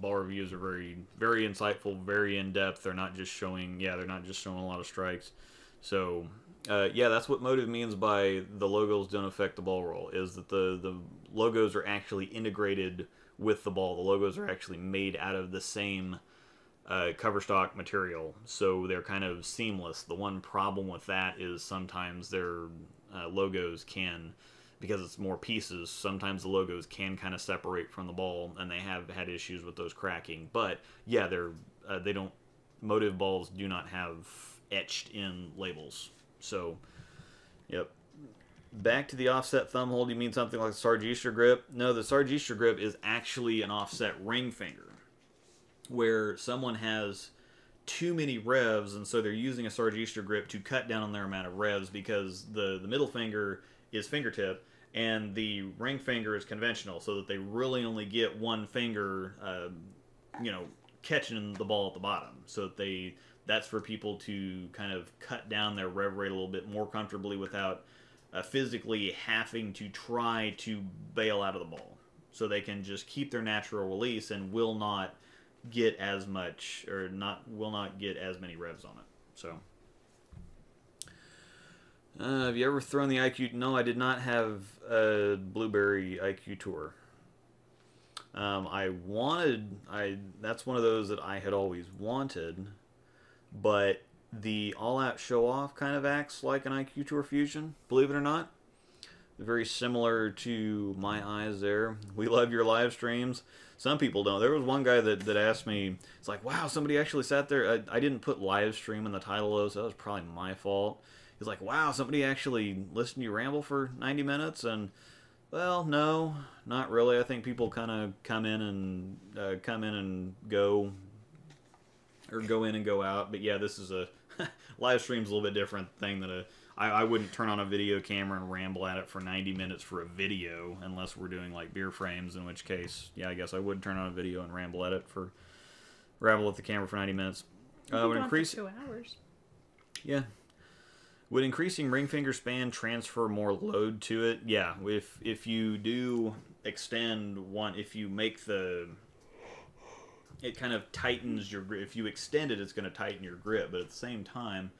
ball reviews are very, very insightful, very in depth. They're not just showing, they're not just showing a lot of strikes. So, yeah, that's what motive means by the logos don't affect the ball roll. Is that the logos are actually integrated with the ball. The logos are actually made out of the same cover stock material, so they're kind of seamless. The one problem with that is sometimes their logos can, because it's more pieces, sometimes the logos can kind of separate from the ball, and they have had issues with those cracking. But yeah, they don't, motive balls do not have etched in labels. So, yep. Back to the offset thumb hold, you mean something like the Sarge Easter grip? No, the Sarge Easter grip is actually an offset ring finger, where someone has too many revs, and so they're using a Sarge Easter grip to cut down on their amount of revs, because the middle finger is fingertip and the ring finger is conventional, so that they really only get one finger, catching the ball at the bottom. So that that's for people to kind of cut down their rev rate a little bit more comfortably without physically having to try to bail out of the ball. So they can just keep their natural release and will not get as much, or will not get as many revs on it. So, have you ever thrown the IQ? No, I did not have a Blueberry IQ Tour. That's one of those that I had always wanted, but the all-out show-off kind of acts like an IQ Tour Fusion, believe it or not. Very similar to my eyes there. We love your live streams. Some people don't. There was one guy that asked me, it's like, wow, somebody actually sat there. I didn't put live stream in the title though, so that was probably my fault. He's like, wow, somebody actually listened to you ramble for 90 minutes? And, well, no, not really. I think people kind of come in and go, or go in and go out. But yeah, this is a live stream's a little bit different thing than I wouldn't turn on a video camera and ramble at it for 90 minutes for a video, unless we're doing like beer frames, in which case, yeah, I guess I would turn on a video and ramble at the camera for 90 minutes. Would increase 2 hours. Yeah. Would increasing ring finger span transfer more load to it? Yeah. If you do extend one, if you make it kind of tightens your grip. If you extend it, it's going to tighten your grip, but at the same time,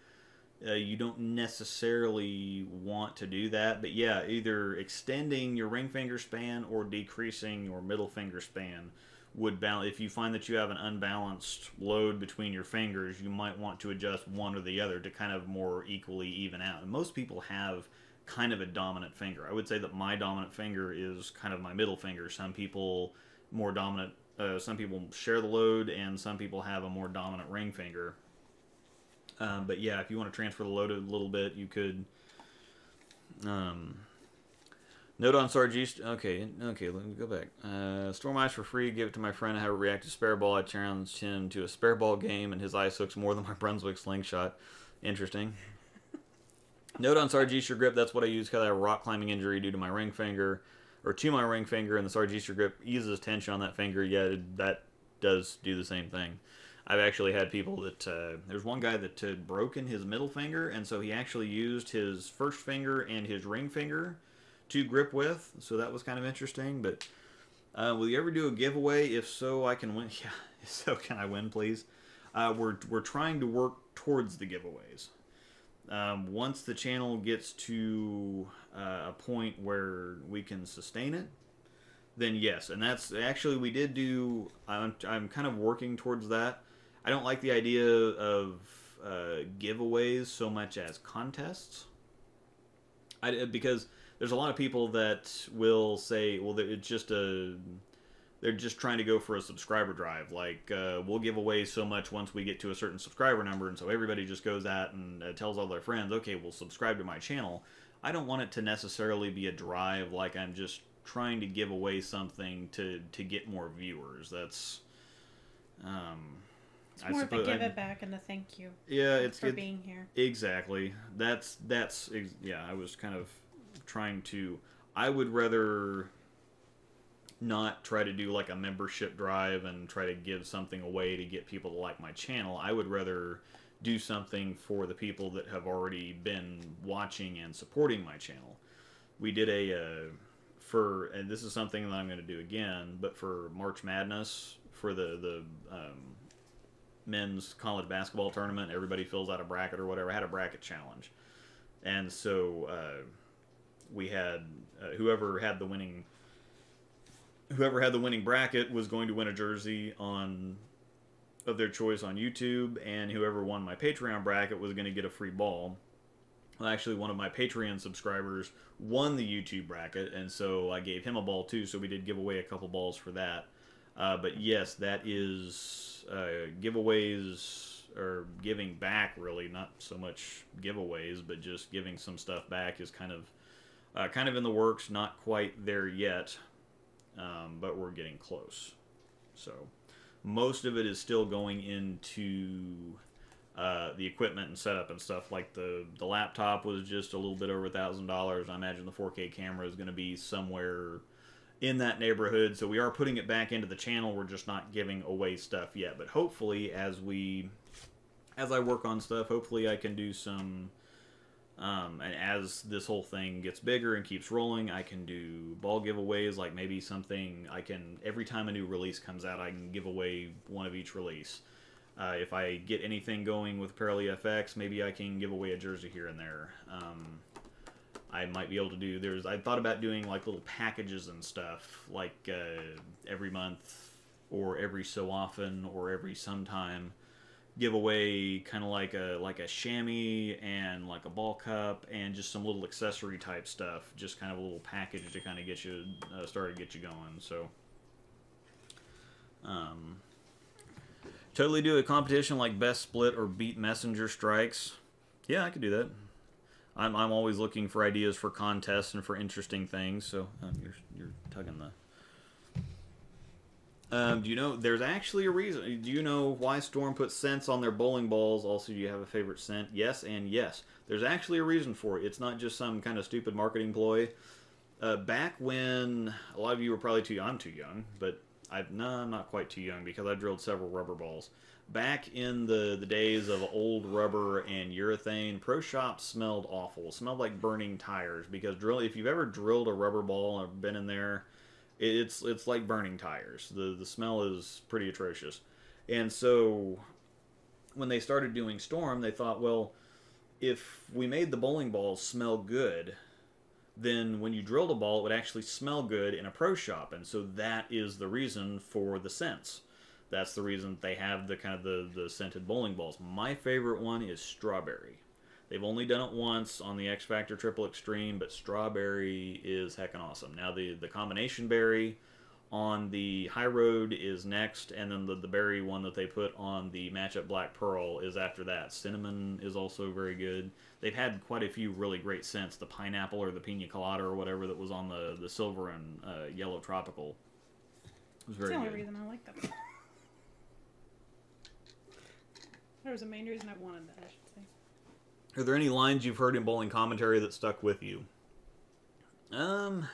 you don't necessarily want to do that. But yeah, either extending your ring finger span or decreasing your middle finger span would balance. If you find that you have an unbalanced load between your fingers, you might want to adjust one or the other to kind of more equally even out. And most people have kind of a dominant finger. I would say that my dominant finger is kind of my middle finger. Some people more dominant. Some people share the load, and some people have a more dominant ring finger. But yeah, if you want to transfer the load a little bit, you could. Note on Sarge East. Okay, let me go back. Storm Ice for free. Give it to my friend. How to react to spare ball. I challenged him to a spare ball game, and his ice hooks more than my Brunswick slingshot. Interesting. Note on Sarge Easter grip. That's what I use because I have a rock climbing injury due to my ring finger, or to my ring finger, and the Sarge Easter grip eases tension on that finger. Yeah, that does do the same thing. I've actually had people that, there's one guy that had broken his middle finger, and so he actually used his first finger and his ring finger to grip with, so that was kind of interesting. But will you ever do a giveaway? If so, I can win. Yeah, if so, can I win, please? We're trying to work towards the giveaways. Once the channel gets to a point where we can sustain it, then yes. And that's actually, we did do, I'm kind of working towards that. I don't like the idea of giveaways so much as contests. Because there's a lot of people that will say, well, it's just they're just trying to go for a subscriber drive. Like, we'll give away so much once we get to a certain subscriber number, and so everybody just goes out and tells all their friends, okay, well, subscribe to my channel. I don't want it to necessarily be a drive like I'm just trying to give away something to get more viewers. That's it's more of a give it back and a thank you. Yeah, it's for being here. Exactly. That's yeah. I was kind of trying to. I would rather not try to do like a membership drive and try to give something away to get people to like my channel. I would rather do something for the people that have already been watching and supporting my channel. We did a and this is something that I'm going to do again, but for March Madness, for the men's college basketball tournament, everybody fills out a bracket or whatever. I had a bracket challenge, and so we had whoever had the winning bracket was going to win a jersey of their choice on YouTube, and whoever won my Patreon bracket was going to get a free ball. Well, actually, one of my Patreon subscribers won the YouTube bracket, and so I gave him a ball too, so we did give away a couple balls for that. But yes, that is giveaways, or giving back, really, not so much giveaways, but just giving some stuff back is kind of in the works, not quite there yet, but we're getting close. So most of it is still going into the equipment and setup and stuff. Like the laptop was just a little bit over $1,000. I imagine the 4K camera is going to be somewhere in that neighborhood. So we are putting it back into the channel. We're just not giving away stuff yet. But hopefully, as I work on stuff, hopefully I can do some. And as this whole thing gets bigger and keeps rolling, I can do ball giveaways, like maybe something every time a new release comes out, I can give away one of each release. If I get anything going with Apparel EFX, maybe I can give away a jersey here and there. I might be able to do, I thought about doing like little packages and stuff, like every month or every so often or every sometime. Give away kind of like a chamois and like a ball cup and just some little accessory type stuff, just kind of a little package to kind of get you started, get you going. So totally do a competition like best split or beat messenger strikes. Yeah, I could do that. I'm always looking for ideas for contests and for interesting things. So you're tugging the. Do you know, there's actually a reason. Do you know why Storm puts scents on their bowling balls? Also, do you have a favorite scent? Yes and yes. There's actually a reason for it. It's not just some kind of stupid marketing ploy. Back when, a lot of you were probably I'm too young, but I'm not quite too young because I drilled several rubber balls. Back in the days of old rubber and urethane, pro shops smelled awful. It smelled like burning tires because if you've ever drilled a rubber ball or been in there, it's like burning tires. The smell is pretty atrocious. And so when they started doing Storm, they thought, well, if we made the bowling balls smell good, then when you drilled a ball, it would actually smell good in a pro shop. And so that is the reason for the scents. That's the reason they have the scented bowling balls. My favorite one is strawberry. They've only done it once on the X Factor Triple Extreme, but strawberry is heckin' awesome. Now the combination berry on the High Road is next, and then the berry one that they put on the Matchup Black Pearl is after that. Cinnamon is also very good. They've had quite a few really great scents. The pineapple or the pina colada or whatever that was on the silver and yellow tropical was very good. That's the only reason I like them. There was a main reason I wanted that, I should say. Are there any lines you've heard in bowling commentary that stuck with you? I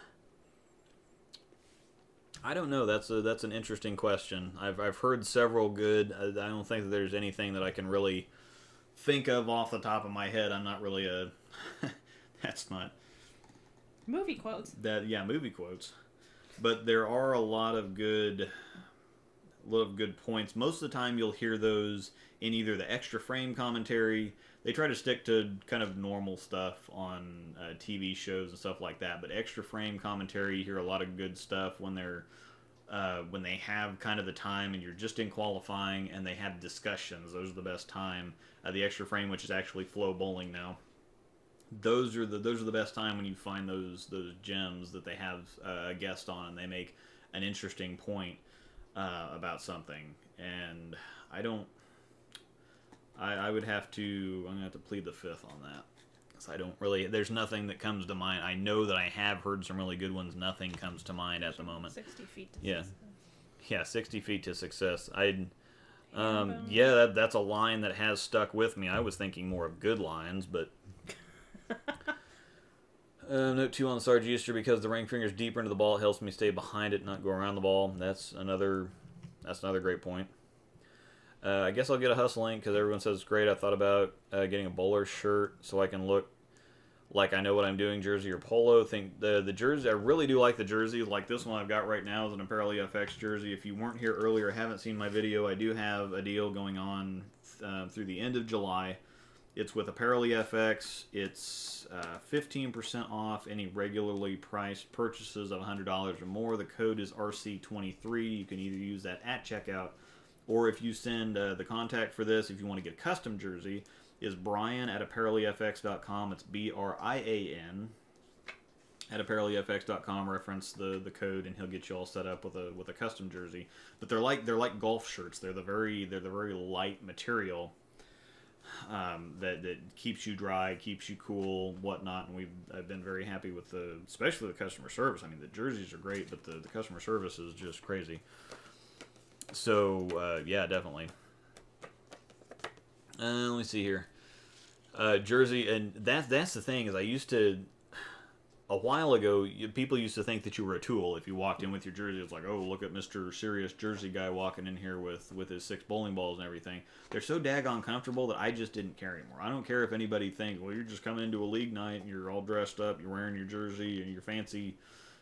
don't know. That's an interesting question. I've heard several good. I don't think that there's anything that I can really think of off the top of my head. I'm not really a. That's not. Movie quotes. Movie quotes. But there are a lot of good points. Most of the time, you'll hear those in either the extra frame commentary. They try to stick to kind of normal stuff on TV shows and stuff like that. But extra frame commentary, you hear a lot of good stuff when they have kind of the time and you're just in qualifying and they have discussions. Those are the best time. The extra frame, which is actually Flow Bowling now. Those are the best time when you find those gems that they have a guest on and they make an interesting point about something. And I would have to. I'm gonna have to plead the fifth on that. Because I don't really. There's nothing that comes to mind. I know that I have heard some really good ones. Nothing comes to mind at the moment. 60 feet to success. Yeah, 60 feet to success. That's a line that has stuck with me. I was thinking more of good lines, but. Note 2 on the Sarge Easter, because the ring finger's deeper into the ball, it helps me stay behind it, not go around the ball. That's another great point. I guess I'll get a Hustle link because everyone says it's great. I thought about getting a bowler shirt so I can look like I know what I'm doing jersey or polo. Think the jersey, I really do like the jersey. Like this one I've got right now is an Apparel EFX jersey. If you weren't here earlier, haven't seen my video, I do have a deal going on through the end of July. It's with Apparel EFX. It's 15% off any regularly priced purchases of $100 or more. The code is RC23. You can either use that at checkout, or if you send the contact for this, if you want to get a custom jersey, is Brian at apparelefx.com. It's BRIAN at apparelefx.com. Reference the code, and he'll get you all set up with a custom jersey. But they're like golf shirts. They're the very light material that keeps you dry, keeps you cool, whatnot. And I've been very happy with especially the customer service. I mean, the jerseys are great, but the customer service is just crazy. So yeah, definitely. Let me see here. Jersey, and that's the thing, is I used to, a while ago, people used to think that you were a tool if you walked in with your jersey. It's like, oh, look at Mr. Serious Jersey guy walking in here with his 6 bowling balls and everything. They're so daggone comfortable that I just didn't care anymore. I don't care if anybody thinks, well, you're just coming into a league night and you're all dressed up, you're wearing your jersey and your fancy,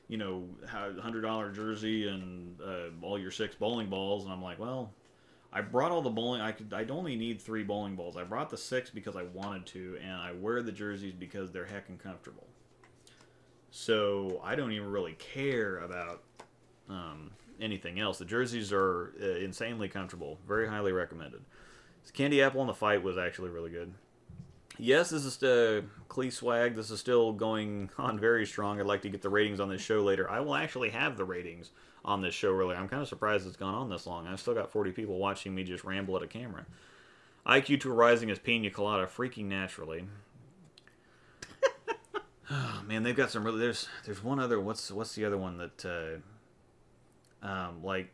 you know, $100 jersey and all your 6 bowling balls. And I'm like, well, I brought all the bowling. I'd only need 3 bowling balls. I brought the 6 because I wanted to, and I wear the jerseys because they're heckin' comfortable. So I don't even really care about anything else. The jerseys are insanely comfortable. Very highly recommended. Candy Apple on the Fight was actually really good. Yes, this is Clee Swag. This is still going on very strong. I'd like to get the ratings on this show later. I will actually have the ratings on this show earlier. I'm kind of surprised it's gone on this long. I've still got 40 people watching me just ramble at a camera. IQ Tour Rising is Pina Colada, freaking naturally. Oh, man, they've got some really... There's one other... What's the other one that... like...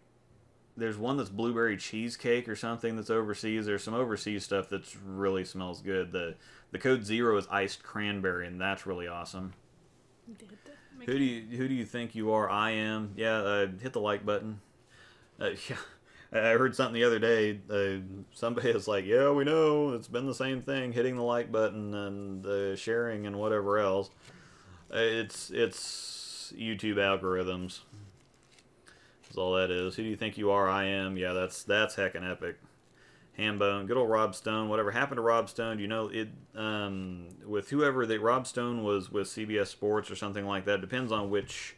There's one that's blueberry cheesecake or something that's overseas. There's some overseas stuff that really smells good. The code 0 is iced cranberry, and that's really awesome. Who do you think you are? I am. Yeah, hit the like button. Yeah, I heard something the other day. Somebody was like, yeah, we know. It's been the same thing, hitting the like button and sharing and whatever else. It's YouTube algorithms. That's all that is. Who do you think you are? I am. Yeah, that's heckin' epic. Hambone, good old Rob Stone. Whatever happened to Rob Stone? You know, it with whoever that Rob Stone was with CBS Sports or something like that. Depends on which.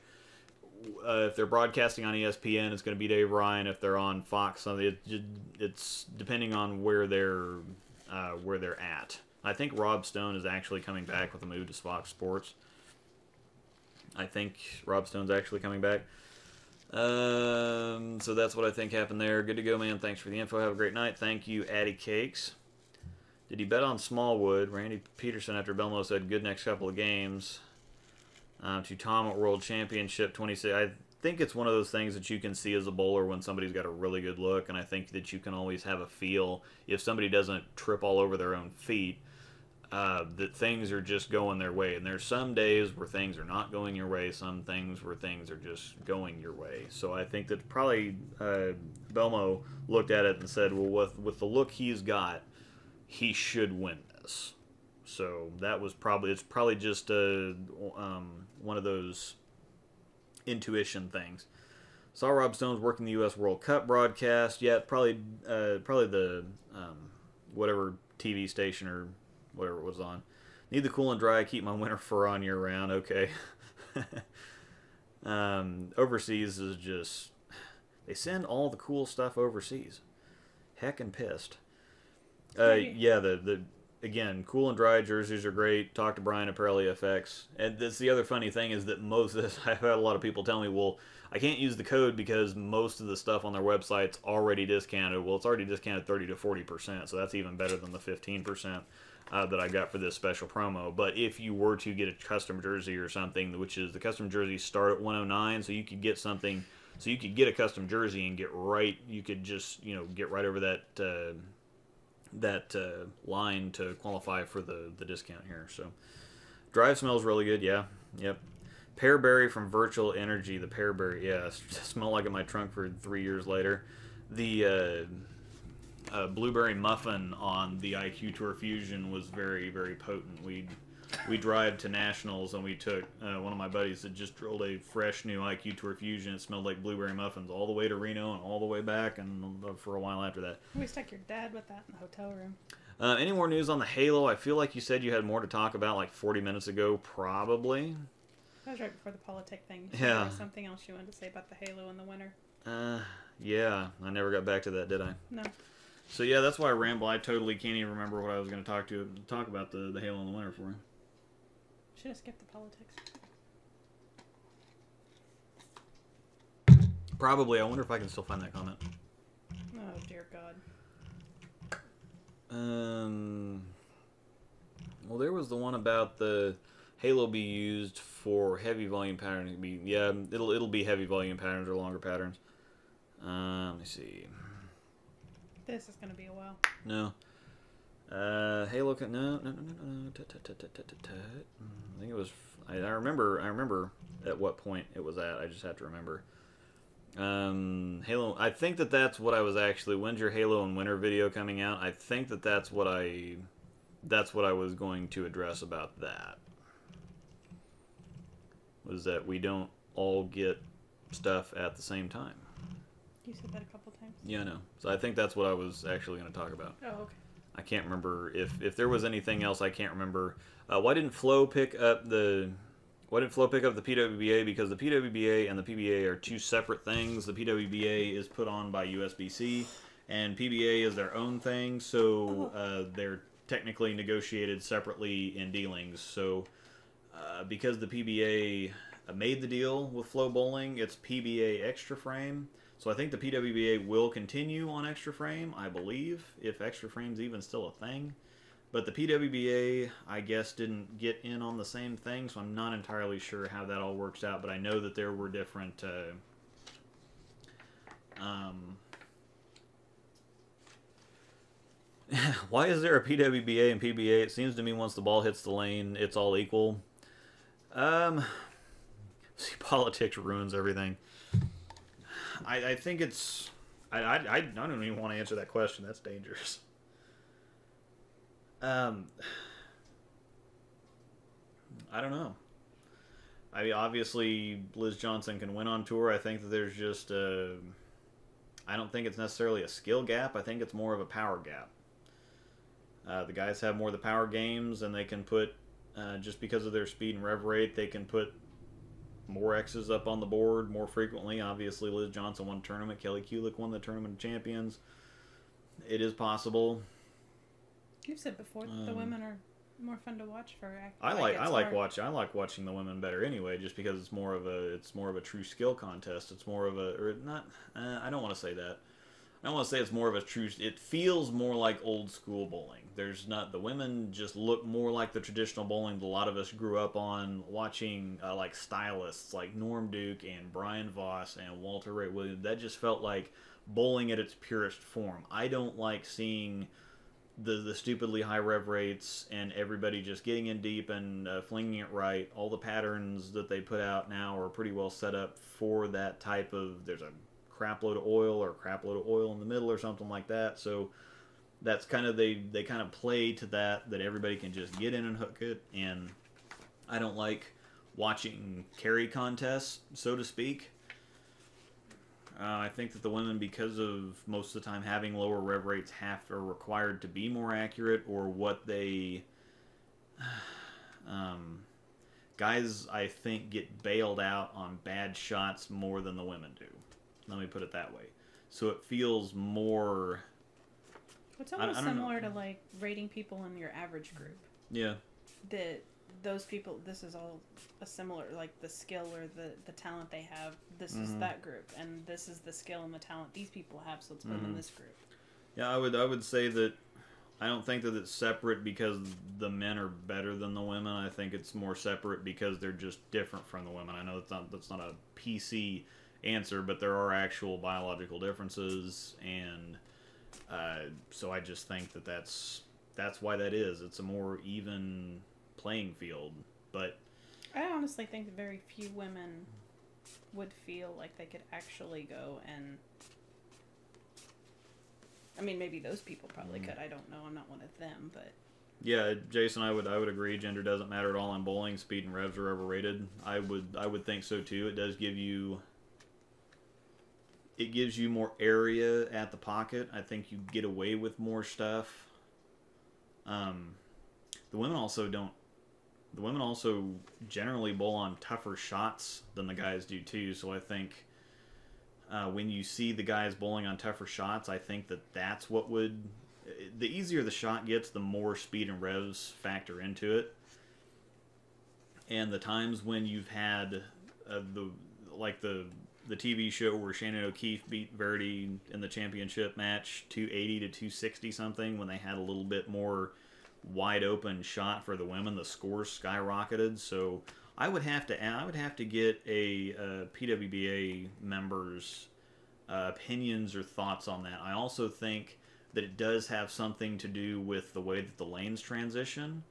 If they're broadcasting on ESPN, it's going to be Dave Ryan. If they're on Fox, it's depending on where they're at. I think Rob Stone is actually coming back with a move to Fox Sports. I think Rob Stone's actually coming back. So that's what I think happened there. Good to go, man. Thanks for the info. Have a great night. Thank you, Addy Cakes. Did he bet on Smallwood? Randy Peterson, after Belmo said good next couple of games. To Tom at World Championship 26. I think it's one of those things that you can see as a bowler when somebody's got a really good look, and I think that you can always have a feel if somebody doesn't trip all over their own feet, that things are just going their way. And there's some days where things are not going your way, some things where things are just going your way. So I think that probably Belmo looked at it and said, well, with the look he's got, he should win this. So that was it's probably just one of those intuition things. Saw Rob Stone's working the U.S. World Cup broadcast. Yeah, probably the whatever TV station or whatever it was on. Need the cool and dry. Keep my winter fur on year round. Okay. Overseas is just, they send all the cool stuff overseas. Heckin' pissed. Yeah, again, cool and dry jerseys are great. Talk to Brian Apparel EFX. And that's the other funny thing is that I've had a lot of people tell me, well, I can't use the code because most of the stuff on their website's already discounted. Well, it's already discounted 30 to 40%, so that's even better than the 15% that I got for this special promo. But if you were to get a custom jersey or something, which is the custom jerseys start at 109, so you could get something, so you could get a custom jersey and you could just, get right over that line to qualify for the discount here. So drive smells really good. Yeah, yep. Pearberry from Virtual Energy. The Pearberry, yeah, smell like in my trunk for 3 years later. The blueberry muffin on the IQ Tour Fusion was very, very potent. we drive to Nationals and we took one of my buddies that just drilled a fresh new IQ Tour Fusion. It smelled like blueberry muffins all the way to Reno and all the way back, and for a while after that. We stuck your dad with that in the hotel room. Any more news on the Halo? I feel like you said you had more to talk about like 40 minutes ago, probably. That was right before the politic thing. Yeah. There was something else you wanted to say about the Halo in the winter? Yeah. I never got back to that, did I? No. So yeah, that's why I ramble. I totally can't even remember what I was going to talk about the Halo in the winter for. Should have skipped the politics. Probably. I wonder if I can still find that comment. Oh, dear God. Well, there was the one about the Halo be used for heavy volume patterns. Yeah, it'll be heavy volume patterns or longer patterns. Let me see. This is gonna be a while. No. Halo. No. I think it was. I remember at what point it was at. I just have to remember. Halo. I think that's what I was actually. When's your Halo and Winter video coming out? I think that's what I was going to address about that. Was that we don't all get stuff at the same time. You said that a couple times. Yeah, I know. So I think that's what I was actually going to talk about. Oh, okay. I can't remember if there was anything else. I can't remember. Why didn't Flo pick up the PWBA? Because the PWBA and the PBA are two separate things. The PWBA is put on by USBC, and PBA is their own thing. So they're technically negotiated separately in dealings. So because the PBA made the deal with Flow Bowling, it's PBA Extra Frame. So I think the PWBA will continue on Extra Frame, I believe, if Extra Frame's even still a thing. But the PWBA, I guess, didn't get in on the same thing, so I'm not entirely sure how that all works out. But I know that there were different... Why is there a PWBA and PBA? It seems to me once the ball hits the lane, it's all equal. See, politics ruins everything. I think it's... I don't even want to answer that question. That's dangerous. I don't know. I mean, obviously, Liz Johnson can win on tour. I think that there's just I don't think it's necessarily a skill gap. I think it's more of a power gap. The guys have more of the power games, and they can put, just because of their speed and rev rate, they can put more X's up on the board more frequently. Obviously, Liz Johnson won a tournament. Kelly Kulick won the Tournament of Champions. It is possible. You've said before that the women are more fun to watch for. I like watching the women better anyway, just because it's more of a true skill contest. It's more of a, or not. I don't want to say that. I don't want to say it's more of a true. It feels more like old school bowling. There's not, the women just look more like the traditional bowling that a lot of us grew up on watching, like stylists like Norm Duke and Brian Voss and Walter Ray Williams. That just felt like bowling at its purest form. I don't like seeing the stupidly high rev rates and everybody just getting in deep and flinging it right. All the patterns that they put out now are pretty well set up for that type of, there's a crap load of oil or a crap load of oil in the middle or something like that. So that's kind of, they kind of play to that everybody can just get in and hook it. And I don't like watching carry contests, so to speak. I think that the women, because of most of the time having lower rev rates, are required to be more accurate, or what they... guys, I think, get bailed out on bad shots more than the women do. Let me put it that way. So it feels more... It's almost similar to, like, rating people in your average group. Yeah. Those people, this is all a similar, like, the skill or the talent they have, this is that group, and this is the skill and the talent these people have, so let's put them in this group. Yeah, I would say that I don't think that it's separate because the men are better than the women. I think it's more separate because they're just different from the women. I know that's not a PC answer, but there are actual biological differences, and so I just think that that's why that is. It's a more even playing field. But I honestly think that very few women would feel like they could actually go and, I mean, maybe those people probably could. I don't know. I'm not one of them, but Yeah, Jason, I would agree. Gender doesn't matter at all in bowling. Speed and revs are overrated. I would think so too. It does give you, it gives you more area at the pocket. I think you get away with more stuff. The women also don't. The women also generally bowl on tougher shots than the guys do too. So I think when you see the guys bowling on tougher shots, I think that's what would. The easier the shot gets, the more speed and revs factor into it. And the times when you've had the TV show where Shannon O'Keefe beat Verity in the championship match 280 to 260 something, when they had a little bit more wide open shot for the women, the scores skyrocketed. So I would have to get a PWBA members' opinions or thoughts on that. I also think that it does have something to do with the way that the lanes transition.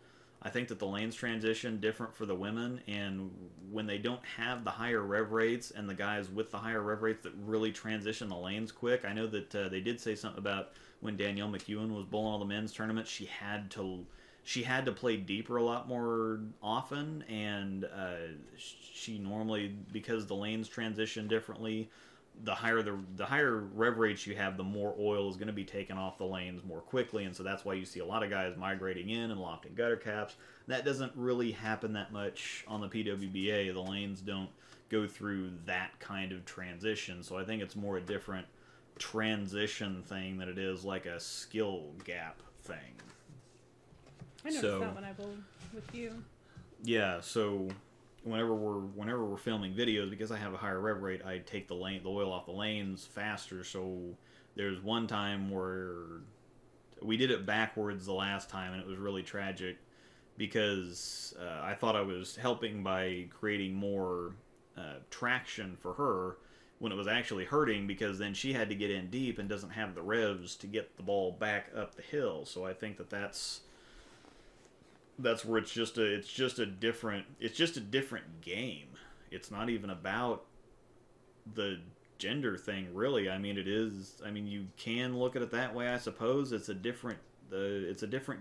I think that the lanes transition different for the women, and when they don't have the higher rev rates and the guys with the higher rev rates that really transition the lanes quick. I know that they did say something about when Danielle McEwen was bowling all the men's tournaments, she had to play deeper a lot more often, and she normally, because the lanes transition differently, the higher rev rates you have, the more oil is going to be taken off the lanes more quickly, and so that's why you see a lot of guys migrating in and lofting gutter caps. That doesn't really happen that much on the PWBA. The lanes don't go through that kind of transition, so I think it's more a different transition thing than it is like a skill gap thing. I noticed that when I bowled with you. Yeah, so whenever we're filming videos, because I have a higher rev rate, I take the oil off the lanes faster. So there's one time where we did it backwards the last time, and it was really tragic because I thought I was helping by creating more traction for her, when it was actually hurting, because then she had to get in deep and doesn't have the revs to get the ball back up the hill. So I think that's where it's just a different game. It's not even about the gender thing, really. I mean, it is. I mean, you can look at it that way, I suppose. It's a different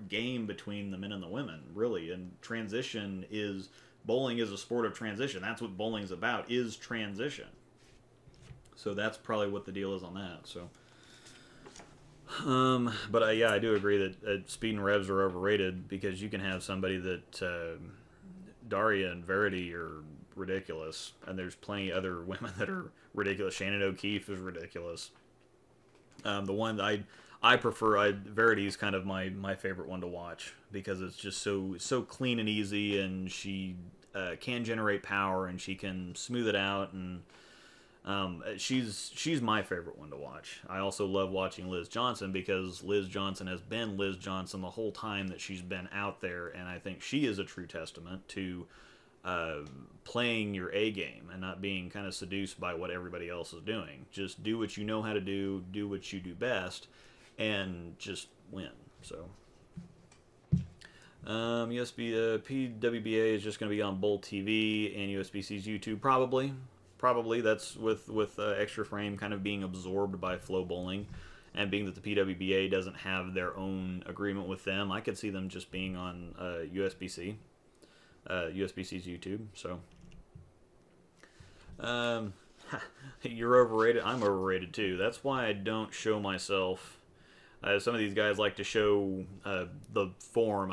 game between the men and the women, really. And bowling is a sport of transition. That's what bowling's about, is transition. So that's probably what the deal is on that. So. But yeah, I do agree that speed and revs are overrated, because you can have somebody that Daria and Verity are ridiculous, and there's plenty other women that are ridiculous. Shannon O'Keefe is ridiculous. The one I prefer, Verity's kind of my favorite one to watch, because it's just so clean and easy, and she can generate power, and she can smooth it out, and she's my favorite one to watch. I also love watching Liz Johnson, because Liz Johnson has been Liz Johnson the whole time that she's been out there, and I think she is a true testament to playing your A game and not being kind of seduced by what everybody else is doing. Just do what you know how to do what you do best, and just win. So PWBA is just going to be on Bowl TV and USBC's YouTube, probably. That's with Extra Frame kind of being absorbed by Flow Bowling, and being that the PWBA doesn't have their own agreement with them, I could see them just being on USBC's YouTube. So you're overrated. I'm overrated too. That's why I don't show myself. Some of these guys like to show the form.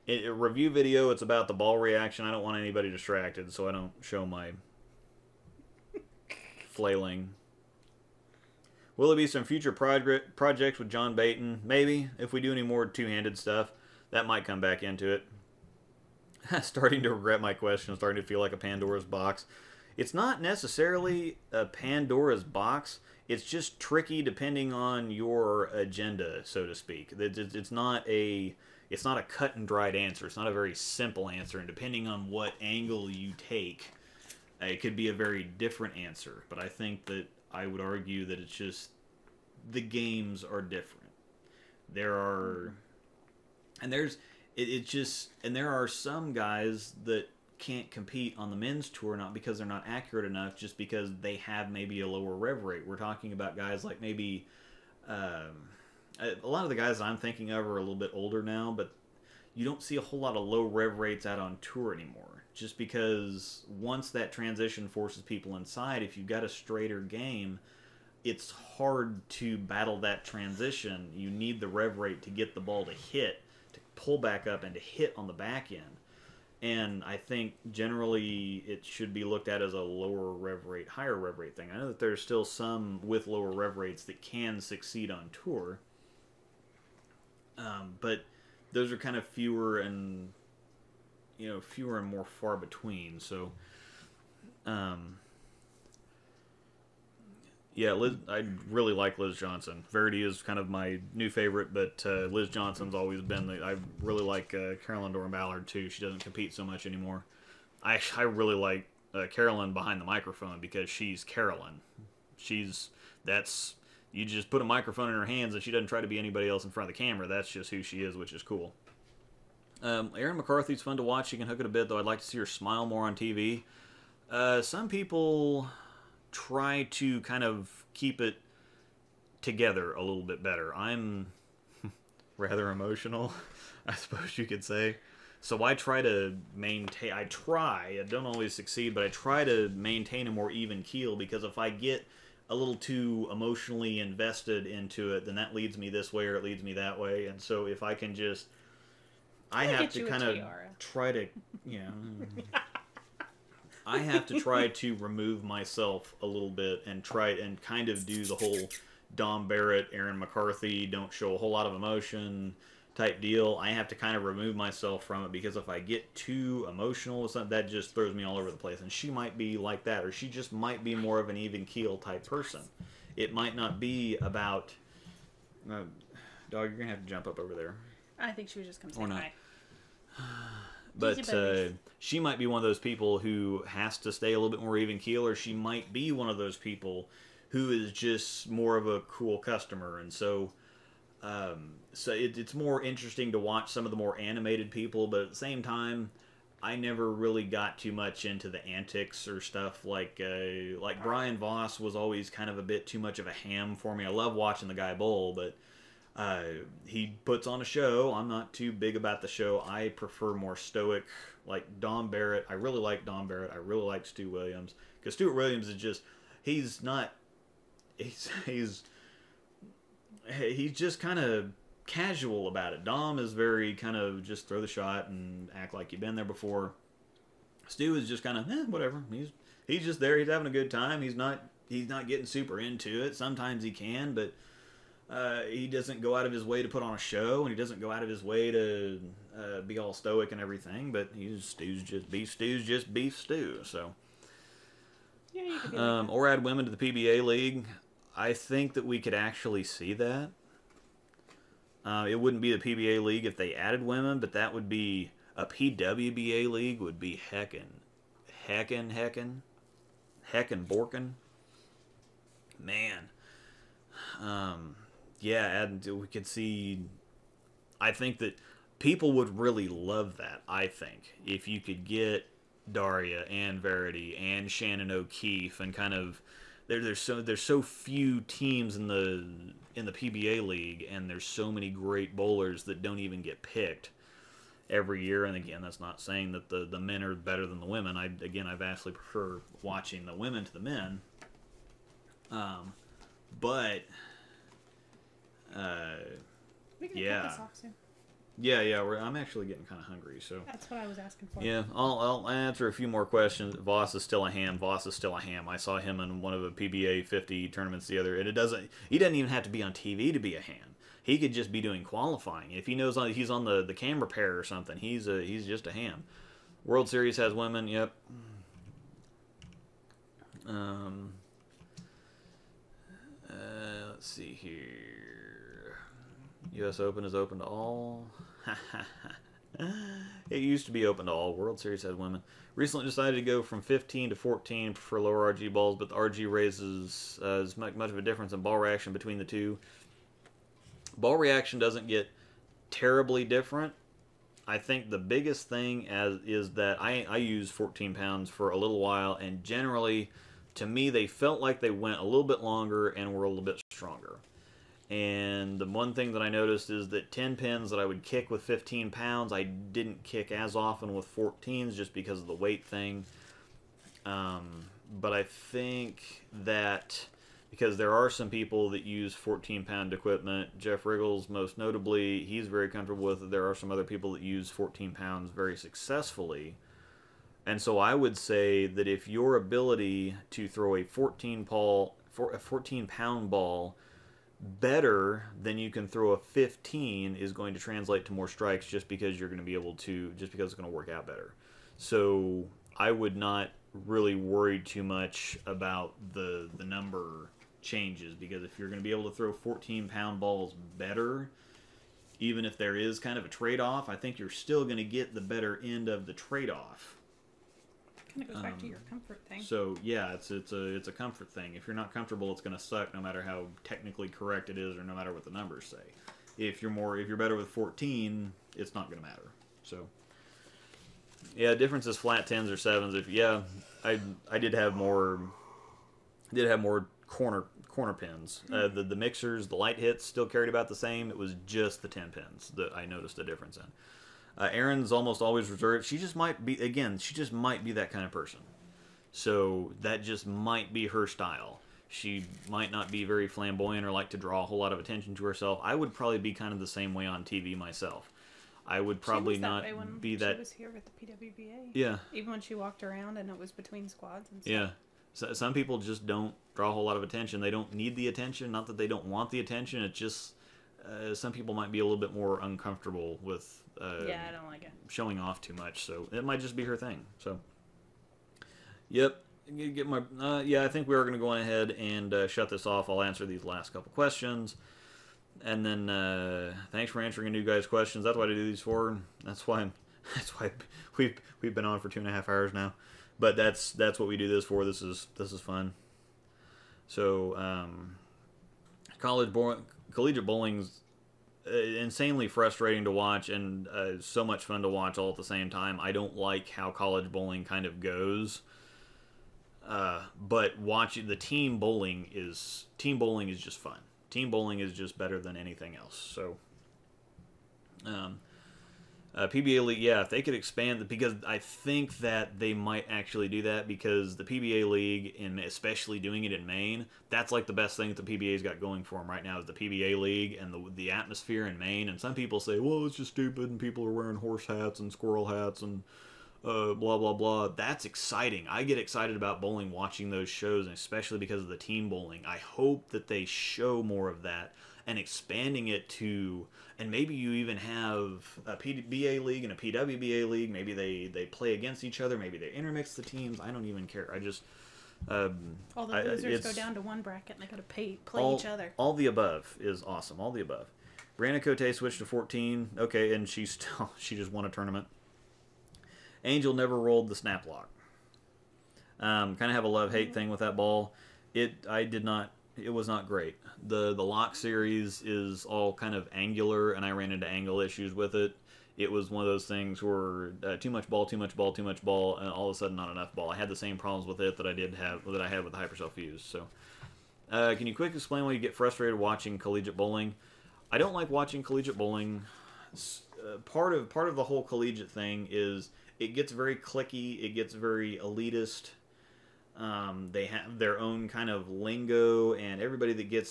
In a review video, it's about the ball reaction. I don't want anybody distracted, so I don't show my flailing. Will there be some future projects with John Baton? Maybe. If we do any more two-handed stuff, that might come back into it. Starting to regret my question. Starting to feel like a Pandora's box. It's not necessarily a Pandora's box. It's just tricky depending on your agenda, so to speak. It's not a cut and dried answer. It's not a very simple answer, and depending on what angle you take, it could be a very different answer. But I think that I would argue that it's just the games are different. There are some guys that can't compete on the men's tour, not because they're not accurate enough, just because they have maybe a lower rev rate. We're talking about guys like maybe a lot of the guys I'm thinking of are a little bit older now, but you don't see a whole lot of low rev rates out on tour anymore. Just because once that transition forces people inside, if you've got a straighter game, it's hard to battle that transition. You need the rev rate to get the ball to hit, to pull back up, and to hit on the back end. And I think generally it should be looked at as a lower rev rate, higher rev rate thing. I know that there's still some with lower rev rates that can succeed on tour, but those are kind of fewer and more far between. So, yeah, Liz, I really like Liz Johnson. Verity is kind of my new favorite, but Liz Johnson's always been I really like Carolyn Doran Ballard too. She doesn't compete so much anymore. I really like Carolyn behind the microphone because she's Carolyn. You just put a microphone in her hands and she doesn't try to be anybody else in front of the camera. That's just who she is, which is cool. Erin McCarthy's fun to watch. She can hook it a bit, though I'd like to see her smile more on TV. Some people try to kind of keep it together a little bit better. I'm rather emotional, I suppose you could say. So I try to maintain, I don't always succeed, but I try to maintain a more even keel, because if I get a little too emotionally invested into it, then that leads me this way or it leads me that way. And so if I can just, I have to kind of try to, I have to try to remove myself a little bit and try and kind of do the whole Dom Barrett, Erin McCarthy, don't show a whole lot of emotion type deal. I have to kind of remove myself from it, because if I get too emotional with something, that just throws me all over the place. And she might be like that, or she just might be more of an even keel type person. It might not be about... dog, you're going to have to jump up over there. I think she was just come say hi. But she might be one of those people who has to stay a little bit more even keel, or she might be one of those people who is just more of a cool customer. And so it's more interesting to watch some of the more animated people, but at the same time, I never really got too much into the antics or stuff like Brian Voss was always kind of a bit too much of a ham for me. I love watching the guy bowl, but he puts on a show. I'm not too big about the show. I prefer more stoic, like Dom Barrett. I really like Dom Barrett. I really like Stu Williams, because Stuart Williams is just, he's just kind of casual about it. Dom is very kind of just throw the shot and act like you've been there before. Stu is just kind of whatever. He's just there. He's having a good time. He's not getting super into it. Sometimes he can, but he doesn't go out of his way to put on a show, and he doesn't go out of his way to be all stoic and everything. But Stu's just beef stew. So, yeah, you could be like that. Or add women to the PBA league. I think that we could actually see that. It wouldn't be the PBA league if they added women, but that would be a PWBA league. Would be heckin' borkin'. Man. Yeah, and we could see, I think that people would really love that, I think, if you could get Daria and Verity and Shannon O'Keefe, and kind of, there's so few teams in the PBA league, and there's so many great bowlers that don't even get picked every year. And again, that's not saying that the men are better than the women. I vastly prefer watching the women to the men. But we can yeah. cut this off soon. Yeah, I'm actually getting kind of hungry, so... That's what I was asking for. Yeah, I'll answer a few more questions. Voss is still a ham. I saw him in one of the PBA 50 tournaments the other... And he doesn't even have to be on TV to be a ham. He could just be doing qualifying. If he knows he's on the camera pair or something, he's just a ham. World Series has women, yep. Let's see here. U.S. Open is open to all. It used to be open to all. World Series has women. Recently decided to go from 15 to 14 for lower RG balls, but the RG raises as much of a difference in ball reaction between the two. Ball reaction doesn't get terribly different. I think the biggest thing is that I used 14 pounds for a little while, and generally, to me, they felt like they went a little bit longer and were a little bit stronger. And the one thing that I noticed is that 10 pins that I would kick with 15 pounds, I didn't kick as often with 14s just because of the weight thing. But I think that because there are some people that use 14-pound equipment, Jeff Riggles most notably, he's very comfortable with it. There are some other people that use 14 pounds very successfully. And so I would say that if your ability to throw a 14-pound ball better than you can throw a 15 is going to translate to more strikes just because you're going to be able to, just because it's going to work out better. So I would not really worry too much about the number changes, because if you're going to be able to throw 14-pound balls better, even if there is kind of a trade-off, I think you're still going to get the better end of the trade-off. Kind of goes back to your comfort thing. So yeah, it's a comfort thing. If you're not comfortable, it's going to suck no matter how technically correct it is, or no matter what the numbers say. If you're better with 14, it's not going to matter. So yeah, difference is flat 10s or 7s. I did have more corner pins. The mixers, the light hits still carried about the same. It was just the 10 pins that I noticed a difference in. Erin's almost always reserved. She just might be that kind of person. So that just might be her style. She might not be very flamboyant or like to draw a whole lot of attention to herself. I would probably be kind of the same way on TV myself. I would probably not be that. She was here with the PWBA. Yeah. Even when she walked around and it was between squads and stuff. Yeah. So, some people just don't draw a whole lot of attention. They don't need the attention. Not that they don't want the attention. It's just some people might be a little bit more uncomfortable with yeah, I don't like it. Showing off too much. So it might just be her thing. So, yep. Get my yeah. I think we are going to go on ahead and shut this off. I'll answer these last couple questions, and then thanks for answering new guys' questions. That's what I do these for. That's why we've been on for 2.5 hours now. But that's what we do this for. This is fun. So collegiate bowling's insanely frustrating to watch, and so much fun to watch all at the same time. I don't like how college bowling kind of goes. But watching the team bowling is just fun. Team bowling is just better than anything else. So, PBA League, yeah, if they could expand, because I think that they might actually do that, because the PBA League, and especially doing it in Maine, that's like the best thing that the PBA's got going for them right now is the PBA League and the atmosphere in Maine. And some people say, well, it's just stupid, and people are wearing horse hats and squirrel hats and blah, blah, blah. That's exciting. I get excited about bowling watching those shows, and especially because of the team bowling. I hope that they show more of that and expanding it to, and maybe you even have a PBA league and a PWBA league. Maybe they play against each other. Maybe they intermix the teams. I don't even care. I just... all the losers go down to one bracket and they got to play each other. All the above is awesome. All the above. Brianna Cote switched to 14. Okay, and she just won a tournament. Angel never rolled the snap lock. Kind of have a love-hate thing with that ball. It was not great. The lock series is all kind of angular, and I ran into angle issues with it. It was one of those things where too much ball, and all of a sudden not enough ball. I had the same problems with it that I had with the Hypercell Fuse. So, can you quickly explain why you get frustrated watching collegiate bowling? I don't like watching collegiate bowling. Part of the whole collegiate thing is it gets very cliquey. It gets very elitist. They have their own kind of lingo, and everybody they get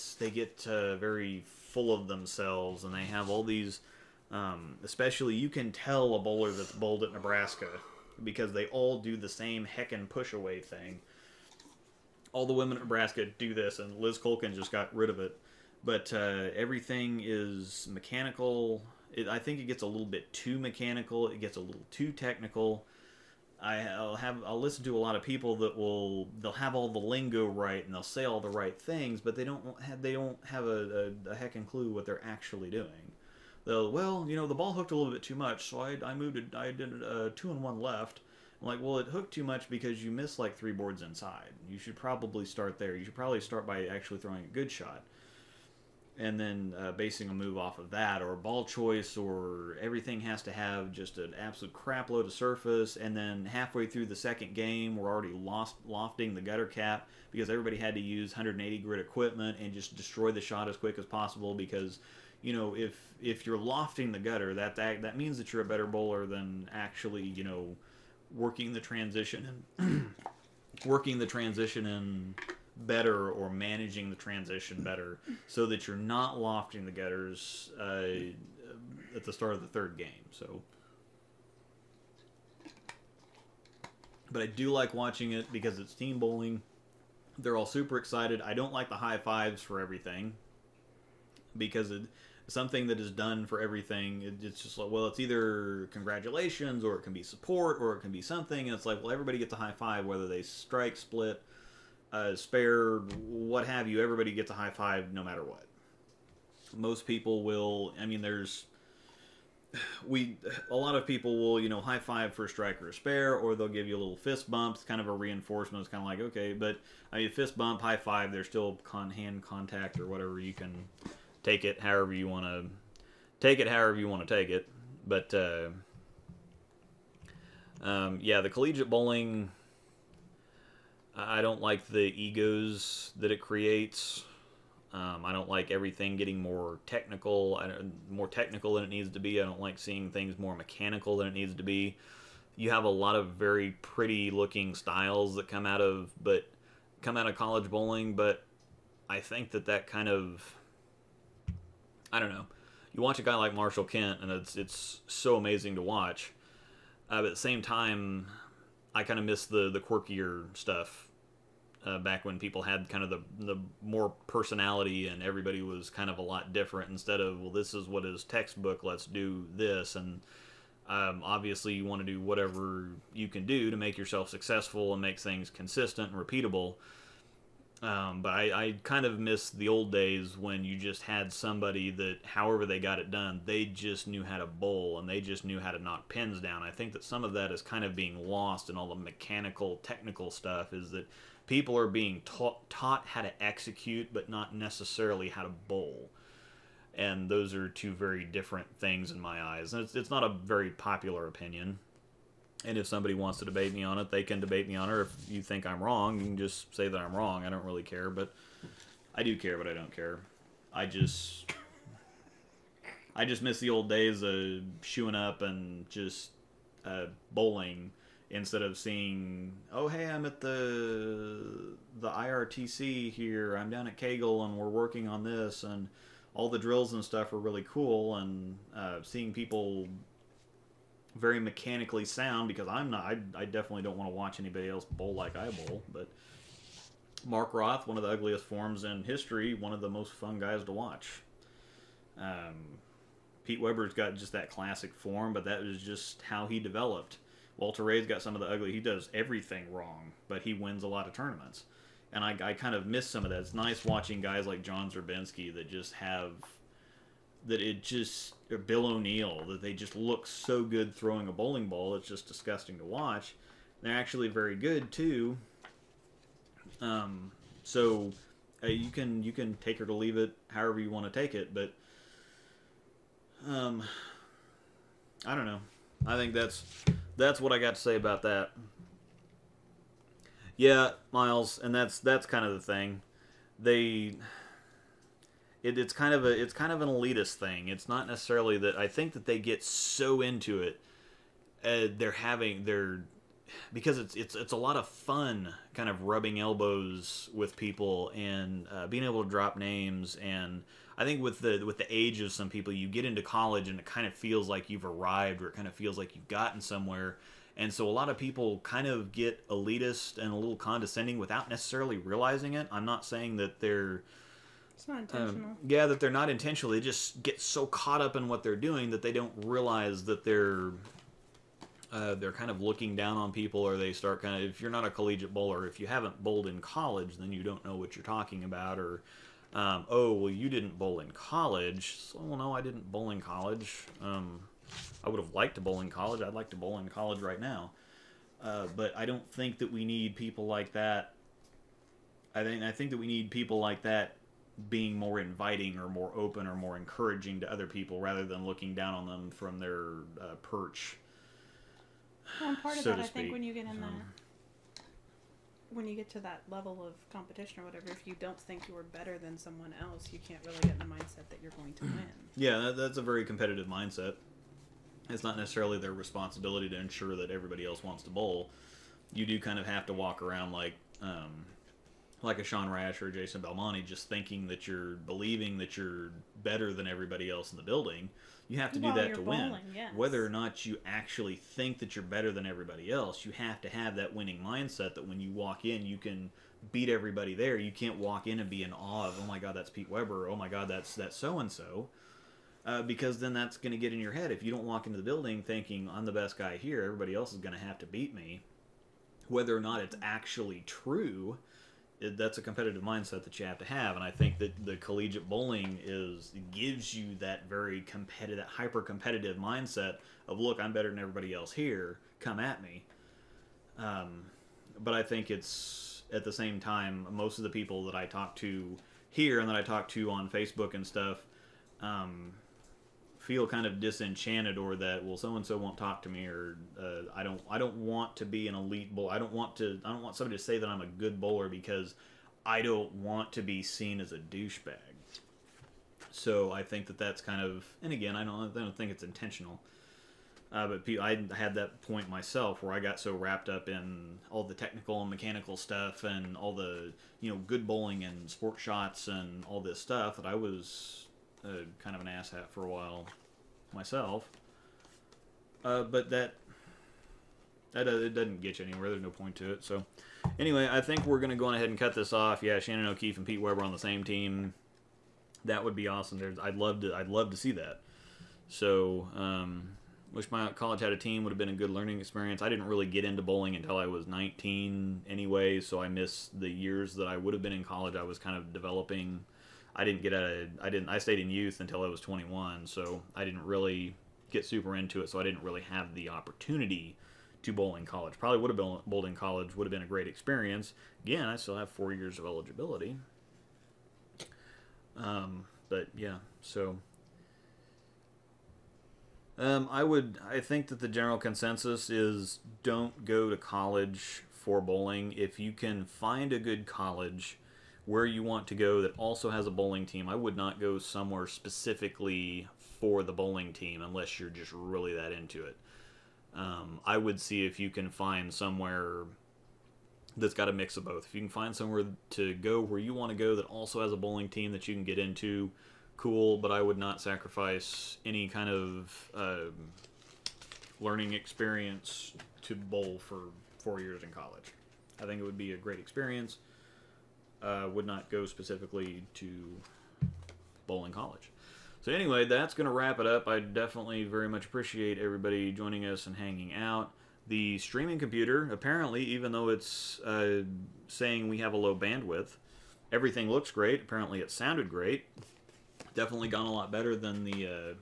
very full of themselves, and they have all these. Especially, you can tell a bowler that's bowled at Nebraska because they all do the same heckin' push away thing. All the women at Nebraska do this, and Liz Colkin just got rid of it. But everything is mechanical. I think it gets a little bit too mechanical. It gets a little too technical. I'll listen to a lot of people that they'll have all the lingo right and they'll say all the right things, but they don't have a heckin' clue what they're actually doing. They'll, well, the ball hooked a little bit too much, so I moved it. I did a 2-and-1 left. I'm like, well, it hooked too much because you missed like 3 boards inside. You should probably start there. You should probably start by actually throwing a good shot. and then basing a move off of that, or ball choice, or everything has to have just an absolute crap load of surface, and then halfway through the second game, we're already lofting the gutter cap because everybody had to use 180 grit equipment and just destroy the shot as quick as possible because, you know, if you're lofting the gutter, that means that you're a better bowler than actually, you know, working the transition and better, or managing the transition better, so that you're not lofting the gutters at the start of the third game. So, but I do like watching it because it's team bowling. They're all super excited. I don't like the high fives for everything because something that is done for everything, it's just like, well, it's either congratulations, or it can be support, or it can be something, and it's like, well, everybody gets a high five, whether they strike, split, spare, what have you. Everybody gets a high five no matter what. Most people will, I mean, a lot of people will, you know, high five for a strike or a spare, or they'll give you a little fist bump. It's kind of a reinforcement. It's kind of like, okay, but I mean, fist bump, high five, there's still hand contact or whatever. You can take it however you want to take it. But yeah, the collegiate bowling, I don't like the egos that it creates. I don't like everything getting more technical than it needs to be. I don't like seeing things more mechanical than it needs to be. You have a lot of very pretty looking styles that come out of college bowling, but I think that kind of, I don't know. You watch a guy like Marshall Kent, and it's so amazing to watch. But at the same time, I kind of miss the quirkier stuff. Back when people had kind of the more personality, and everybody was kind of a lot different, instead of, well, this is what is textbook, let's do this. And obviously you want to do whatever you can do to make yourself successful and make things consistent and repeatable. But I kind of miss the old days when you just had somebody that, however they got it done, they just knew how to bowl, and they just knew how to knock pins down. I think that some of that is kind of being lost in all the mechanical, technical stuff, is that people are being taught how to execute, but not necessarily how to bowl. And those are two very different things in my eyes. And it's not a very popular opinion. And if somebody wants to debate me on it, they can debate me on it. If you think I'm wrong, you can just say that I'm wrong. I don't really care, but I do care, but I don't care. I just miss the old days of shoeing up and just bowling, instead of seeing, oh, hey, I'm at the IRTC here, I'm down at Kegel, and we're working on this, and all the drills and stuff are really cool, and seeing people very mechanically sound, because I'm not, I definitely don't want to watch anybody else bowl like I bowl. But Mark Roth, one of the ugliest forms in history, one of the most fun guys to watch. Pete Weber's got just that classic form, but that was just how he developed. Walter Ray's got some of the ugly, he does everything wrong, but he wins a lot of tournaments. And I kind of miss some of that. It's nice watching guys like John Zerbinski that just have, that it just, or Bill O'Neill, that they just look so good throwing a bowling ball, it's just disgusting to watch. They're actually very good too. So you can take it or leave it however you want to take it, but I don't know. I think that's what I got to say about that. Yeah, Miles, and that's kind of the thing. It's kind of an elitist thing. It's not necessarily that. I think that they get so into it. Because it's a lot of fun, kind of rubbing elbows with people and being able to drop names. And I think with the age of some people, you get into college and it kind of feels like you've arrived, or it kind of feels like you've gotten somewhere. And so a lot of people kind of get elitist and a little condescending without necessarily realizing it. I'm not saying that they're... It's not intentional. Yeah, that they're not intentional. They just get so caught up in what they're doing that they don't realize that they're kind of looking down on people, or they start kind of... If you're not a collegiate bowler, if you haven't bowled in college, then you don't know what you're talking about. Or, oh, well, you didn't bowl in college. So, well, no, I didn't bowl in college. I would have liked to bowl in college. I'd like to bowl in college right now. But I don't think that we need people like that. I think that we need people like that being more inviting or more open or more encouraging to other people rather than looking down on them from their perch. Well, and part of so that, to I think, speak. when you get in that, when you get to that level of competition or whatever, if you don't think you are better than someone else, you can't really get in the mindset that you're going to win. Yeah, that's a very competitive mindset. It's not necessarily their responsibility to ensure that everybody else wants to bowl. You do kind of have to walk around like a Sean Rash or a Jason Belmonte, just thinking that you're believing that you're better than everybody else in the building. You have to do that to win. Bowling, yes. Whether or not you actually think that you're better than everybody else, you have to have that winning mindset that when you walk in, you can beat everybody there. You can't walk in and be in awe of, oh my God, that's Pete Weber, or oh my God, that's so-and-so. Because then that's going to get in your head. If you don't walk into the building thinking, I'm the best guy here, everybody else is going to have to beat me. Whether or not it's actually true, that's a competitive mindset that you have to have. And I think that the collegiate bowling gives you that very competitive, hyper-competitive mindset of, look, I'm better than everybody else here, come at me. But I think it's, at the same time, most of the people that I talk to here and that I talk to on Facebook and stuff, feel kind of disenchanted, or that, well, so and so won't talk to me, or I don't want to be an elite bowler. I don't want somebody to say that I'm a good bowler because I don't want to be seen as a douchebag. So I think that that's kind of, and again, I don't think it's intentional. But I had that point myself where I got so wrapped up in all the technical and mechanical stuff and all the good bowling and sport shots and all this stuff that I was kind of an asshat for a while myself, but it doesn't get you anywhere. There's no point to it. So anyway, I think we're going to go ahead and cut this off. Yeah, Shannon O'Keefe and Pete Weber on the same team. That would be awesome. I'd love to see that. So wish my college had a team. Would have been a good learning experience. I didn't really get into bowling until I was 19 anyway, so I missed the years that I would have been in college. I was kind of developing. I stayed in youth until I was 21, so I didn't really get super into it, so I didn't really have the opportunity to bowl in college. Probably would have bowled in college, would have been a great experience. Again, I still have 4 years of eligibility. But yeah, so I think that the general consensus is don't go to college for bowling. If you can find a good college where you want to go that also has a bowling team, I would not go somewhere specifically for the bowling team unless you're just really that into it. I would see if you can find somewhere that's got a mix of both. If you can find somewhere to go where you want to go that also has a bowling team that you can get into, cool, but I would not sacrifice any kind of learning experience to bowl for 4 years in college. I think it would be a great experience. Would not go specifically to bowling college. So anyway, that's going to wrap it up. I definitely very much appreciate everybody joining us and hanging out. The streaming computer, apparently, even though it's saying we have a low bandwidth, everything looks great. Apparently it sounded great. Definitely gone a lot better than the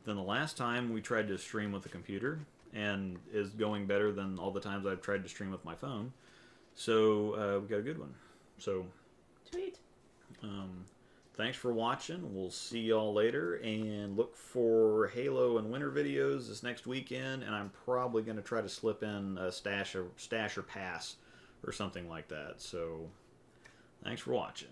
last time we tried to stream with the computer, and is going better than all the times I've tried to stream with my phone. So we got a good one. So sweet. Thanks for watching. We'll see y'all later, and look for Halo and Winter videos this next weekend. And I'm probably going to try to slip in a stash or pass or something like that. So thanks for watching.